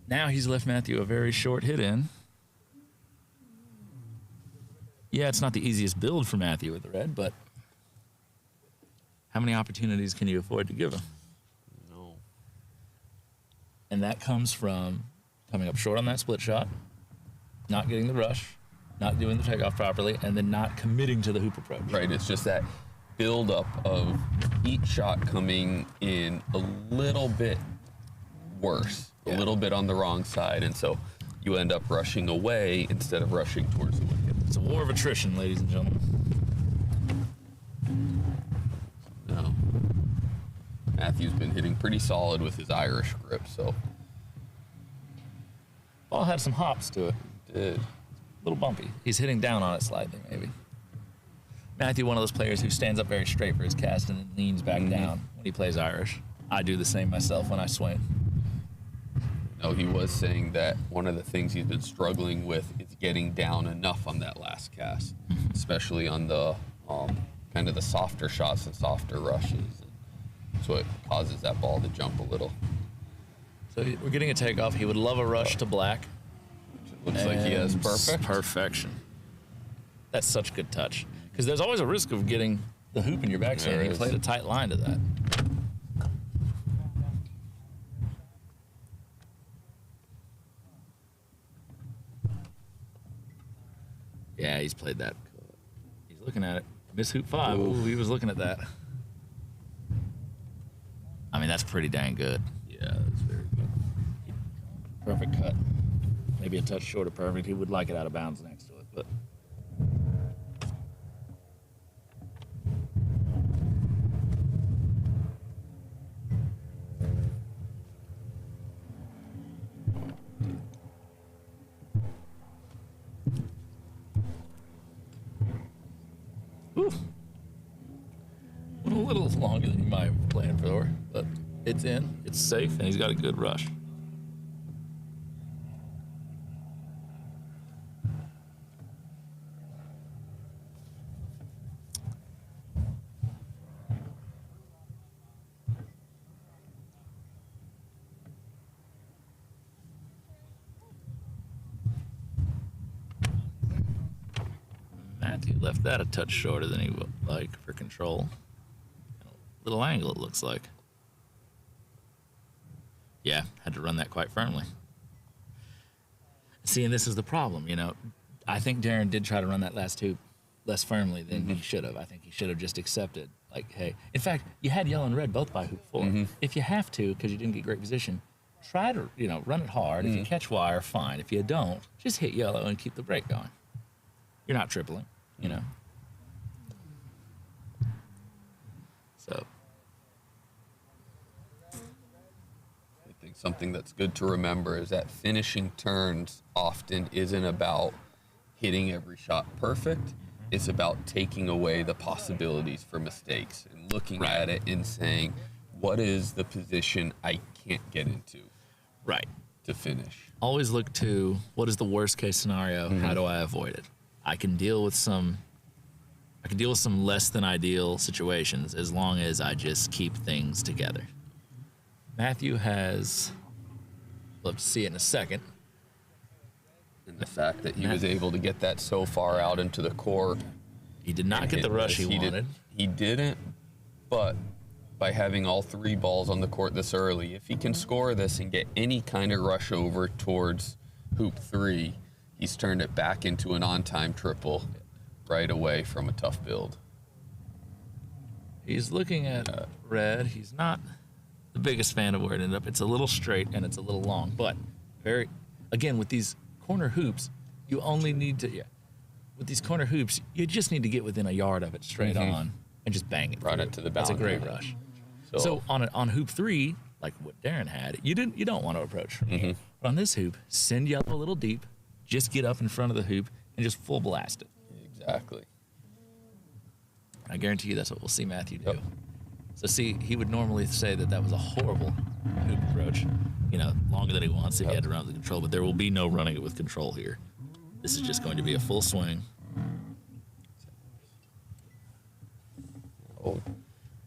now he's left Matthew a very short hit in. Yeah, it's not the easiest build for Matthew with the red, but how many opportunities can you afford to give him? No. And that comes from coming up short on that split shot, not getting the rush, not doing the takeoff properly, and then not committing to the hoop approach. Right, it's just that buildup of each shot coming in a little bit worse, a little bit on the wrong side, and so you end up rushing away instead of rushing towards the wicket. It's a war of attrition, ladies and gentlemen. No. Matthew's been hitting pretty solid with his Irish grip, so. Ball had some hops to it. Did. A little bumpy. He's hitting down on it slightly, maybe. Matthew, one of those players who stands up very straight for his cast and then leans back down when he plays Irish. I do the same myself when I swing. No, he was saying that one of the things he's been struggling with is getting down enough on that last cast, especially on the kind of the softer shots and softer rushes. So it causes that ball to jump a little. So we're getting a takeoff. He would love a rush to black. Looks like he has Perfection. That's such good touch. Because there's always a risk of getting the hoop in your backswing. He played a tight line to that. Yeah, he's played that. He's looking at it. Miss hoop 5. Ooh, he was looking at that. I mean, that's pretty dang good. Yeah, that's very good. Perfect cut. Maybe a touch short of perfect. He would like it out of bounds next to it, but. Ooh. Went a little longer than you might have planned for, but it's in, it's safe, and he's got a good rush. Matthew left that a touch shorter than he would like for control. Little angle, it looks like. Yeah, had to run that quite firmly. See, and this is the problem, you know. I think Darren did try to run that last hoop less firmly than he should have. I think he should have just accepted, like, hey. In fact, you had yellow and red both by hoop 4. If you have to, because you didn't get great position, try to, you know, run it hard. If you catch wire, fine. If you don't, just hit yellow and keep the break going. You're not tripling, you know. So. I think something that's good to remember is that finishing turns often isn't about hitting every shot perfect. It's about taking away the possibilities for mistakes and looking at it and saying, what is the position I can't get into Right. to finish? Always look to what is the worst case scenario? How do I avoid it? I can deal with some less than ideal situations as long as I just keep things together. Matthew has, love to see it in a second. And the fact that he was able to get that so far out into the court. He did not get the rush he wanted. He didn't, but by having all 3 balls on the court this early, if he can score this and get any kind of rush over towards hoop 3, he's turned it back into an on-time triple right away from a tough build. He's looking at red. He's not the biggest fan of where it ended up. It's a little straight and it's a little long, but again, with these corner hoops, you only need to, with these corner hoops, you just need to get within a yard of it straight on and just bang it. Run it to the boundary. That's a great rush. So on hoop 3, like what Darren had, you don't want to approach from here. But on this hoop, send yellow a little deep, just get up in front of the hoop and just full blast it. Exactly. I guarantee you that's what we'll see Matthew do. So see, he would normally say that was a horrible hoop approach, longer than he wants if he had to run with control, but there will be no running it with control here. This is just going to be a full swing. Oh,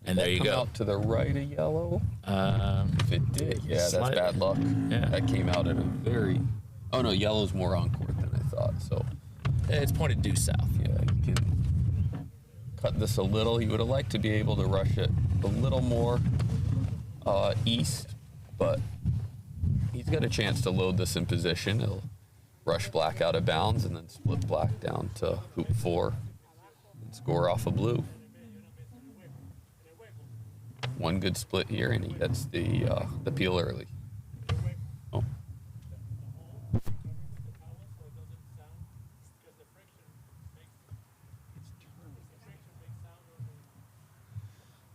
and there you come go. Out to the right of yellow? If it did, that's bad luck. Yeah. That came out at a very... Oh, no, yellow's more on court than I thought, so... It's pointed due south. Yeah, you can cut this a little. You would have liked to be able to rush it a little more east, but he's got a chance to load this in position. He'll rush black out of bounds and then split black down to hoop 4 and score off of blue. One good split here, and he gets the peel early. Oh.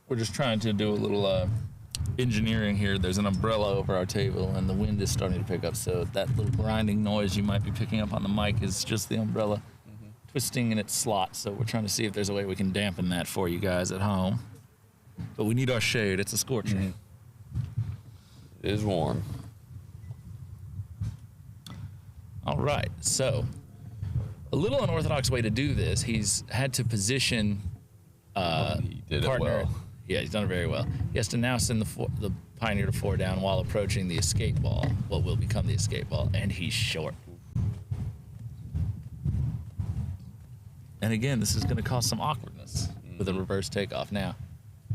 We're just trying to do a little engineering here. There's an umbrella over our table, and the wind is starting to pick up, so that little grinding noise you might be picking up on the mic is just the umbrella twisting in its slot. So we're trying to see if there's a way we can dampen that for you guys at home. But we need our shade. It's a scorcher. It is warm. All right, so a little unorthodox way to do this. He's had to position He did partner. it well. Yeah, he's done it very well. He has to now send the Pioneer to 4 down while approaching the escape ball, what will become the escape ball, and he's short. And again, this is going to cause some awkwardness with a reverse takeoff now.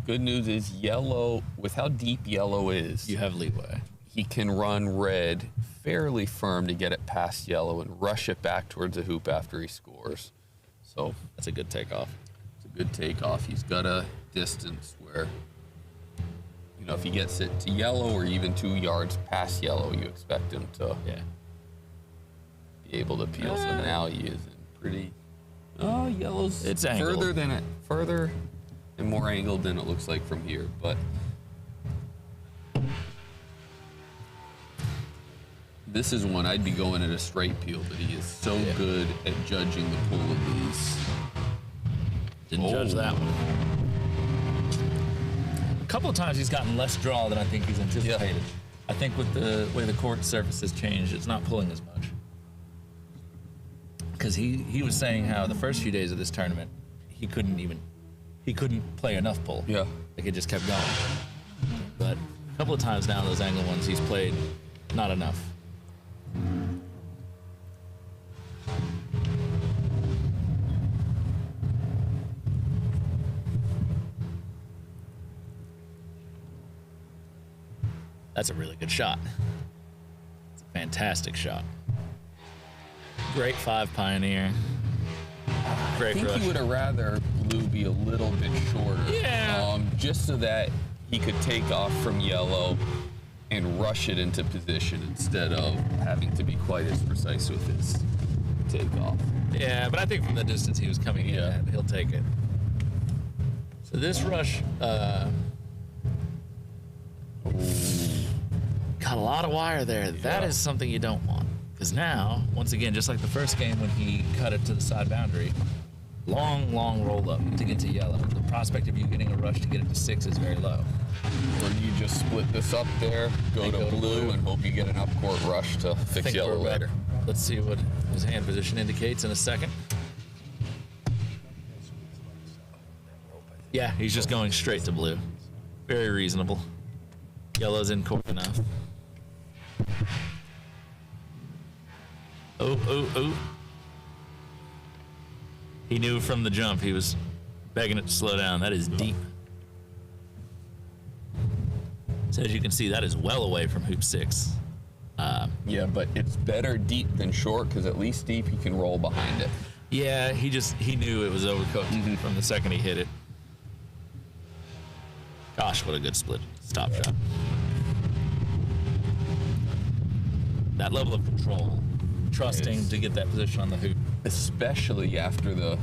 Good news is yellow, with how deep yellow is, You have leeway. he can run red fairly firm to get it past yellow and rush it back towards the hoop after he scores. So That's a good takeoff. it's a good takeoff. He's got a distance where, if he gets it to yellow or even 2 yards past yellow, you expect him to be able to peel. So now he is in pretty... Oh, yellow's It's angled. further and more angled than it looks like from here, but this is one I'd be going at a straight peel, but he is so good at judging the pull of these. Didn't judge that one. A couple of times he's gotten less draw than I think he's anticipated. I think with the way the court surface has changed, it's not pulling as much. Because he was saying how the first few days of this tournament, he couldn't play enough pull. Yeah. Like it just kept going. But a couple of times now, those angle ones, he's played not enough. That's a really good shot. It's a fantastic shot. Great 5 Pioneer. Great I think rush. he would have rather blue be a little bit shorter. Yeah. Just so that he could take off from yellow and rush it into position instead of having to be quite as precise with his takeoff. Yeah, but I think from the distance he was coming in at, he'll take it. So this rush got a lot of wire there. That is something you don't want. Because now, once again, just like the first game when he cut it to the side boundary, long roll up to get to yellow. The prospect of you getting a rush to get it to 6 is very low. When you just split this up there, go to blue, and hope you get an up-court rush to fix yellow later. Let's see what his hand position indicates in a second. Yeah, he's just going straight to blue. Very reasonable. Yellow's in court enough. Oh. He knew from the jump he was begging it to slow down. That is deep. So as you can see, that is well away from hoop 6. Yeah, but it's better deep than short, because at least deep he can roll behind it. Yeah, he knew it was overcooked from the second he hit it. Gosh, what a good split stop shot. That level of control, trusting to get that position on the hoop. Especially after the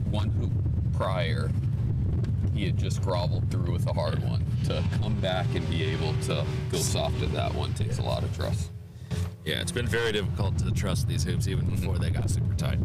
one hoop prior, he had just groveled through with a hard one. To come back and be able to go soft at that one takes a lot of trust. Yeah, it's been very difficult to trust these hoops even before they got super tight.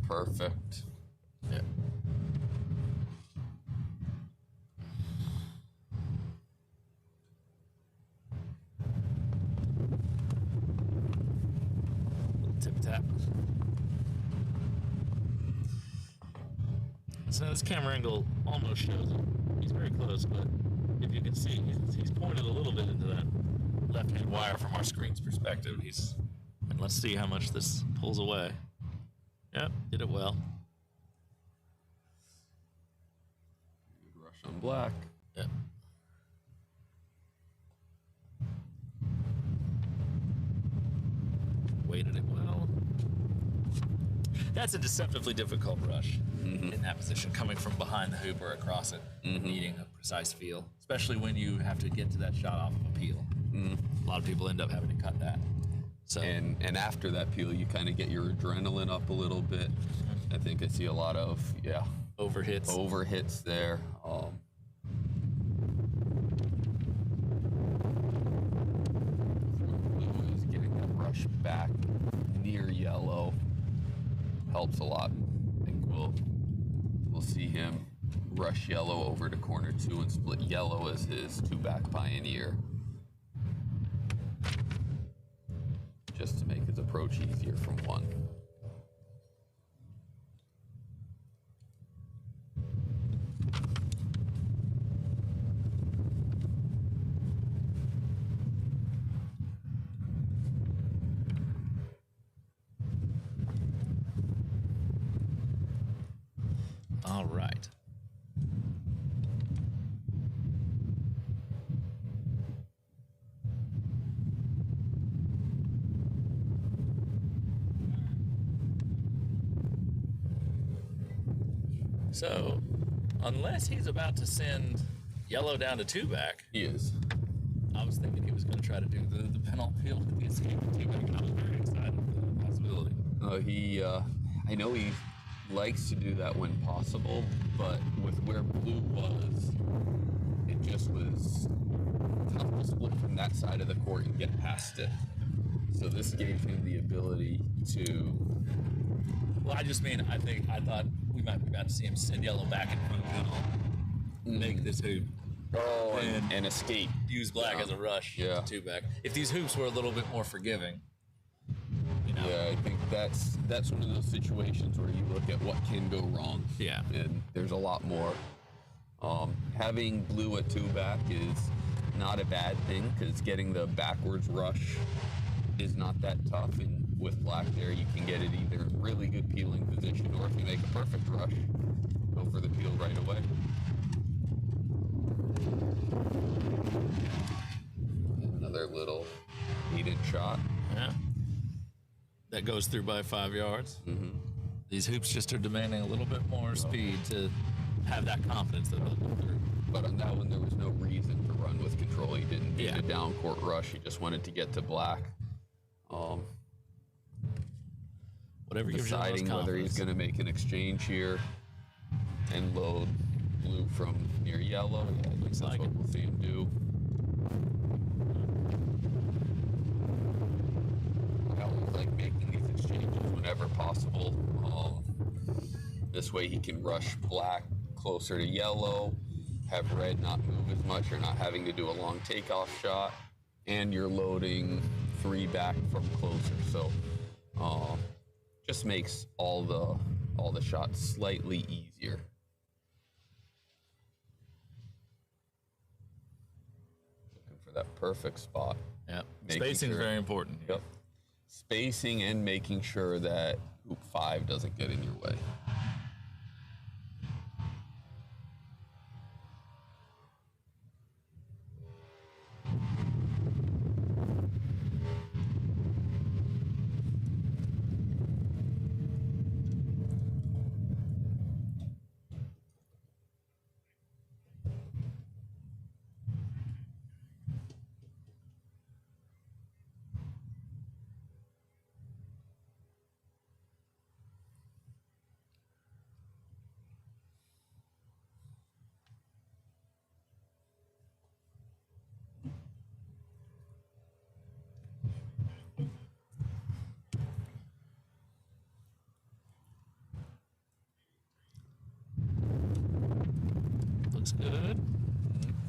Perfect. Yeah. Tip tap. So this camera angle almost shows it. He's very close, but if you can see, he's pointed a little bit into that left-hand wire from our screen's perspective. And let's see how much this pulls away. Yep, did it well. Rush on black. Yep. Weighted it well. That's a deceptively difficult rush in that position, coming from behind the hoop or across it, needing a precise feel, especially when you have to get to that shot off of a peel. A lot of people end up having to cut that. So. And after that peel, you kind of get your adrenaline up a little bit. I think I see a lot of, overhits there. Blue is getting that rush back near yellow. Helps a lot. I think we'll see him rush yellow over to corner 2 and split yellow as his 2-back pioneer. Just to make his approach easier from 1. All right. So, unless he's about to send yellow down to 2-back. He is. I was thinking he was going to try to do the penalty field with the escape of 2-back, and I was very excited for the possibility. I know he likes to do that when possible, but with where blue was, it just was tough to split from that side of the court and get past it. So this gave him the ability to... Well, I thought we might be about to see him send yellow back in front of penalty, make this hoop. Oh, and escape. Use black as a rush to 2-back. If these hoops were a little bit more forgiving, Yeah, I think that's one of those situations where you look at what can go wrong. Yeah. And there's a lot more Having blue at 2 back is not a bad thing because getting the backwards rush is not that tough. And with black there, you can get it either in really good peeling position, or if you make a perfect rush, go for the peel right away. Another little 8-inch shot. Yeah. That goes through by 5 yards. Mm-hmm. These hoops just are demanding a little bit more speed to have that confidence that they'll go through. But on that one, there was no reason to run with control. He didn't need a down court rush. He just wanted to get to black. Whatever gives you the most deciding whether he's confidence. going to make an exchange here and load blue from near yellow. Yeah, I think that's like what it. we'll see him do. I always like making these exchanges whenever possible. This way he can rush black closer to yellow, have red not move as much or not having to do a long takeoff shot, and you're loading 3 back from closer. So just makes all the shots slightly easier. Looking for that perfect spot. Yep. Making Spacing is sure- very important. Yep. Spacing and making sure that hoop 5 doesn't get in your way. Looks good.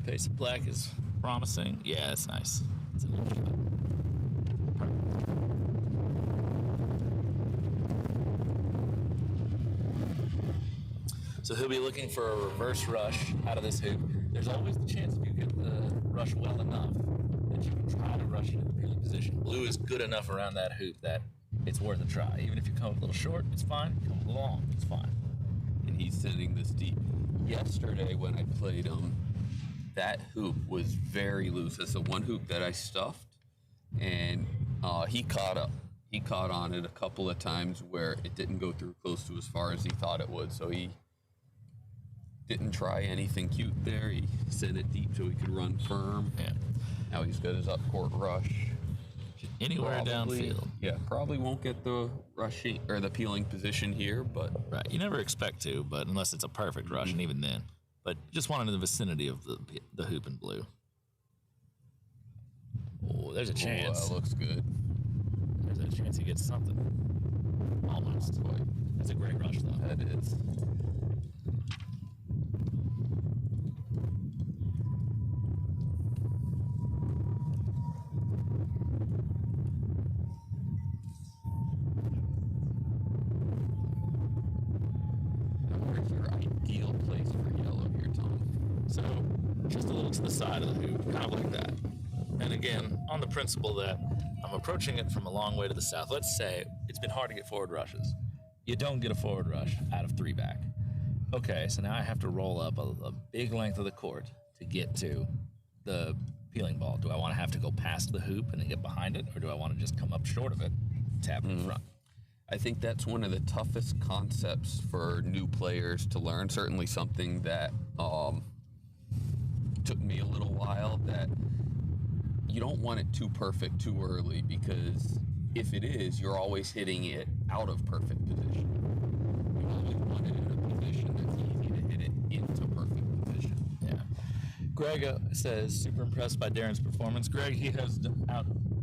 Pace of black is promising. Yeah, that's nice. It's a nice shot. Perfect. So he'll be looking for a reverse rush out of this hoop. There's always the chance if you get the rush well enough that you can try to rush into the peeling position. Blue is good enough around that hoop that it's worth a try. Even if you come a little short, it's fine. Come a little long, it's fine. And he's sending this deep. Yesterday when I played him, that hoop was very loose. That's the one hoop that I stuffed, and he caught up. He caught on it a couple of times where it didn't go through close to as far as he thought it would. So he didn't try anything cute there. He sent it deep so he could run firm. Yeah. Now he's got his up court rush. Anywhere Probably- downfield. Yeah, probably won't get the rushing or the peeling position here, but Right. You never expect to, but unless it's a perfect rush, and even then. But just one in the vicinity of the hoop in blue. Oh, there's a chance. that looks good. There's a chance he gets something. Almost. That's a great rush, though. That is. Where's your ideal place for yellow here, Tom? So just a little to the side of the hoop, kind of like that. And again, on the principle that I'm approaching it from a long way to the south. Let's say it's been hard to get forward rushes. You don't get a forward rush out of 3 back. Okay, so now I have to roll up a big length of the court to get to the peeling ball. Do I want to have to go past the hoop and then get behind it, or do I want to just come up short of it, tap in front? I think that's one of the toughest concepts for new players to learn. Certainly something that took me a little while, that you don't want it too perfect too early, because if it is, you're always hitting it out of perfect position. You always want it in a position that's easy to hit it into perfect position. Yeah. Greg says, super impressed by Darren's performance. Greg, he has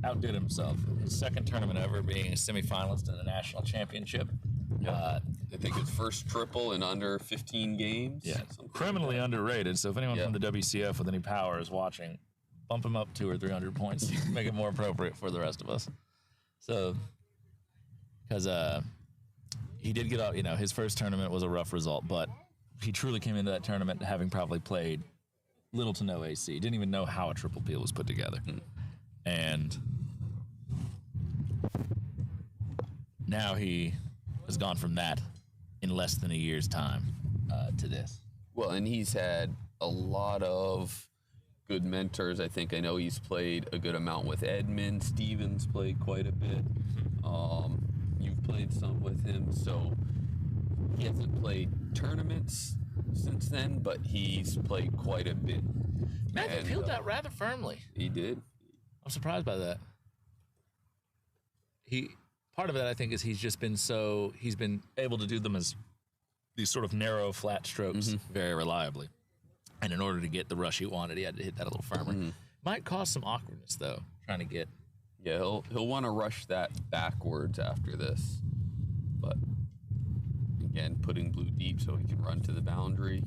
outdid himself. His second tournament ever, being a semifinalist in the national championship. I think his first triple in under 15 games. Yeah, something criminally like underrated. So if anyone Yeah. from the WCF with any power is watching, bump him up 200 or 300 points, make it more appropriate for the rest of us. So, because he did get out, his first tournament was a rough result, but he truly came into that tournament having probably played little to no AC. Didn't even know how a triple peel was put together. And now he has gone from that in less than a year's time to this. Well, and he's had a lot of good mentors. I know he's played a good amount with Edmund. Stevens played quite a bit. You've played some with him, so he hasn't played tournaments since then, but he's played quite a bit. Matthew peeled that rather firmly. He did. I'm surprised by that. Part of that, I think, is he's been able to do them as these sort of narrow, flat strokes very reliably. And in order to get the rush he wanted, he had to hit that a little firmer. Might cause some awkwardness, though, trying to get... Yeah, he'll want to rush that backwards after this. But, again, putting blue deep so he can run to the boundary.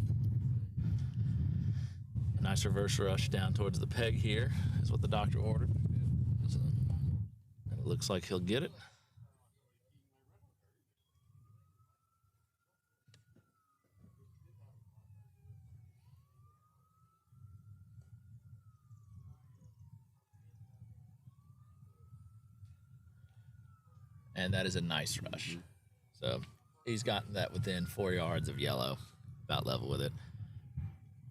A nice reverse rush down towards the peg here is what the doctor ordered. So, and it looks like he'll get it. And that is a nice rush. So he's gotten that within 4 yards of yellow, about level with it.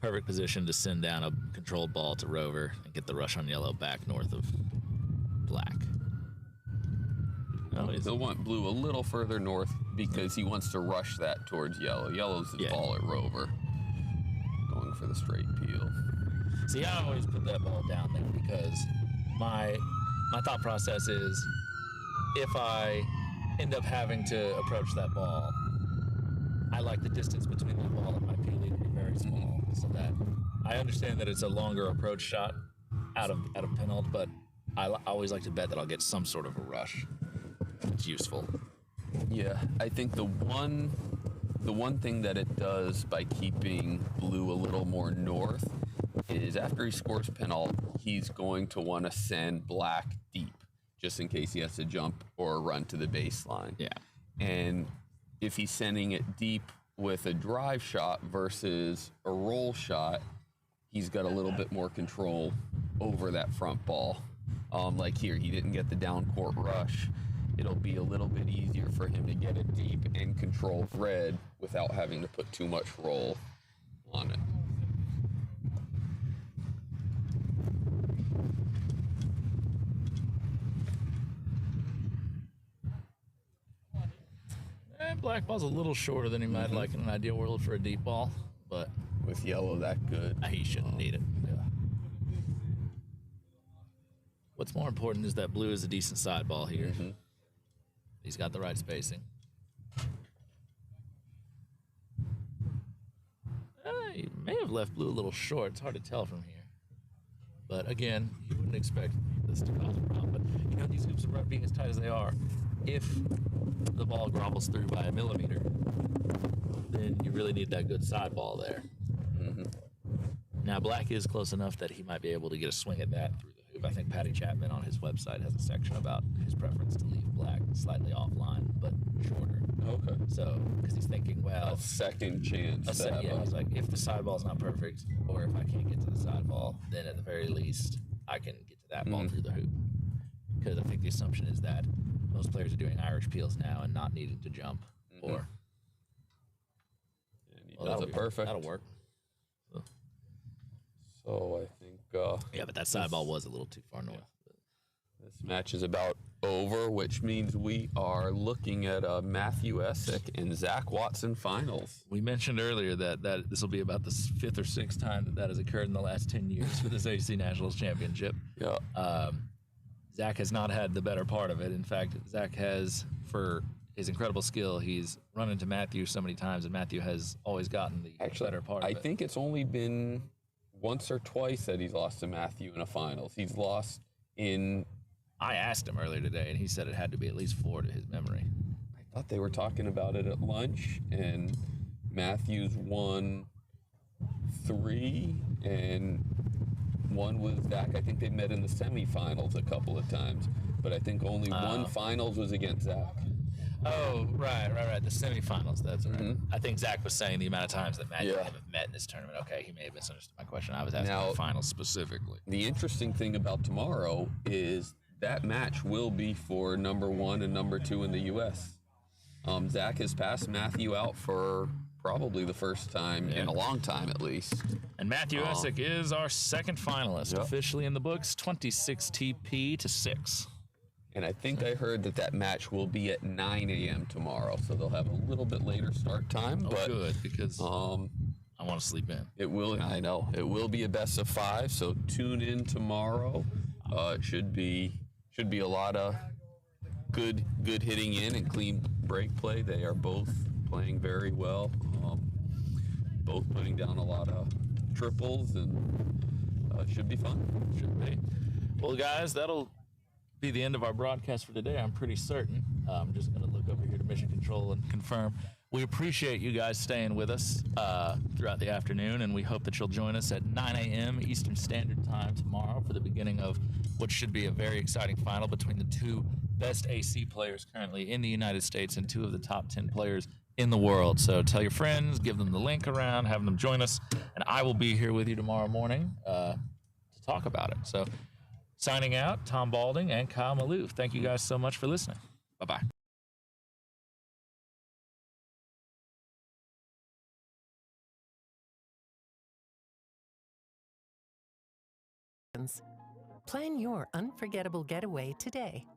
Perfect position to send down a controlled ball to Rover and get the rush on yellow back north of black. He'll want blue a little further north because he wants to rush that towards yellow. Yellow's the ball at Rover. Going for the straight peel. See, I always put that ball down there because my thought process is, if I end up having to approach that ball, I like the distance between that ball and my peeling to be very small, so that I understand that it's a longer approach shot out of penalt, but I always like to bet that I'll get some sort of a rush. It's useful. Yeah, I think the one thing that it does by keeping blue a little more north is after he scores penalt, he's going to want to send black deep, just in case he has to jump or run to the baseline. Yeah. And if he's sending it deep with a drive shot versus a roll shot, he's got a little bit more control over that front ball. Like here, he didn't get the down court rush. It'll be a little bit easier for him to get it deep and control red without having to put too much roll on it. Black ball's a little shorter than he might like in an ideal world for a deep ball, but with yellow that good, he shouldn't need it. Yeah. What's more important is that blue is a decent side ball here. He's got the right spacing. He may have left blue a little short. It's hard to tell from here. But again, you wouldn't expect this to cause a problem. But these hoops are being as tight as they are. If the ball grovels through by a millimeter, then you really need that good side ball there. Now, black is close enough that he might be able to get a swing at that through the hoop. I think Patty Chapman on his website has a section about his preference to leave black slightly offline, but shorter. Okay. So, because he's thinking, well, a second chance. He's like, if the side ball's not perfect, or if I can't get to the side ball, then at the very least, I can get to that ball through the hoop. Because I think the assumption is that most players are doing Irish peels now and not needing to jump. Or and he does it perfect. That'll work. So I think. Yeah, but that side ball was a little too far north. Yeah. This match is about over, which means we are looking at Matthew Essick and Zach Watson finals. We mentioned earlier that this will be about the 5th or 6th time that has occurred in the last 10 years for this AC Nationals Championship. Yeah. Zach has not had the better part of it. In fact, Zach has, for his incredible skill, he's run into Matthew so many times, and Matthew has always gotten the better part of it. I think it's only been once or twice that he's lost to Matthew in a finals. He's lost in... I asked him earlier today, and he said it had to be at least 4 to his memory. I thought they were talking about it at lunch, and Matthews won 3, and one was Zach. I think they met in the semifinals a couple of times, but I think only one finals was against Zach. Oh, right. The semifinals. That's right. I think Zach was saying the amount of times that Matthew and him have met in this tournament. Okay, he may have misunderstood my question. I was asking Now, the finals specifically. The interesting thing about tomorrow is that match will be for number 1 and number 2 in the U.S. Zach has passed Matthew out for probably the first time in a long time, at least. And Matthew Essick is our second finalist, officially in the books, 26 TP to 6. And I think I heard that match will be at 9 a.m. tomorrow, so they'll have a little bit later start time. Oh, but, good, because I want to sleep in. It will. I know it will be a best of 5. So tune in tomorrow. It should be a lot of good hitting in and clean break play. They are both playing very well. Both putting down a lot of triples, and should be fun. Should be. Well, guys, that'll be the end of our broadcast for today. I'm pretty certain. I'm just going to look over here to Mission Control and confirm. We appreciate you guys staying with us throughout the afternoon, and we hope that you'll join us at 9 a.m. Eastern Standard Time tomorrow for the beginning of what should be a very exciting final between the two best AC players currently in the United States and 2 of the top 10 players in the world. So tell your friends, give them the link around, have them join us, and I will be here with you tomorrow morning to talk about it. So signing out, Tom Balding and Kyle Maloof. Thank you guys so much for listening. Bye-bye. Plan your unforgettable getaway today